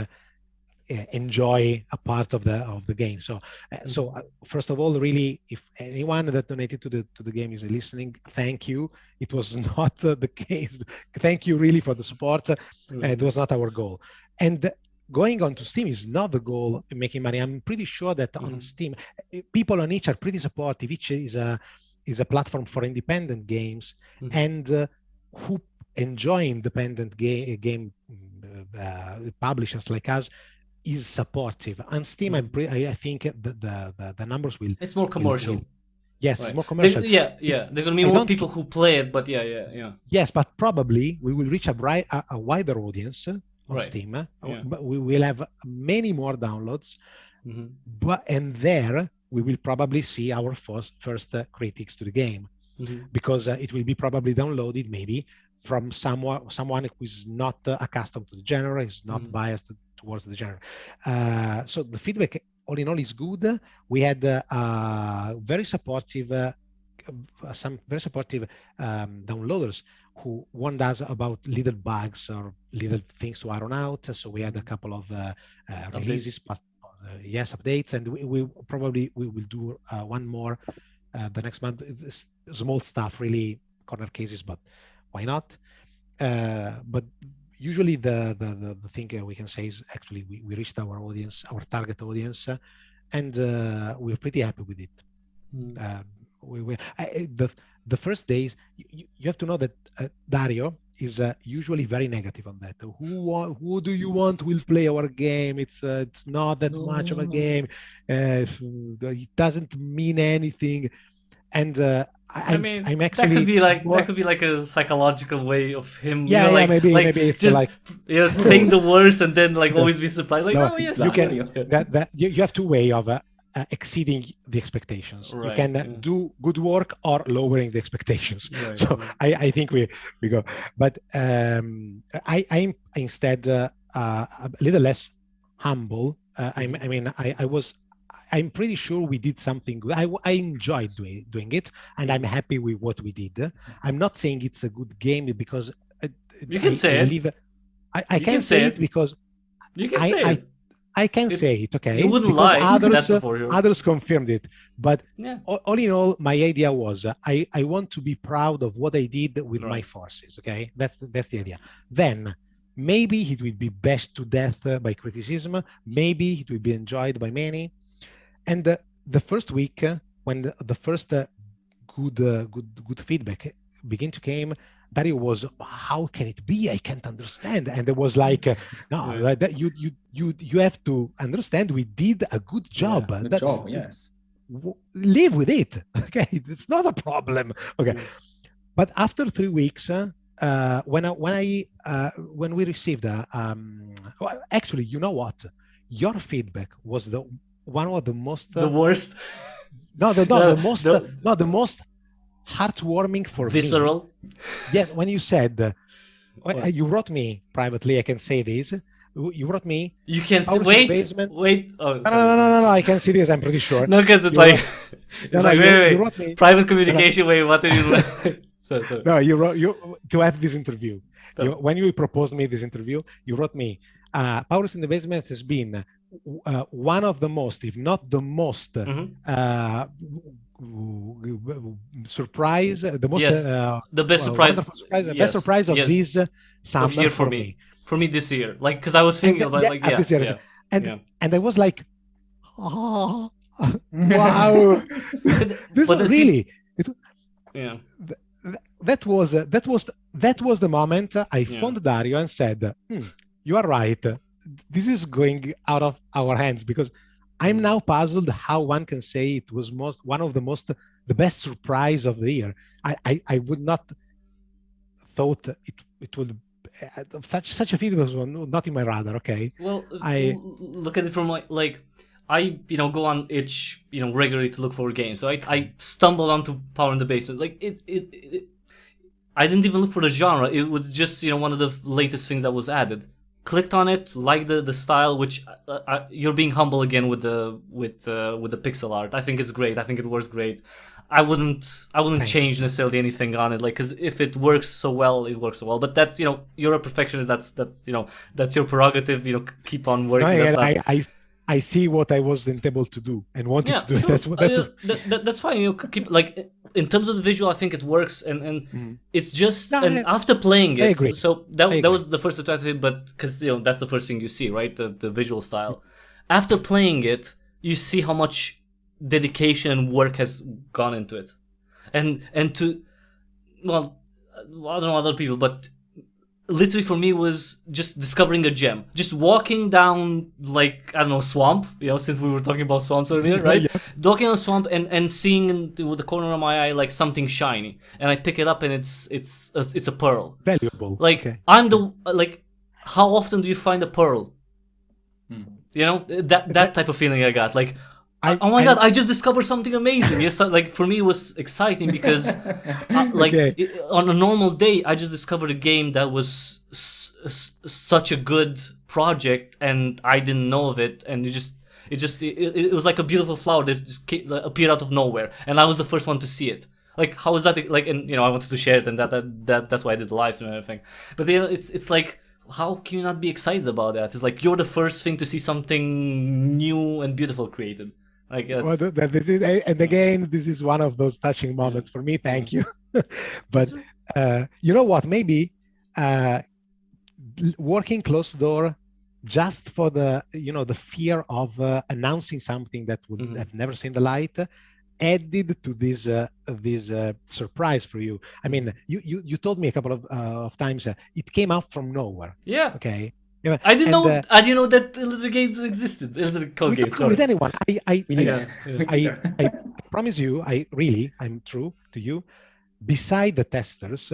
enjoy a part of the game. So first of all, really, if anyone that donated to the game is listening, thank you. It was not the case. Thank you really for the support. It was not our goal. And going on to Steam is not the goal in making money. I'm pretty sure that on Steam, people on each are pretty supportive. Each is a platform for independent games, and who enjoy independent game publishers like us is supportive. On Steam, I think the numbers will. It's more commercial. Yes, right. It's more commercial. There are going to be more people who play it, but yeah. Yes, but probably we will reach a wider audience on Steam. But we will have many more downloads. And there we will probably see our first critics to the game, because it will be probably downloaded maybe from someone who is not accustomed to the genre, is not biased towards the genre. So the feedback all in all is good. We had very supportive downloaders who warned us about little bugs or little things to iron out. So we had a couple of releases, updates, and we probably will do one more the next month. Small stuff, really corner cases, but why not? But usually the thing we can say is actually we reached our audience, our target audience, and we're pretty happy with it. The first days, you have to know that Dario is usually very negative on that. Who do you want will play our game? It's not that much of a game. It doesn't mean anything. And I'm actually that could be like a psychological way of him. Maybe it's just like saying the worst and then always be surprised. You can that you have two way of exceeding the expectations. You can do good work or lowering the expectations. I think we go, but I'm instead a little less humble. I'm pretty sure we did something good. I enjoyed doing it, and I'm happy with what we did. I'm not saying it's a good game because you can say it. I can't say it because you can say it. I can say it, okay? You wouldn't lie. Others confirmed it. But all in all, my idea was I want to be proud of what I did with my forces, okay? That's the idea. Then maybe it will be bashed to death by criticism. Maybe it will be enjoyed by many. And the first week, when the first good feedback began to came, Dario was, how can it be? I can't understand. And it was like, no, you have to understand. We did a good job. Good job, yes. Live with it. Okay, it's not a problem. Okay, but after 3 weeks, when we received, actually, you know what? Your feedback was one of the most the worst. The most heartwarming for visceral. Me. Yes, when you said, you wrote me privately. I can say this. You wrote me. You can wait. Oh, no. I can see this. I'm pretty sure. No, because it's wait. Private communication. Wait, what did you write? No, you wrote to have this interview. When you proposed me this interview, you wrote me. Powers in the Basement has been one of the most, if not the most, surprise, the most Yes, the best surprise. wonderful surprise, the Yes, best surprise of yes. this Of summer year for me. For me this year, like, because I was thinking about like this year. yeah, and yeah. and I was like, oh, wow, this but was see- really. yeah. That was the moment I phoned Dario and said, "You are right. This is going out of our hands," because I'm now puzzled how one can say it was one of the best surprise of the year. I would not thought it would such a feed was not in my radar. Okay. Well, look at it from like I go on itch regularly to look for games. So I stumbled onto Power in the Basement. Like it I didn't even look for the genre. It was just one of the latest things that was added. Clicked on it, liked the style, which you're being humble again with the pixel art. I think it's great. I think it works great. I wouldn't change necessarily anything on it, like, because if it works so well, it works so well. But that's you're a perfectionist. That's your prerogative. Keep on working. I see what I wasn't able to do and wanted to do. Sure. That's fine. Keep like in terms of the visual, I think it works, and it's just after playing it. Agree. So that was the first attractive, but because that's the first thing you see, right? The visual style. After playing it, you see how much dedication and work has gone into it, and to I don't know other people, but literally for me was just discovering a gem, just walking down like I don't know swamp, since we were talking about swamps earlier, right? Yeah. Walking on a swamp and seeing with the corner of my eye like something shiny, and I pick it up and it's a pearl. Valuable. Like okay. I'm the how often do you find a pearl? That type of feeling I got. Like oh my god, I just discovered something amazing. Yes, like for me it was exciting because on a normal day I just discovered a game that was such a good project and I didn't know of it, and it was like a beautiful flower that just appeared out of nowhere, and I was the first one to see it. Like how is that like? And I wanted to share it, and that's why I did the live stream and everything. But it's like, how can you not be excited about that? It's like you're the first thing to see something new and beautiful created. Like and again, this is one of those touching moments for me. Thank you. But you know what? Maybe working close door, just for the the fear of announcing something that would have never seen the light, added to this surprise for you. I mean, you told me a couple of times it came out from nowhere. Yeah. Okay. I didn't know that Illiterate Games existed. Illiterate Code Games. Sorry. With anyone, I promise you, I'm true to you. Beside the testers,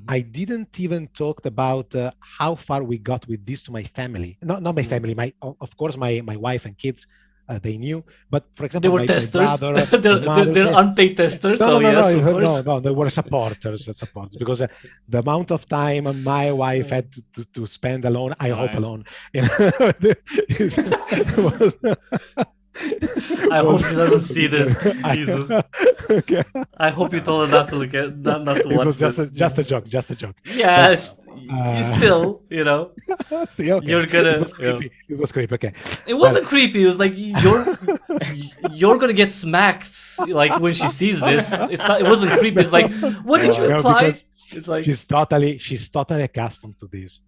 I didn't even talk about how far we got with this to my family. Not my family. Of course, my wife and kids. They knew, but for example, they were testers. Brother, they're unpaid testers. No, they were supporters because the amount of time my wife had to spend alone, I hope alone. I hope she doesn't see this. Jesus. Okay. I hope you told her not to look at, not to watch this. Just a joke. Yes. Still, okay. You're gonna. It was creepy. Okay. It wasn't creepy. It was like you're gonna get smacked. Like when she sees this, it wasn't creepy. It's like, what did you imply? It's like she's totally accustomed to this.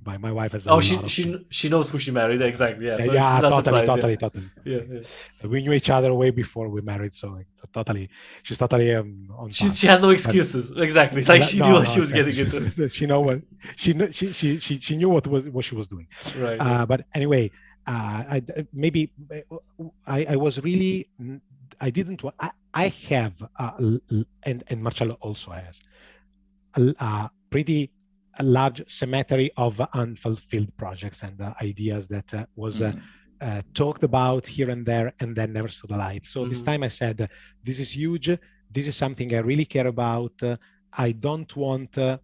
My wife has. She knows who she married exactly. Yeah. So yeah, totally. Yeah. We knew each other way before we married, so she's totally on. She has no excuses. Exactly. It's like she knew what she was getting into. She knew what she was doing. Right. But anyway, I was really. I didn't. I have and Marcello also has a pretty large cemetery of unfulfilled projects and ideas that was talked about here and there and then never saw the light. So this time I said, this is huge. This is something I really care about. I don't want to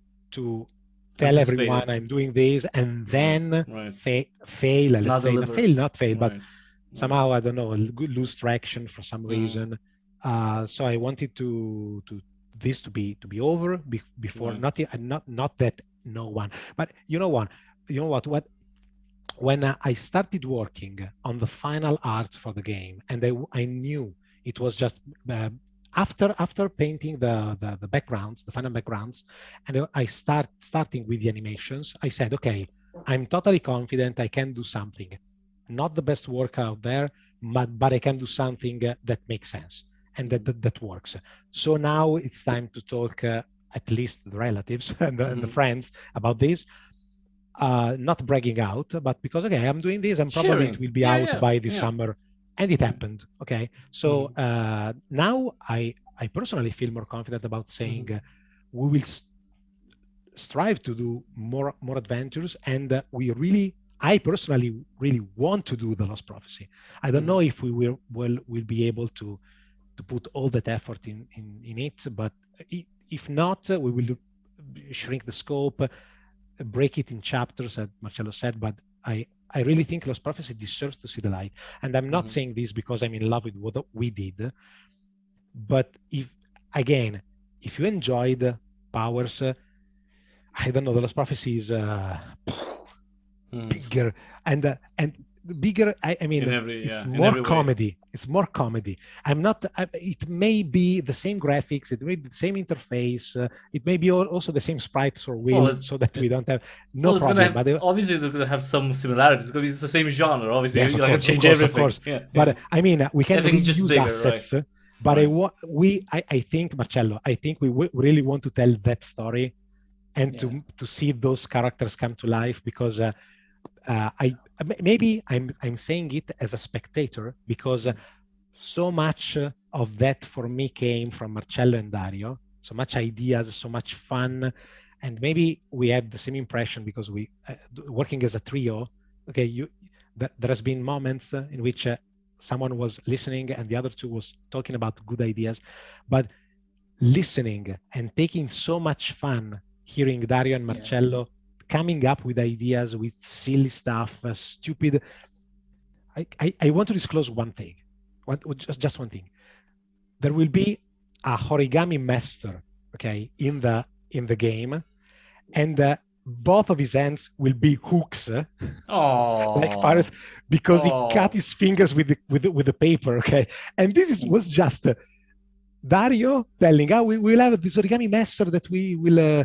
tell everyone I'm doing this and then fail. Let's say not fail, but somehow, I don't know, lose traction for some reason. So I wanted this to be over before, not that no one, but you know what when I started working on the final arts for the game, and I knew it was just after painting the backgrounds, the final backgrounds, and I starting with the animations, I said, okay, I'm totally confident I can do something. Not the best work out there, but I can do something that makes sense and that works. So now it's time to talk, at least the relatives and the friends about this. Not bragging out, but because, okay, I'm doing this and probably Sharing. it will be out by this summer. And it happened. Okay. So now I personally feel more confident about saying we will strive to do more adventures, and I personally really want to do the Lost Prophecy. I don't know if we will be able to put all that effort in it, but if not, we will shrink the scope, break it in chapters, as Marcello said. But I really think Lost Prophecy deserves to see the light. And I'm not saying this because I'm in love with what we did, but if you enjoyed Powers, I don't know, the Lost Prophecy is bigger and bigger. I mean, it's more comedy. It's more comedy. It may be the same graphics, it may be the same interface, it may be also the same sprites for Will, so that we don't have problem. Obviously, it's going to have some similarities because it's the same genre. Obviously, yes, you're not going to change everything. Of course. But I mean, we can reuse assets. Right. But I think, Marcello, I think we really want to tell that story and to see those characters come to life, because I'm saying it as a spectator, because so much of that for me came from Marcello and Dario. So much ideas, so much fun, and maybe we had the same impression because we working as a trio. Okay, there has been moments in which someone was listening and the other two was talking about good ideas, but listening and taking so much fun hearing Dario and Marcello coming up with ideas, with silly stuff, stupid. I want to disclose one thing, just one thing. There will be a origami master, okay, in the game, and both of his hands will be hooks, like pirates, because he cut his fingers with the paper, okay. And this was just Dario telling, we will have this origami master that we will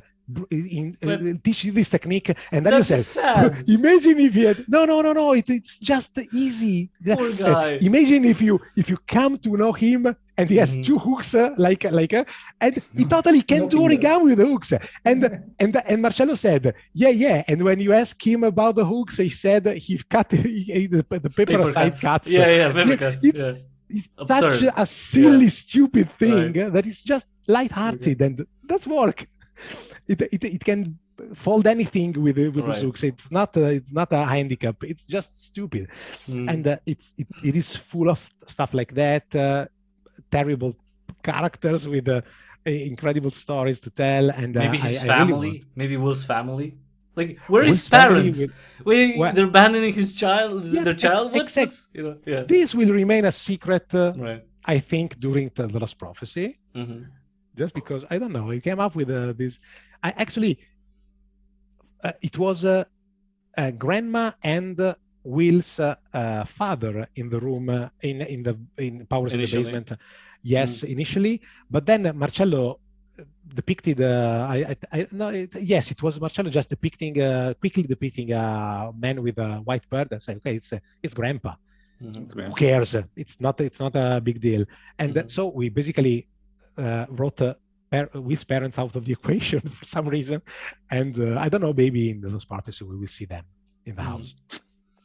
teach you this technique, and then you said, imagine if he had no, it's just easy. Poor guy. Imagine if you come to know him and he has two hooks, and he totally can do origami with the hooks. And Marcello said, yeah. And when you ask him about the hooks, he said he cut the paper aside cuts. Paper cuts. It's such a silly, stupid thing that is just lighthearted, and that's work. It can fold anything with the hooks. It's not a handicap. It's just stupid, and it is full of stuff like that. Terrible characters with incredible stories to tell, and maybe his family, maybe Will's family. Like, where Will's his parents? They're abandoning his child, their child. This will remain a secret. I think during the Lost Prophecy. Just because I don't know, he came up with this. It was grandma and Will's father in the room in Powers in the Basement. Yes, initially, but then Marcello depicted. It was Marcello just quickly depicting a man with a white beard and said, okay, it's grandpa. Who cares? It's not a big deal. And so we basically wrote Will's parents out of the equation for some reason, and I don't know, maybe in the Lost Prophecy we will see them in the house.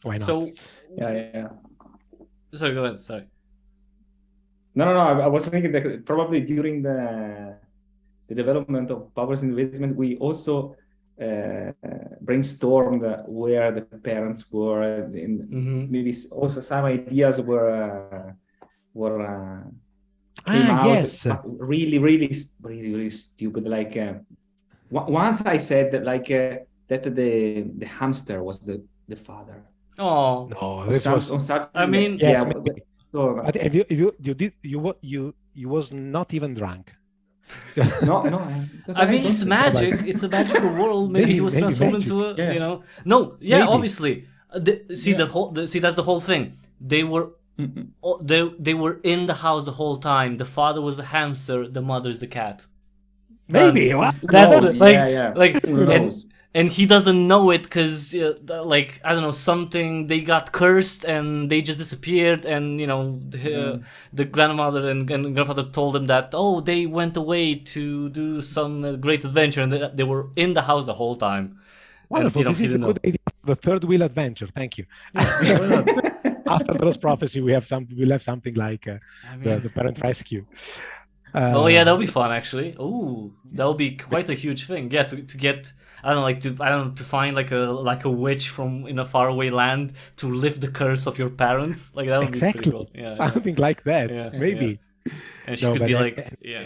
Why not? So sorry, go ahead. Sorry. No. I was thinking that probably during the development of Powers in the Basement, we also brainstormed where the parents were, and maybe also some ideas were came out, yes. really stupid. Like once I said that, that the hamster was the father. Oh no, this was. I mean, yes, but you was not even drunk. No. I mean, it's magic. It's a magical world. Maybe he was transformed into a, No, yeah, maybe. Obviously. See Yeah. see that's the whole thing. They were they were in the house the whole time. The father was the hamster, the mother is the cat. Maybe. What? Who That's knows? like Yeah. like Who knows? and he doesn't know it because like I don't know, something, they got cursed and they just disappeared, and the grandmother and grandfather told them that, oh, they went away to do some great adventure, and they were in the house the whole time. Wonderful. And, This he is the didn't good know. idea for the third wheel adventure. Thank you. Yeah, why not? After the Lost Prophecy, we'll have something like I mean, the Parent Rescue. oh yeah, that'll be fun actually. Ooh, that'll be quite a huge thing. Yeah, to get, I don't know, to find like a witch from in a faraway land to lift the curse of your parents. Like that would be pretty Exactly. cool. Yeah, Something like that. Yeah, Maybe. and she No, could but be that- like, yeah.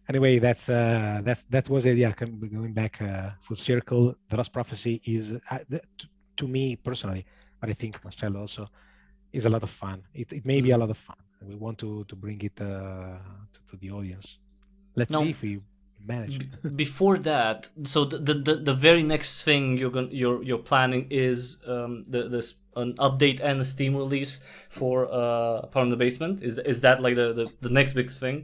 Anyway, that was it. Yeah, going back full circle. The Lost Prophecy is to me personally, but I think Marcello also, is a lot of fun. It may be a lot of fun. And we want to bring it to the audience. Let's No. see if we manage. Before that, so the very next thing you're planning is this an update and a Steam release for Power in the Basement. Is that like the next big thing?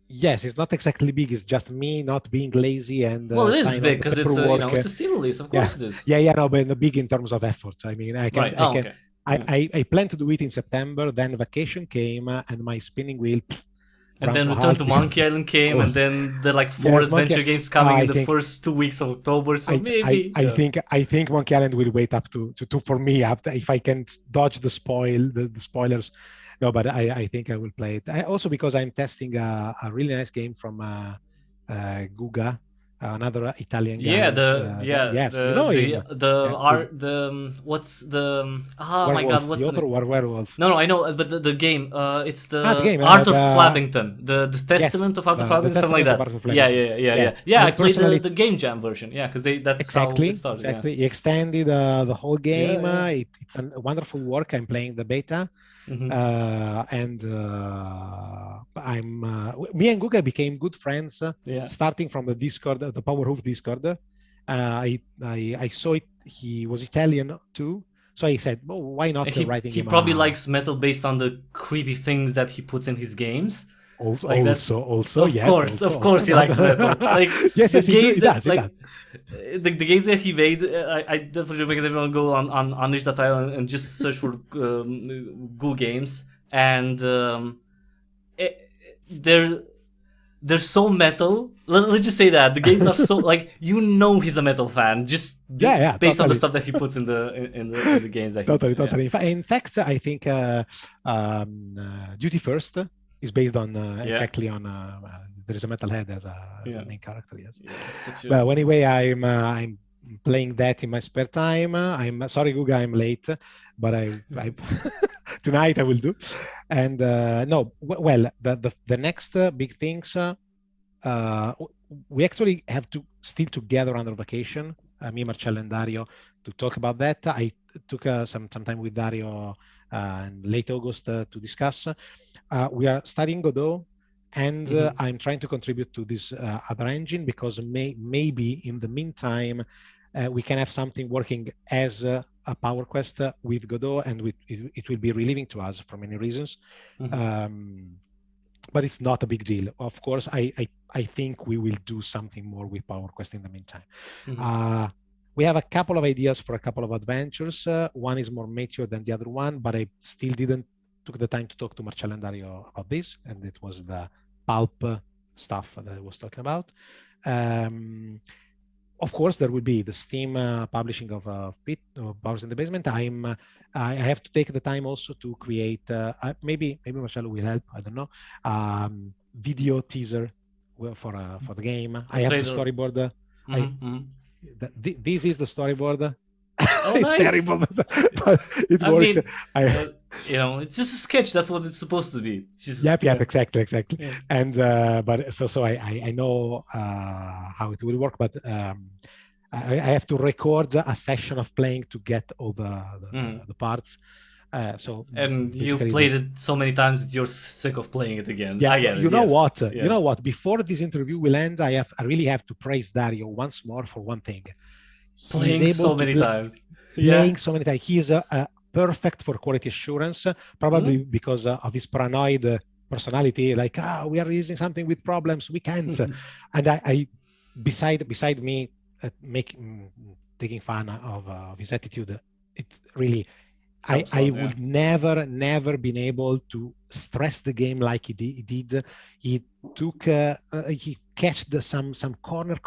Yes, it's not exactly big. It's just me not being lazy and Well, it is sign big off the because it's paperwork. it's a Steam release. Of course it is. Yeah, no, but big in terms of effort. I mean, I can, Right. I Oh, can, okay. I plan to do it in September. Then vacation came, and my spinning wheel. And then ground Return halt to because- Monkey Island came, course. and then there are like 4 Yes, Monkey- adventure games coming I in the think- first 2 weeks of October. So I maybe. I think Monkey Island will wait up to for me after if I can dodge the spoilers. No, but I think I will play it. Also because I'm testing a really nice game from Guga, another Italian guy. Yeah, yes, the you know the him. the Yeah, art what's the oh my god, what's the author the Werewolf. no, I know, but the game, it's the the game, Art of the- Flabbington, the Testament of Art of the Flabbington, something like Testament of that. Art of Yeah, Flabbington. yeah. I I played personally- the Game Jam version. Yeah, because that's Exactly, how it started. exactly. He extended the whole game. Yeah. It's a wonderful work. I'm playing the beta. Yeah. Mhm. And me and Guga became good friends Yeah. starting from the Discord, the Powerhoof Discord. I saw it. He was Italian too, so I said, "Oh, why not And writing he him?" probably likes metal based on the creepy things that he puts in his games. Like that's- also, Of yes, course, also, of course, he likes metal. Like yes, the he games does, that he like does. the games that he made, I definitely recommend everyone go on Untitled and just search for Goo games, and they're so metal. Let's just say that the games are so like he's a metal fan just based on the totally. stuff that he puts in the games that Totally, he, yeah. totally. In fact, I think Duty First is based on exactly on there is a metalhead as a main character. Yes. Yeah, it's such a- Well, anyway, I'm playing that in my spare time. I'm sorry, Guga, I'm late, but I tonight I will do. And no, well, the next big things. We actually have to still together under vacation. Me, Marcello, and Dario to talk about that. I took some time with Dario in late August to discuss. We are studying Godot, and I'm trying to contribute to this other engine because maybe in the meantime we can have something working as a PowerQuest with Godot, and it will be relieving to us for many reasons. But it's not a big deal. Of course, I think we will do something more with PowerQuest in the meantime. We have a couple of ideas for a couple of adventures. One is more mature than the other one, but I still didn't took the time to talk to Marcello and Dario about this, and it was the pulp stuff that I was talking about. Of course, there will be the Steam publishing of Powers in the Basement. I have to take the time also to create. Maybe Marcello will help. I don't know. Video teaser for the game. I have the storyboard. This is the storyboard. Oh, it's nice. terrible, but it works. It's just a sketch. That's what it's supposed to be. Just, yep, exactly. Yeah. And but so I know how it will work, but I have to record a session of playing to get all the parts. And you've played it so many times that you're sick of playing it again. Yeah, I get it, you know yes. what? Yeah. You know what? Before this interview will end, I really have to praise Dario once more for one thing. Playing so many times. playing so many times. He is perfect for quality assurance, probably because of his paranoid personality. Like, we are releasing something with problems, we can't. And I beside me taking fun of his attitude, it's really. I would never been able to stress the game like he did. He took he catched some corner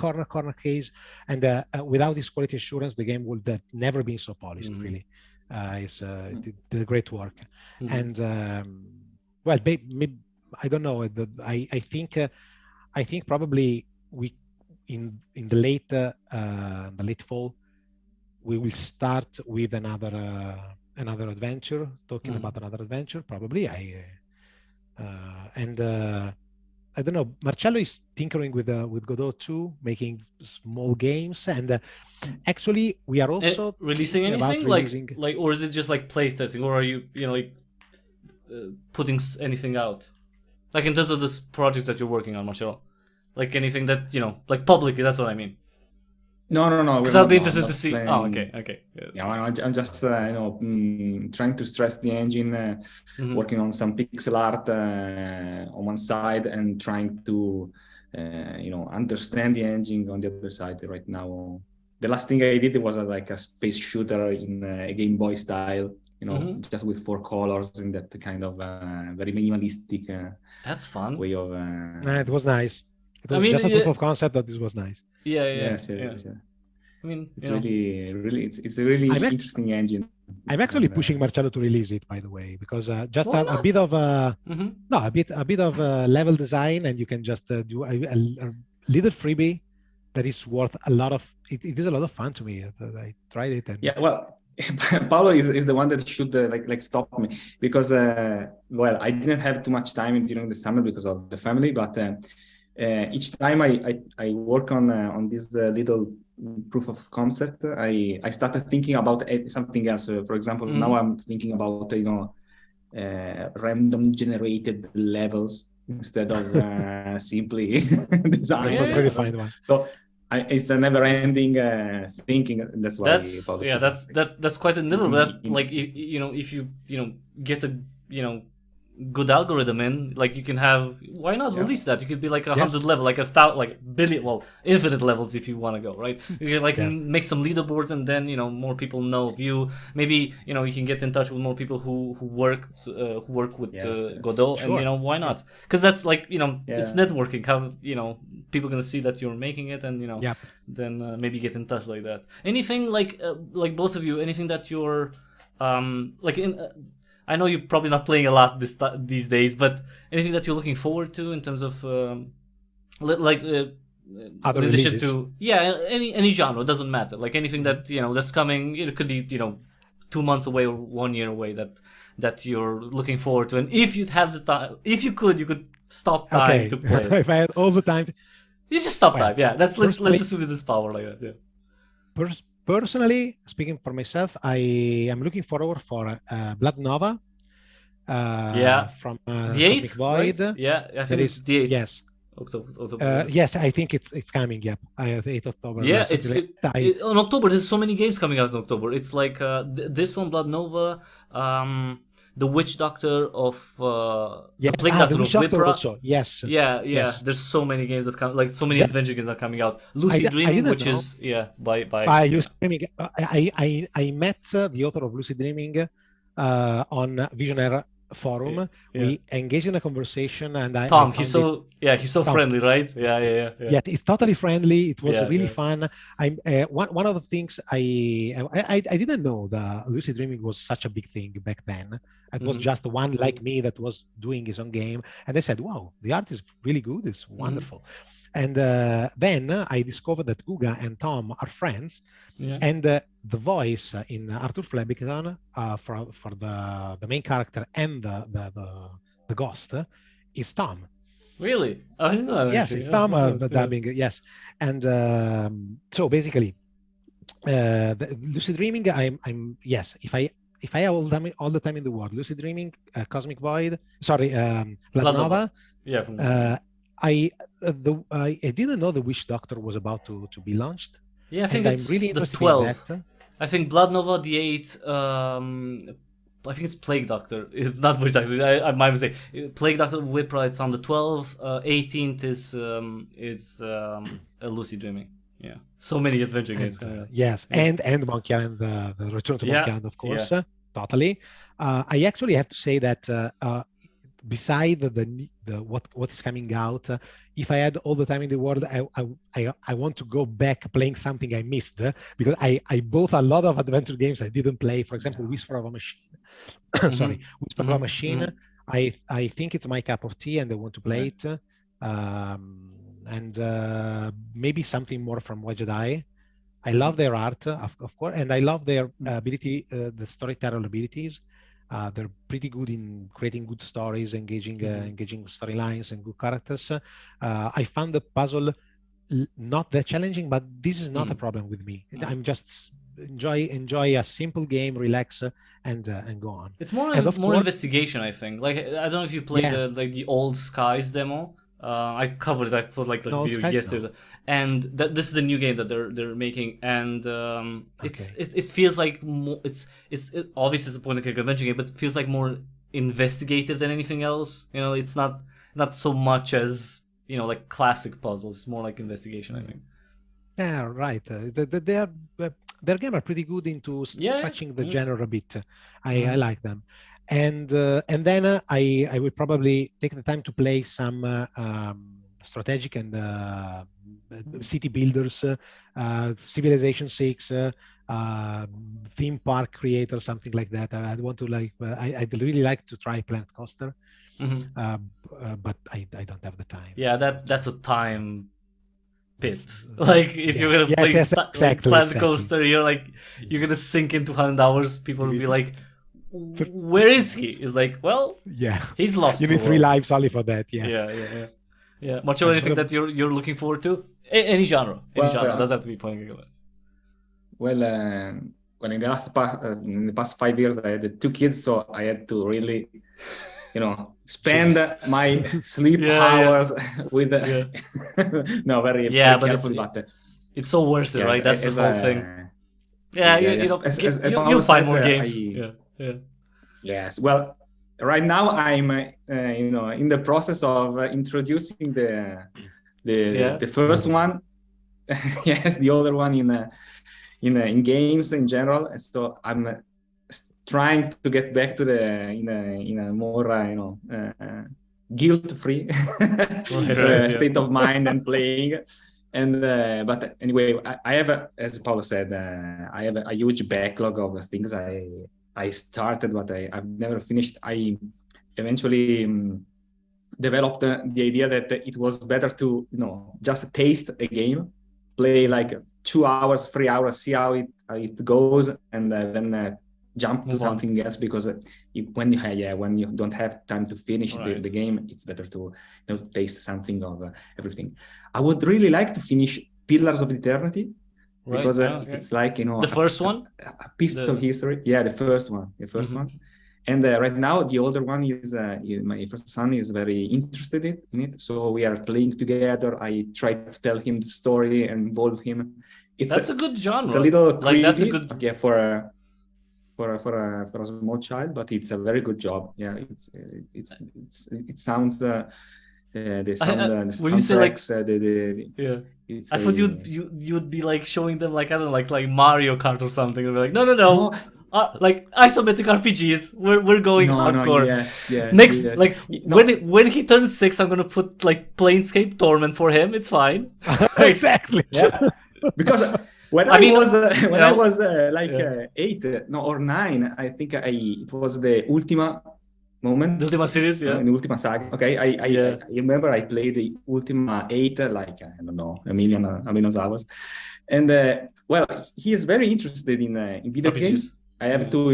case, and without his quality assurance, the game would have never been so polished. Really, did great work. And well, maybe, I don't know. I think probably we in the late fall we will start with another adventure, talking about another adventure, probably. I don't know, Marcello is tinkering with Godot too, making small games, and actually we are also releasing anything like or is it just like playtesting, or are you like putting anything out, like in terms of this project that you're working on, Marcello, like anything that like publicly? That's what I mean. No. Because I'd be interested to see. Oh, okay. Yeah, I'm just trying to stress the engine, working on some pixel art on one side, and trying to understand the engine on the other side. Right now, the last thing I did was like a space shooter in a Game Boy style, just with 4 colors in that kind of very minimalistic. That's fun. Way of. It was nice. It was just a proof of concept that this was nice. Yes. I mean, it's really it's a really interesting engine. I'm actually pushing Marcello to release it, by the way, because just a bit of a bit of level design, and you can just do a little freebie that is worth a lot of. It is a lot of fun to me. I tried it. And well, Paolo is the one that should like stop me, because well, I didn't have too much time during the summer because of the family, but. Each time I work on this little proof of concept, I started thinking about something else. For example, now I'm thinking about random generated levels instead of simply design. So it's a never-ending thinking. That's why. That's quite a never. But like if you get a good algorithm in, like you can have, why not release that? You could be like 100 level, like 1,000, like billion, well, infinite levels if you want to go, right? You can make some leaderboards, and then more people know of you. Maybe you can get in touch with more people who work with Godot, and why not? Because that's like it's networking. How people gonna see that you're making it, and then maybe get in touch like that. Anything like both of you, anything that you're like in. I know you're probably not playing a lot these days, but anything that you're looking forward to in terms of other in addition to any genre, it doesn't matter. Like anything that that's coming, it could be 2 months away or 1 year away that you're looking forward to. And if you'd have the time, if you could stop time to play. If I had all the time, you just stop time. Yeah, let's assume this power like that. Yeah. Personally, speaking for myself, I am looking forward for Blood Nova. From the 8th, Void. Right? Yeah, I think it's the 8th. Yes. October. Yes, I think it's coming. Yep, I have 8th October. Yeah, on October. There's so many games coming out in October. It's like this one, Blood Nova, the Witch Doctor of the Plague Doctor of Vipra. Also. Yes. Yes. There's so many games that come, like so many adventure games that are coming out. Lucid Dreaming, which is by Lucid Dreaming. I met the author of Lucid Dreaming on Visionaire forum. We engaged in a conversation, and Tom, he's so friendly, right? Yeah. It's totally friendly. It was really fun. One of the things I didn't know that lucid dreaming was such a big thing back then. It was just one like me that was doing his own game, and I said, wow, the art is really good, it's wonderful. And then I discovered that Guga and Tom are friends, and the voice in Arthur Flemington for the main character and the ghost is Tom. Really? Oh, I didn't know that. Yes, it's Tom dubbing. Yes, and so basically, the lucid dreaming. I'm yes. If I have all the time in the world, lucid dreaming, Cosmic Void. Sorry, Blood Nova. Yeah. I didn't know the Witch Doctor was about to be launched. Yeah, I think it's I'm really the interested 12th. in that. I think Blood Nova, the 8th, I think it's Plague Doctor. It's not Witch Doctor. My mistake. Plague Doctor Whipra, it's on the 12th. 18th is Lucid Dreaming. Yeah. So many adventure games. Yes, and Monkey Island, the Return to Monkey Island, of course. Totally. I actually have to say that beside what is coming out, if I had all the time in the world, I want to go back playing something I missed, because I bought a lot of adventure games I didn't play. For example, Whisper of a Machine. Sorry, Whisper of a Machine. I think it's my cup of tea, and I want to play it. And maybe something more from Wedge Jedi. I love their art, of course, and I love their ability, the storyteller abilities. They're pretty good in creating good stories, engaging storylines and good characters. I found the puzzle not that challenging, but this is not a problem with me. I'm just enjoy a simple game, relax, and go on. It's more investigation, I think. Like, I don't know if you played the Old Skies demo. I covered it. I put like the video yesterday, and this is the new game that they're making, and it feels like more, it's obviously it's a point-and-click adventure game, but it feels like more investigative than anything else. You know, it's not so much as, you know, like classic puzzles. It's more like investigation, I think. Yeah, right. Their game are pretty good into stretching the genre a bit. I like them. And then I will probably take the time to play some strategic and city builders, Civilization 6, theme park creator, something like that. I want to I'd really like to try Planet Coaster, but I don't have the time. Yeah, that's a time pit. Like, if you're gonna play Planet Coaster, you're gonna sink into 100 hours. People will be like, where is he? It's like, well, he's lost. You need 3 lives only for that. Yes. Yeah. Much of anything that you're looking forward to? Any genre. Doesn't have to be point and click. Well, in the past 5 years, I had 2 kids, so I had to really, spend my sleep hours with no, very careful, but it's so worth it, right? That's the whole thing. You'll find more games. Yes. Well, right now I'm in the process of introducing the first one. Yes, the other one in games in general. So I'm trying to get back to in a more guilt-free state of mind and playing. And but anyway, I have, as Paolo said, I have a huge backlog of things I started, but I've never finished. I eventually developed the idea that it was better to just taste a game, play like 2 hours, 3 hours, see how it goes, and then jump to something else, because when you don't have time to finish the game, it's better to taste something of everything. I would really like to finish Pillars of Eternity, because it's like the first one, a piece of history. Yeah, the first one. And right now the older one is my first son is very interested in it, so we are playing together. I try to tell him the story and involve him. That's a good genre. It's a little crazy, that's a good for a small child, but it's a very good job. Yeah, it sounds when you say I thought you'd be like showing them like, I don't know, like Mario Kart or something, and be like, no. Like isometric RPGs, we're going hardcore. When he turns 6, I'm gonna put like Planescape Torment for him. It's fine. Exactly. Yeah. Because when I was 8 or 9, I think it was the Ultima moment. The Ultima series, the Ultima saga. Okay, I remember I played the Ultima 8 like, I don't know, a million hours, and he is very interested in video games. I have to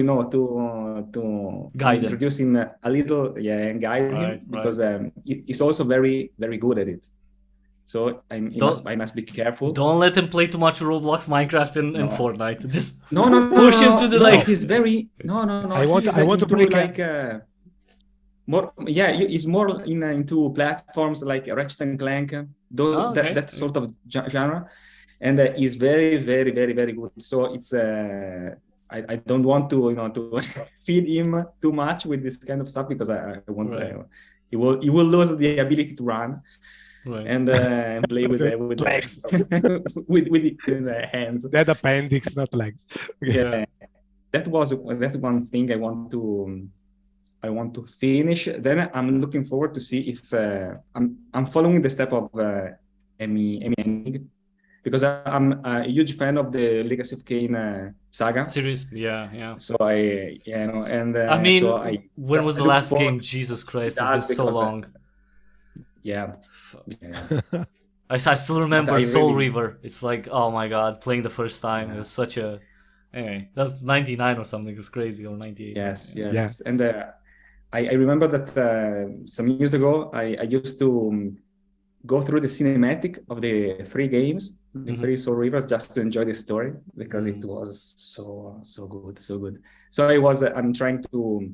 introduce him a little, and guide him, because he's also very, very good at it. So I must be careful. Don't let him play too much Roblox, Minecraft, and Fortnite. Just push him to the He's very I want to play like more. Yeah, he's more into platforms like Ratchet and Clank, that sort of genre. and he's very, very, very, very good. So it's I don't want to to feed him too much with this kind of stuff because I want he will lose the ability to run. Right. And play with legs. with the hands. That appendix, not legs. Yeah, that's one thing I want to finish. Then I'm looking forward to see if I'm following the step of Amy Hennig, because I'm a huge fan of the Legacy of Kain saga Series, yeah. So I and I mean, so when was the last game? Jesus Christ, it's been so long. Yeah. I still remember I Soul really- Reaver. It's like, oh my god, playing the first time. It was such a... Anyway, that's 99 or something. It was crazy, or 98. Yes. Yeah. And I remember that some years ago, I used to go through the cinematic of the free games, the free Soul Reavers, just to enjoy the story, because it was so good. So I'm trying to,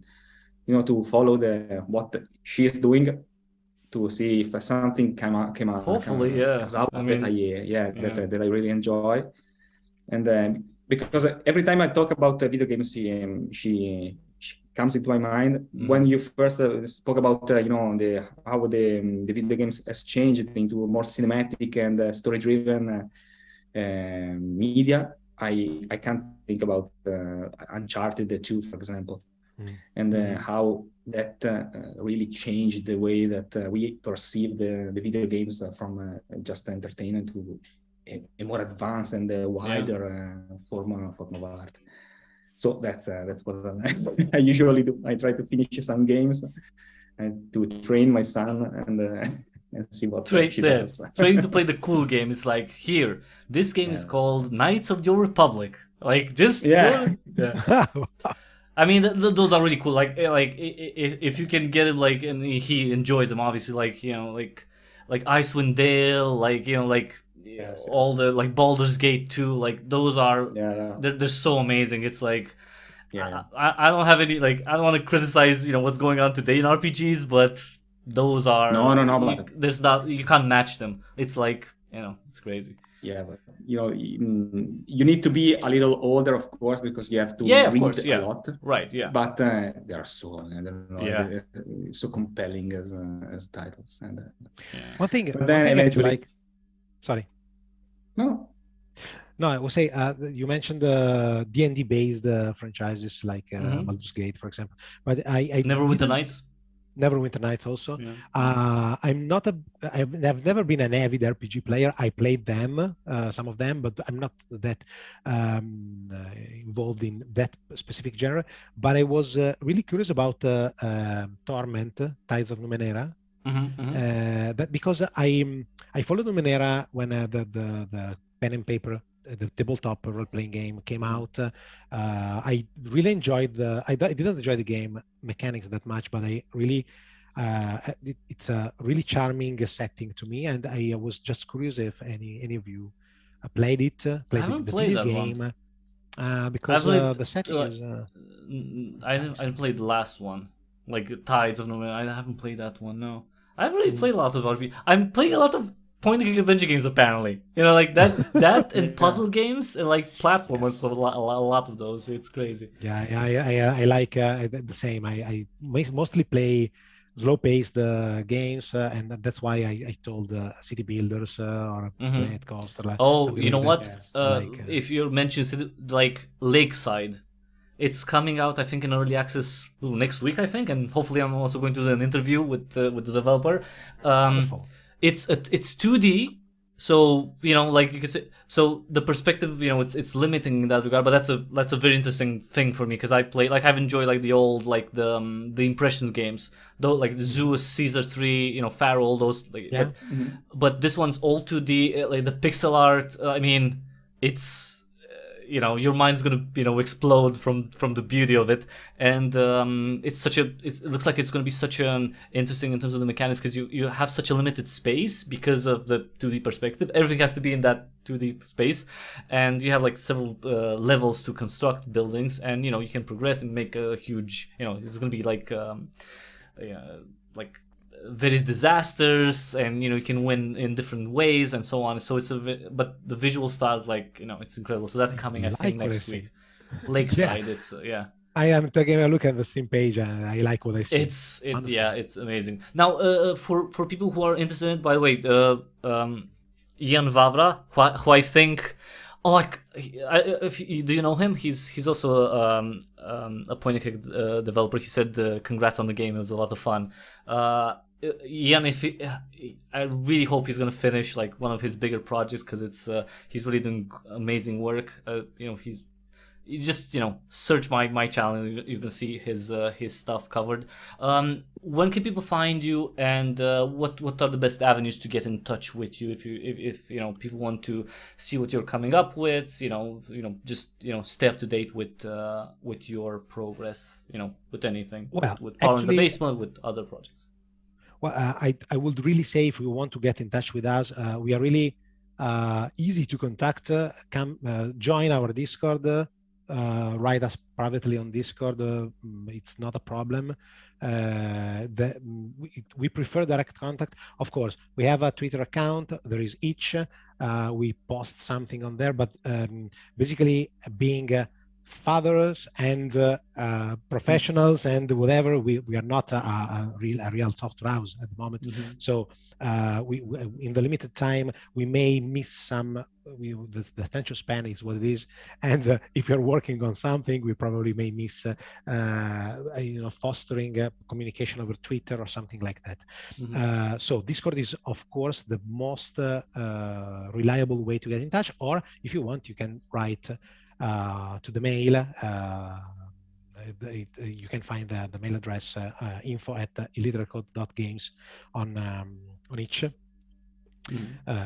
to follow what she is doing, to see if something came out. Hopefully, comes out I mean, that I really enjoy. And because every time I talk about video games, she comes into my mind. When you first spoke about how the video games has changed into more cinematic and story driven media, I can't think about Uncharted 2, for example, and how that really changed the way that we perceive the video games from just entertainment to a more advanced and wider form of art. So that's what I usually do. I try to finish some games and to train my son and see what she does. Trying to play the cool game. It's like, here, this game is called Knights of the Old Republic. Like, just I mean, those are really cool. Like if you can get him, like, and he enjoys them, obviously, like, like Icewind Dale, like, all the, like, Baldur's Gate 2, like, those are they're so amazing. It's like I don't have any, like, I don't want to criticize what's going on today in RPGs, but those are there's not, you can't match them. It's like, it's crazy. Yeah, but you need to be a little older, of course, because you have to read a lot. Right, yeah. But they are so, I don't know, so compelling as titles. And One thing eventually, like, sorry. No, I will say you mentioned the D&D based franchises like Baldur's Gate, for example. But I Neverwinter Nights. Neverwinter Nights also. Yeah. I've never been an avid RPG player. I played them, some of them, but I'm not that involved in that specific genre. But I was really curious about Torment, Tides of Numenera. That because I followed Numenera when the pen and paper, the tabletop role-playing game came out. I really enjoyed I didn't enjoy the game mechanics that much, but I really it's a really charming setting to me, and I was just curious if any of you played it. I haven't played that game because the setting is. I didn't play the last one, like Tides of Numenera. I haven't played that one. No, I haven't really played lots of RPG. I'm playing a lot of point-and-click adventure games, apparently. Like that and puzzle games and like platformers. A lot of those. It's crazy. Yeah, I like the same. I mostly play slow-paced games, and that's why I told City Builders or Planet Coaster. Oh, you know what? Like, if you mention city, like Lakeside, it's coming out, I think, in early access next week, I think, and hopefully I'm also going to do an interview with the developer. It's 2D, so like you could say. So the perspective, it's limiting in that regard. But that's a very interesting thing for me, because I've enjoyed like the old, like the Impressions games, though, like the Zeus, Caesar 3, Pharaoh, all those. Like, but this one's all 2D, like the pixel art. I mean, it's. Your mind's gonna explode from the beauty of it, and it looks like it's gonna be such an interesting in terms of the mechanics, because you have such a limited space because of the 2D perspective. Everything has to be in that 2D space, and you have like several levels to construct buildings, and you can progress and make a huge, it's gonna be like various disasters, and you can win in different ways and so on. So it's but the visual style is it's incredible. So that's coming, I think, next week. Lakeside, Yeah. it's yeah. I am taking a look at the Steam page and I like what I see. It's it's amazing. Now, for people who are interested in it, by the way, Ian Vavra, who I think, do you know him? He's also a point and click developer. He said, "Congrats on the game; it was a lot of fun." Ian, I really hope he's gonna finish like one of his bigger projects, because he's really doing amazing work. You just search my channel and you can see his stuff covered. When can people find you, and what are the best avenues to get in touch with you if people want to see what you're coming up with, just stay up to date with your progress, with anything, Well, with Power in the actually, Basement, with other projects. Well, I would really say, if you want to get in touch with us, we are really easy to contact. Come join our Discord. Write us privately on Discord. It's not a problem. We prefer direct contact. Of course, we have a Twitter account. There is each. We post something on there, but basically, being fathers and professionals and whatever, we are not a real software house at the moment. So we in the limited time, we may miss some. The attention span is what it is, and if you're working on something, we probably may miss fostering communication over Twitter or something like that. So Discord is, of course, the most reliable way to get in touch. Or if you want, you can write to the mail. You can find the mail address info@illiteratecode.games on each.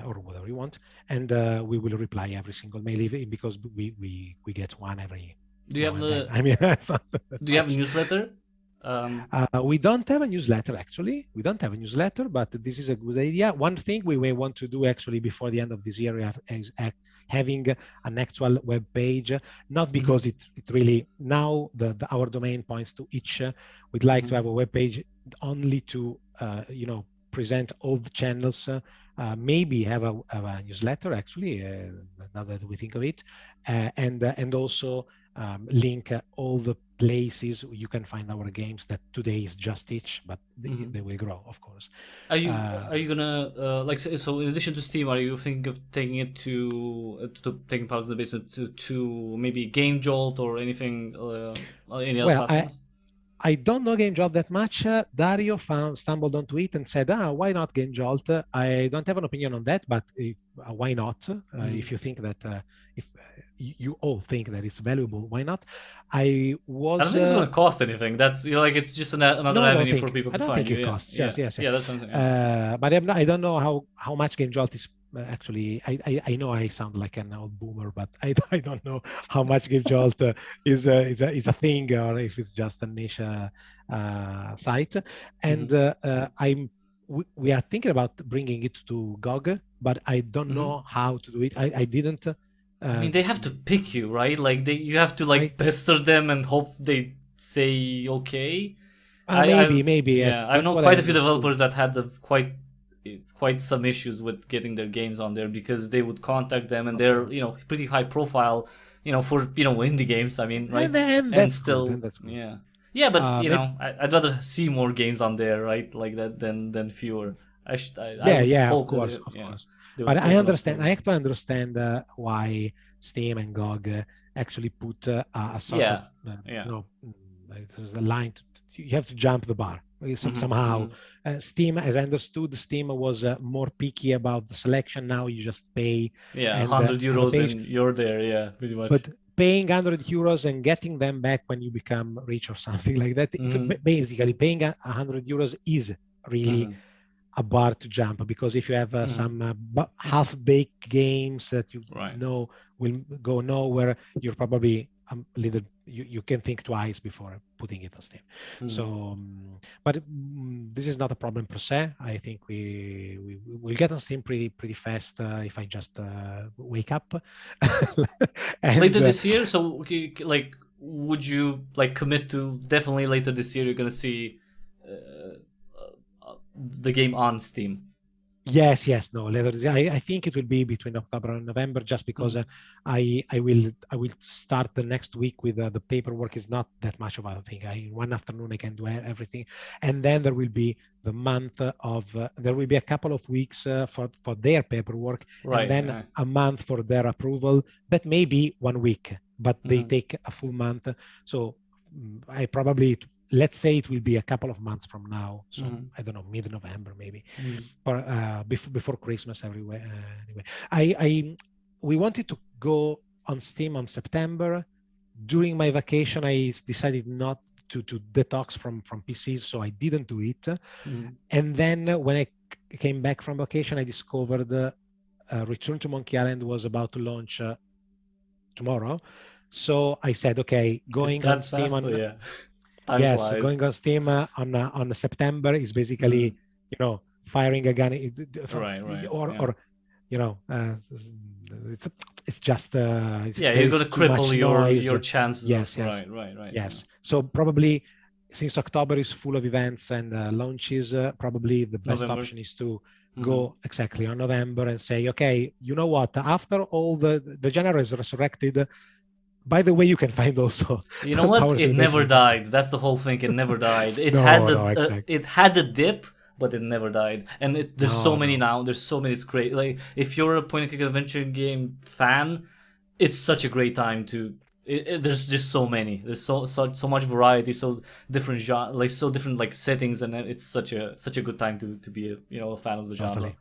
Or whatever you want, and we will reply every single mail, because we get one every. Do you have the? I mean, do you have a newsletter? We don't have a newsletter, actually. We don't have a newsletter, but this is a good idea. One thing we may want to do, actually, before the end of this year is having an actual web page, not because it really, now our domain points to each. We'd like to have a web page only to present all the channels. Maybe have a newsletter, actually, now that we think of it, and also link all the places you can find our games. That today is just itch, but they will grow, of course. Are you gonna so in addition to Steam, are you thinking of taking it to taking Power in the Basement to maybe Game Jolt or anything, any other platforms? I don't know Game Jolt that much. Dario stumbled onto it and said, why not Game Jolt? I don't have an opinion on that, but why not? If you think that, if you all think that it's valuable, why not? I don't think it's going to cost anything. That's it's just another avenue for people to find you. I don't think it costs. Yes. Yeah, that's something. But I don't know how much Game Jolt is. Actually, I know I sound like an old boomer, but I don't know how much Game Jolt is a thing, or if it's just a niche site. And we are thinking about bringing it to GOG, but I don't know how to do it. I didn't. I mean, they have to pick you, right? Like you have to pester them and hope they say okay. Maybe. Yeah, I know quite a few developers that had quite some issues with getting their games on there, because they would contact them, and they're pretty high profile, for indie games. I mean, right? And still, that's good. Yeah, but I'd rather see more games on there, right? Like that than fewer. Of course. But I understand. I actually understand why Steam and GOG actually put a sort of there's a line. You have to jump the bar. Somehow, Steam, as I understood, Steam was more picky about the selection. Now you just pay. Yeah, €100 and you're there. Yeah, pretty much. But paying €100 and getting them back when you become rich or something like that. Basically, paying €100 is really a bar to jump, because if you have some half-baked games that you know will go nowhere, you're probably a little. You can think twice before putting it on Steam. So, but this is not a problem per se. I think we will get on Steam pretty fast if I just wake up. And, later this year. So, would you commit to definitely later this year? You're gonna see the game on Steam? Yes, no. I think it will be between October and November, just because I will start the next week with the paperwork. Is not that much of a thing. One afternoon I can do everything, and then there will be the month of there will be a couple of weeks for their paperwork, Right, and then a month for their approval. That may be 1 week, but they take a full month. So I probably, let's say it will be a couple of months from now. So I don't know, mid-November maybe, or before Christmas everywhere. Anyway, we wanted to go on Steam on September. During my vacation, I decided not to detox from PCs, so I didn't do it. And then when I came back from vacation, I discovered Return to Monkey Island was about to launch tomorrow. So I said, okay, going on Steam on going on Steam on September is basically firing a gun, or it's just you're gonna cripple your chances. Yes. Yes. So probably since October is full of events and launches, probably the best option is to go exactly on November and say, okay, you know what? After all the genre is resurrected. By the way, you can find also. You know what? It never died. That's the whole thing. It never died. It had a dip, but it never died. And there's so many now. There's so many. It's great. Like if you're a point-and-click adventure game fan, it's such a great time to. There's just so many. There's so much variety. So different genre, like so different like settings, and it's such a good time to be a fan of the genre. Totally.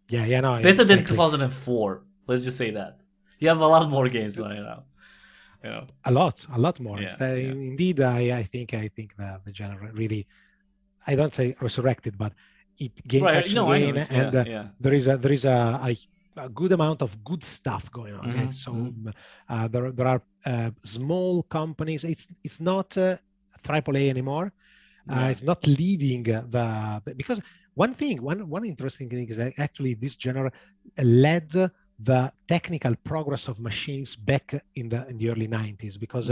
Yeah. No. Better than 2004. Let's just say that. You have a lot more games now. A lot more. Yeah, Indeed, I think the genre really, I don't say resurrected, but it gained traction again, and there is a good amount of good stuff going on. Okay? So there are small companies. It's not AAA anymore. It's not leading because one interesting thing is that actually this genre led the technical progress of machines back in the early 90s, because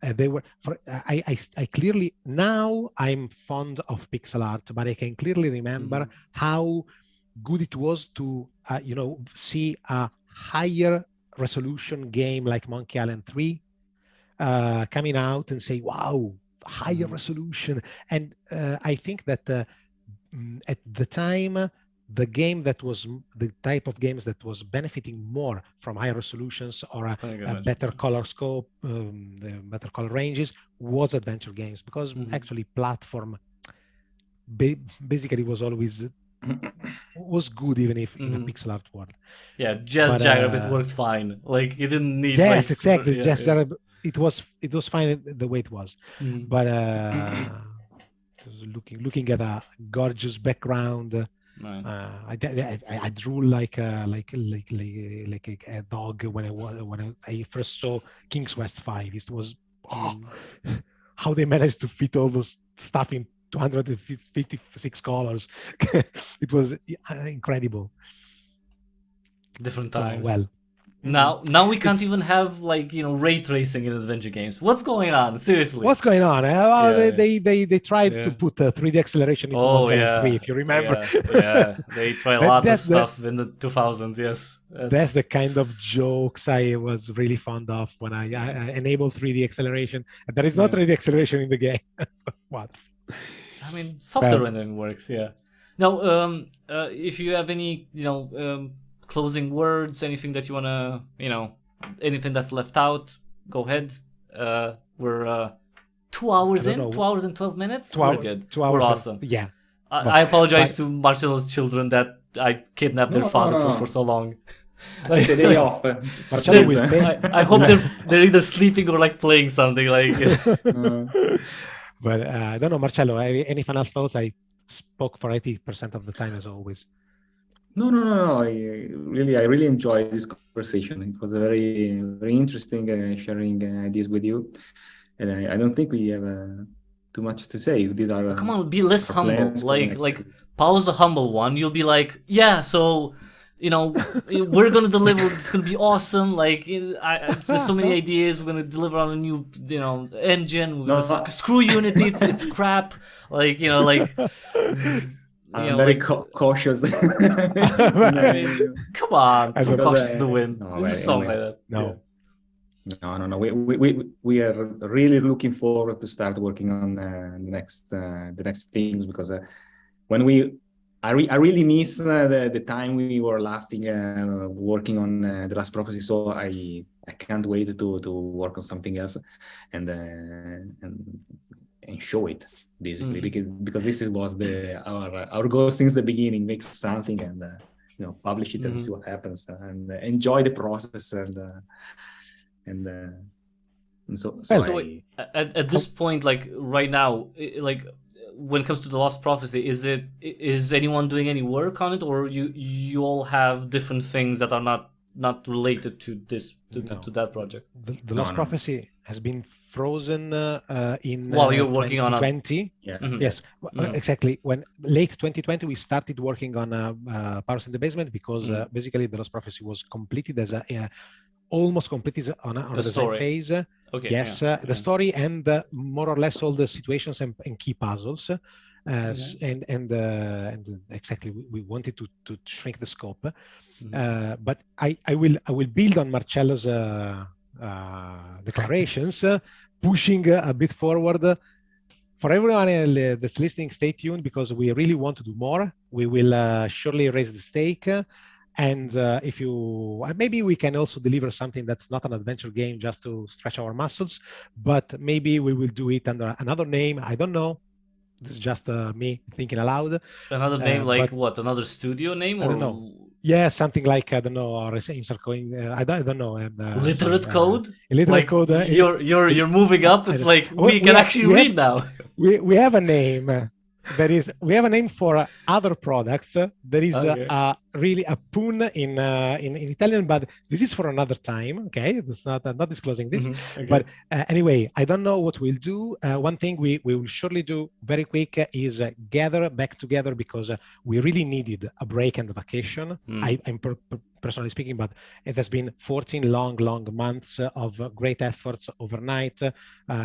they were I clearly, now I'm fond of pixel art, but I can clearly remember how good it was to see a higher resolution game like Monkey Island 3 coming out and say, wow, higher resolution. And I think that at the time, the type of games that was benefiting more from higher resolutions or a better color scope, the better color ranges, was adventure games, because actually platform basically was always was good, even if in a pixel art world. Yeah, Jazz Gyrobit works fine. Like you didn't need. Yes, exactly. Jazz Gyrobit, it was fine the way it was, but looking at a gorgeous background. I drew like a dog when I first saw King's Quest 5. It was how they managed to fit all those stuff in 256 colors. It was incredible. Different times. Well, now we can't even have ray tracing in adventure games. What's going on? Seriously. What's going on? They tried to put 3D acceleration into Monkey Island 3, if you remember. They tried a lot of stuff in the 2000s. Yes. That's the kind of jokes I was really fond of when I enabled 3D acceleration. There is no 3D acceleration in the game. So, what? I mean, software rendering works. Yeah. Now, if you have any, closing words, anything that you want to, anything that's left out, go ahead. We're 2 hours in, 2 hours and 12 minutes. We're good. 2 hours. We're awesome. Yeah. I apologize to Marcello's children that I kidnapped their father for so long. Like the day off. I hope they're either sleeping or playing something But I don't know, Marcello, any final thoughts? I spoke for 80% of the time, as always. No. I really enjoyed this conversation. It was a very, very interesting sharing ideas with you, and I don't think we have too much to say. These are come on, be less humble. Like Paolo's a humble one. You'll be like, yeah. So you know, we're gonna deliver. It's gonna be awesome. Like, there's so many ideas. We're gonna deliver on a new, you know, engine. We're gonna screw Unity. It's crap. Like, you know, like. I'm very cautious. I mean, come on, too cautious to win. No, This is something like that. No. Yeah. No. We are really looking forward to start working on the next things, because I really miss the time we were laughing working on The Last Prophecy. So I can't wait to work on something else and show it, basically, because this was our goal since the beginning: make something and you know, publish it and see what happens, and enjoy the process and so at this point, like right now, like when it comes to The Lost Prophecy, is anyone doing any work on it, or you all have different things that are not related to this to that project? The Lost Prophecy has been frozen in while you're working 2020. on Yes, exactly. When late 2020 we started working on Powers in the Basement, because basically The Lost Prophecy was completed as almost completed on a design phase. Okay. Yes, the story and more or less all the situations and key puzzles. And exactly, we wanted to shrink the scope, but I will build on Marcello's declarations, pushing a bit forward. For everyone that's listening, stay tuned, because we really want to do more. We will surely raise the stake. And if you, maybe we can also deliver something that's not an adventure game just to stretch our muscles, but maybe we will do it under another name. I don't know. This is just me thinking aloud. Another name, like what? Another studio name? I don't know. Yeah, something like, I don't know, or insert coin. I don't know. Illiterate Code. Illiterate Code. You're moving up. It's like we can actually read now. We have a name. We have a name for other products. There is really a pun in Italian, but this is for another time. Okay, that's not disclosing this. Okay. But anyway, I don't know what we'll do. One thing we will surely do very quick is gather back together, because we really needed a break and a vacation. I'm personally speaking, but it has been 14 long months of great efforts overnight,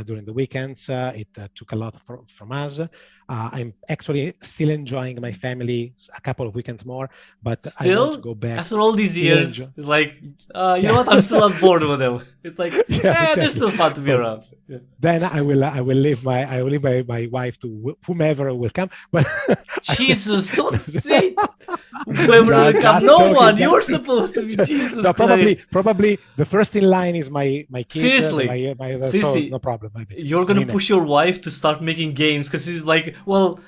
during the weekends. It took a lot from us. I'm actually still enjoying my family a couple of weekends more, but I want to go back. After all these years, it's like, you know what? I'm still on board with them. It's like, exactly. They're still fun to be around. Yeah. Then I will leave my wife to whomever will come. But Jesus, don't say whoever will come. No one. You're supposed to be Jesus. No, probably the first in line is my kid. Seriously, seriously, so no problem. Maybe. You're gonna push your wife to start making games, because she's like, well,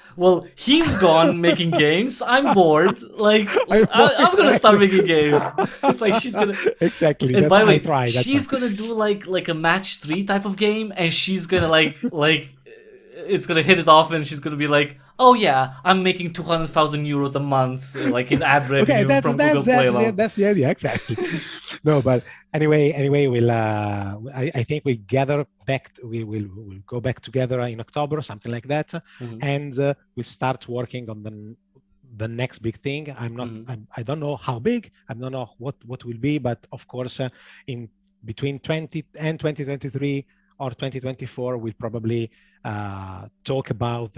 he's gone making games. I'm bored. Like, I'm gonna start making games. It's like she's gonna exactly. And by the way, she's gonna do like a match 3 type of game, and she's gonna like it's gonna hit it off, and she's gonna be like, oh yeah, I'm making 200,000 euros a month, like in ad revenue from Google Play alone. That's the idea, exactly. No, but anyway, we'll I think we gather back. We'll go back together in October, something like that, and we start working on the next big thing. I don't know how big. I don't know what will be, but of course, in between 2023 or 2024, we'll probably talk about.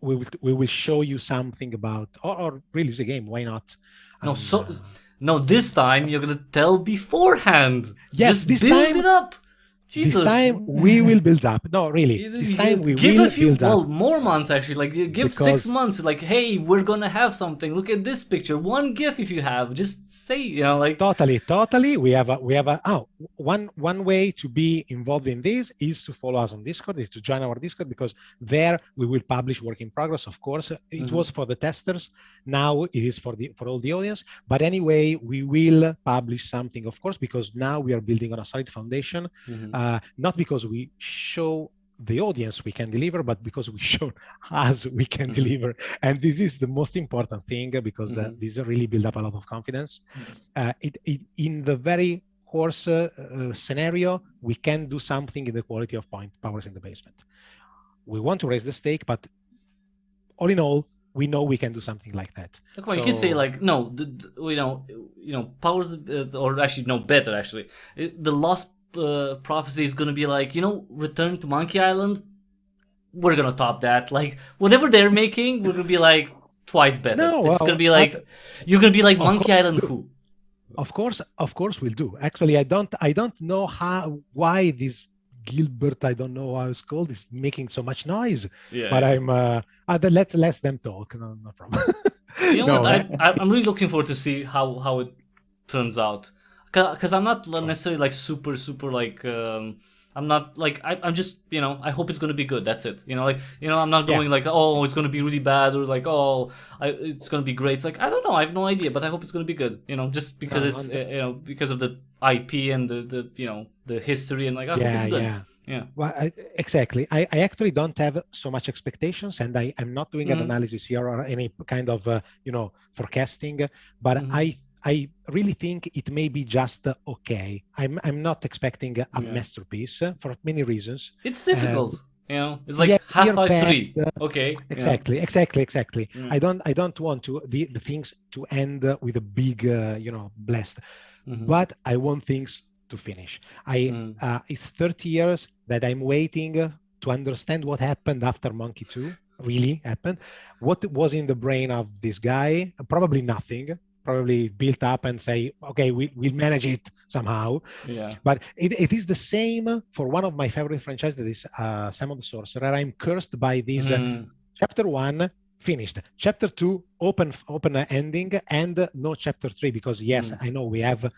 We will show you something about, or release a game. Why not? No, this time you're gonna tell beforehand. Yes, just build it up. Jesus. This time we will build up. No, really. This time we give will a few, build up. well, more months actually. Like give 6 months. Like, hey, we're gonna have something. Look at this picture. One GIF if you have. Just say, you know, like totally. We have one way to be involved in this is to follow us on Discord. Is to join our Discord, because there we will publish work in progress. Of course, it was for the testers. Now it is for all the audience. But anyway, we will publish something, of course, because now we are building on a solid foundation. Not because we show the audience we can deliver, but because we show us we can deliver. And this is the most important thing, because this really build up a lot of confidence. In the very coarse scenario, we can do something in the quality of Powers in the Basement. We want to raise the stake, but all in all, we know we can do something like that. Come on, you can say like no, powers, or actually no, better actually. The Lost Prophecy is gonna be like, Return to Monkey Island. We're gonna top that. Like whatever they're making, we're gonna be like twice better. No, it's well, gonna be like you're gonna be like Monkey Island who. Of course, we'll do. Actually, I don't know why this Gilbert, I don't know how it's called, is making so much noise. Yeah, but yeah. Let them talk. No problem. You know what? I'm really looking forward to see how it turns out, because I'm not necessarily like super like I'm not like I'm just I hope it's gonna be good. That's it. I'm not going like, oh, it's gonna be really bad, or like, oh, it's gonna be great. It's like, I don't know. I have no idea, but I hope it's gonna be good. Just because it's because of the IP and the history, and like I hope it's good. Yeah. Well, exactly. I actually don't have so much expectations, and I'm not doing an analysis here or any kind of forecasting. But I really think it may be just okay. I'm not expecting a masterpiece for many reasons. It's difficult. It's like Half-Life 3. Okay. Exactly. I don't want the things to end with a big blast, but I want things to finish. It's 30 years that I'm waiting to understand what happened after Monkey 2 really happened. What was in the brain of this guy? Probably nothing. Probably built up and say, okay, we'll manage it somehow. Yeah. But it is the same for one of my favorite franchises, that is Simon the Sorcerer. I'm cursed by this chapter 1 finished, chapter 2 open ending, and no chapter 3, because yes, I know we have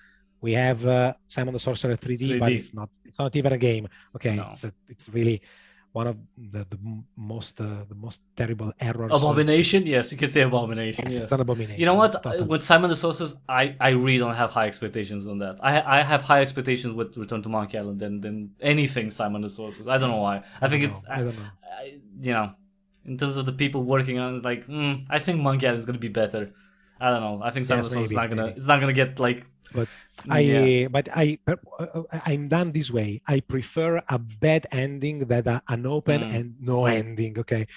Simon the Sorcerer 3D, but it's not even a game. Okay, no. It's really one of the most terrible errors. Abomination, yes, you can say abomination. Yes. It's an abomination. You know what? With Simon the Sorcerer, I really don't have high expectations on that. I have high expectations with Return to Monkey Island than anything Simon the Sorcerer. I don't know why. I don't know. In terms of the people working on it, like, I think Monkey Island is gonna be better. I don't know. I think Simon the Sorcerer is not gonna get like. But I'm done this way. I prefer a bad ending than an open and no ending. Okay,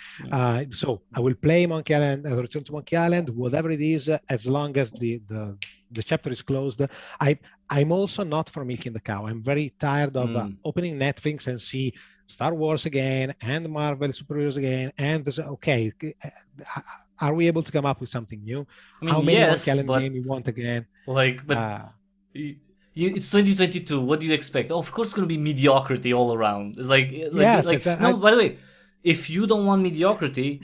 so I will play Monkey Island, Return to Monkey Island, whatever it is, as long as the chapter is closed. I'm also not for milking the cow. I'm very tired of opening Netflix and see Star Wars again and Marvel superheroes again, and okay. Are we able to come up with something new? I mean, how many yes, Monkey Island game you want again? Like, but it's 2022. What do you expect? Oh, of course, it's gonna be mediocrity all around. It's like no. By the way, if you don't want mediocrity,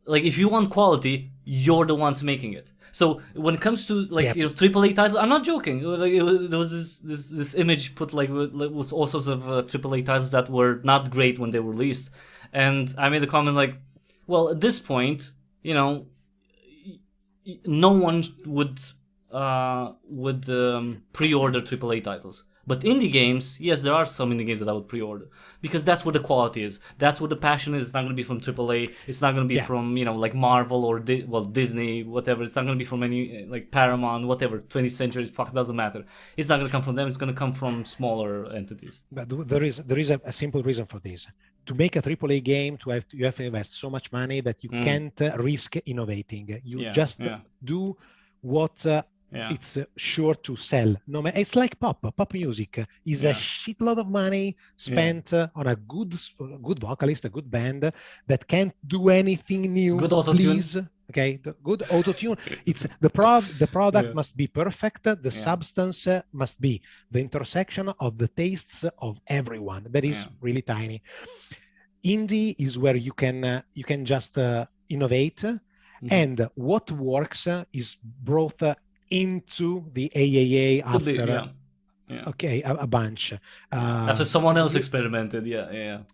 like if you want quality, you're the ones making it. So when it comes to like AAA titles, I'm not joking. Like there was this image put like with all sorts of AAA titles that were not great when they were released, and I made a comment like, well, at this point, no one would pre-order AAA titles. But indie games, yes, there are some indie games that I would pre-order, because that's where the quality is. That's where the passion is. It's not going to be from AAA. It's not going to be from like Marvel or Disney, whatever. It's not going to be from any like Paramount, whatever. 20th Century, fuck, doesn't matter. It's not going to come from them. It's going to come from smaller entities. But there is a simple reason for this. To make a AAA game, you have to invest so much money that you can't risk innovating. You just do what it's sure to sell. No, it's like pop music is a shitload of money spent on a good vocalist, a good band that can't do anything new. Good auto-tune. Okay, the good auto-tune. It's the product must be perfect. The substance must be the intersection of the tastes of everyone. That is really tiny. Indie is where you can just innovate, and what works is brought into the AAA after a bunch after someone else experimented.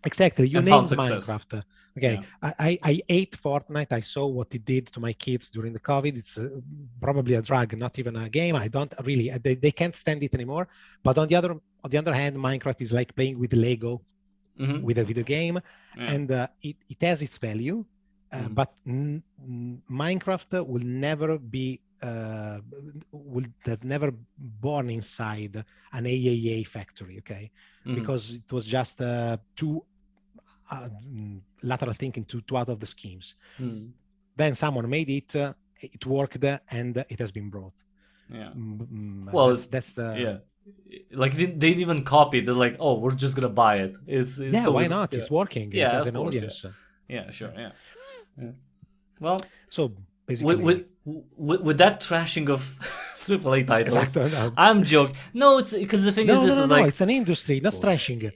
Exactly. You named Minecraft. Okay, I ate Fortnite. I saw what it did to my kids during the COVID. It's probably a drug, not even a game. I don't really. They can't stand it anymore. But on the other hand, Minecraft is like playing with Lego, with a video game, and it has its value. But Minecraft will never be. Would have never born inside an AAA factory, okay? Because it was just too lateral thinking, too out of the schemes. then someone made it, it worked, and it has been brought. Yeah. Well, that's the yeah. Like they didn't even copy. They're like, oh, we're just gonna buy it. It's yeah. Why not? Yeah. It's working. Yeah, it has of an course, audience. Yeah, sure. Yeah. Well, so basically, with that trashing of AAA titles, exactly, no. I'm joking. No, it's because the thing is, this is like it's an industry, not trashing.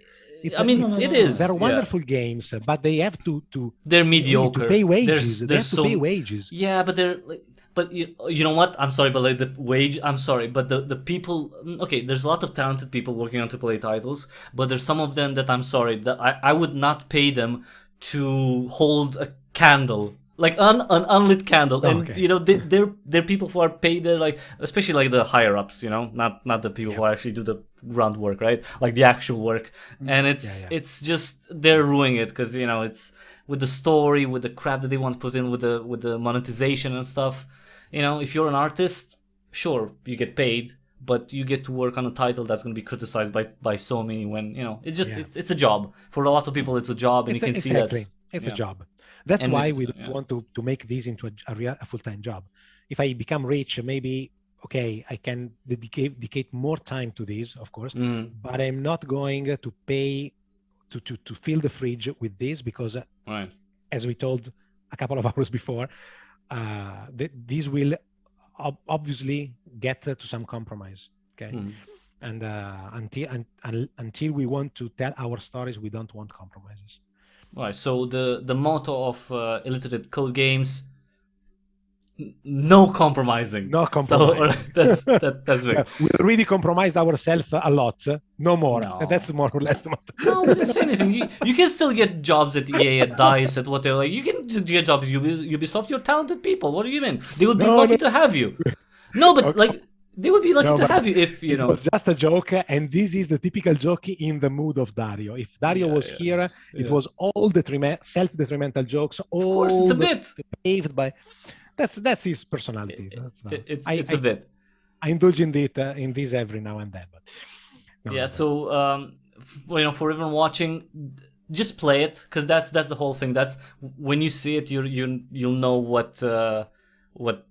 I mean, it is. They're wonderful games, but they have to they're mediocre. to pay wages. There's they have to pay wages. Yeah, but they're like, but you know what? I'm sorry, but like the wage. I'm sorry, but the people. Okay, there's a lot of talented people working on AAA titles, but there's some of them that I'm sorry that I would not pay them to hold a candle. Like an unlit candle, and Okay. you know they're people who are paid. They're like, especially like the higher ups, you know, not the people who actually do the groundwork, right? Like the actual work, and it's just they're ruining it because you know it's with the story, with the crap that they want to put in, with the monetization and stuff. You know, if you're an artist, sure you get paid, but you get to work on a title that's going to be criticized by so many. When you know it's just it's a job for a lot of people. It's a job, and you can see that it's a job. That's why we don't want to make this into a full-time job. If I become rich, maybe, okay, I can dedicate more time to this, of course, but I'm not going to pay to fill the fridge with this because, as we told a couple of hours before, this will obviously get to some compromise, okay? And until we want to tell our stories, we don't want compromises. Right, so the motto of Illiterate Code Games: no compromising. No compromise. So that's big. We already compromised ourselves a lot. No more. No. That's more or less the motto. No, we didn't say anything. You can still get jobs at EA, at DICE, at whatever. Like you can get jobs at Ubisoft. You're talented people. What do you mean? They would be lucky to have you. No, but like they would be lucky to have you if you know. It was just a joke, and this is the typical joke in the mood of Dario. If Dario was here, it was all the self-detrimental jokes. All of course, it's a bit paved by. That's his personality. It's a bit. I indulge in this every now and then. But so you know, for everyone watching, just play it because that's the whole thing. That's when you see it, you'll know what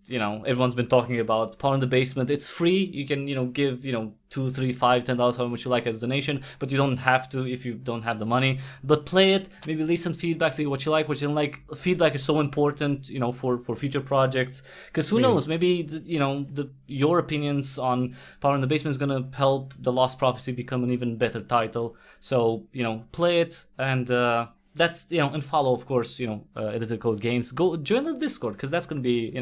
you know everyone's been talking about. Power in the Basement, it's free. You can give $2, $3, $5, $10 however much you like as a donation, but you don't have to if you don't have the money. But play it, maybe leave some feedback, see what you like, what you don't like. Feedback is so important, for future projects, because who knows, maybe your opinions on Power in the Basement is gonna help The Lost Prophecy become an even better title. So play it and that's and follow, of course, Illiterate Code Games. Go join the Discord because that's gonna be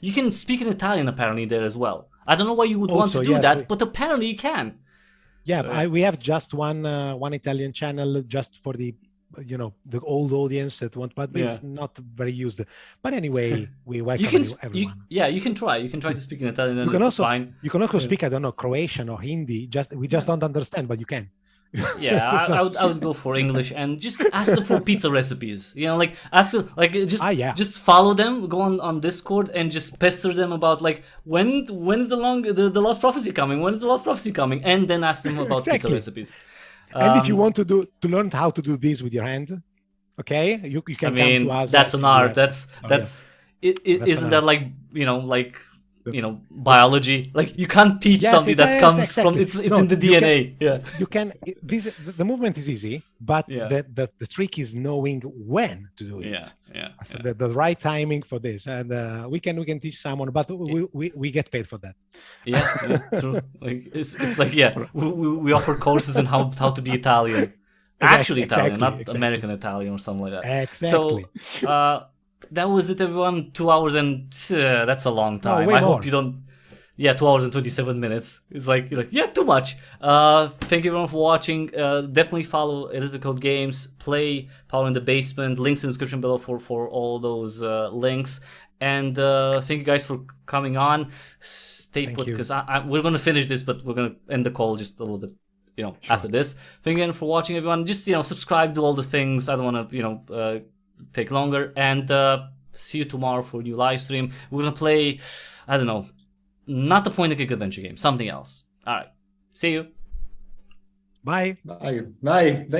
you can speak in Italian apparently there as well. I don't know why you would want to do that, but apparently you can. Yeah, so, we have just one Italian channel just for the the old audience that want, but it's not very used. But anyway, we welcome everyone. You can try. You can try to speak in Italian. And it's fine. You can also speak, I don't know, Croatian or Hindi. We just don't understand, but you can. Yeah, I would go for English and just ask them for pizza recipes. Just follow them, go on Discord and just pester them about like when's the Lost Prophecy coming? When's the Lost Prophecy coming? And then ask them about pizza recipes. And if you want to learn how to do this with your hand, okay, you can. I mean, come to us. That's an art. Isn't that like biology? Like you can't teach something that comes from it's in the DNA. You can. The movement is easy, but the trick is knowing when to do it. So the right timing for this, and we can teach someone, but we get paid for that. True. Like it's like we offer courses on how to be Italian, actually Italian, not American Italian or something like that. Exactly. So. That was it, everyone. 2 hours and that's a long time. I hope you don't. 2 hours and 27 minutes. It's like you're like too much. Thank you everyone for watching. Definitely follow Illiterate Code Games. Play Power in the Basement. Links in the description below for all those links. And thank you guys for coming on. Stay put because we're gonna finish this, but we're gonna end the call just a little bit. After this. Thank you again for watching, everyone. Just subscribe, do all the things. I don't want to take longer, and see you tomorrow for a new live stream. We're gonna play, I don't know, not a point-and-click adventure game, something else. All right, see you. Bye. Bye. Thank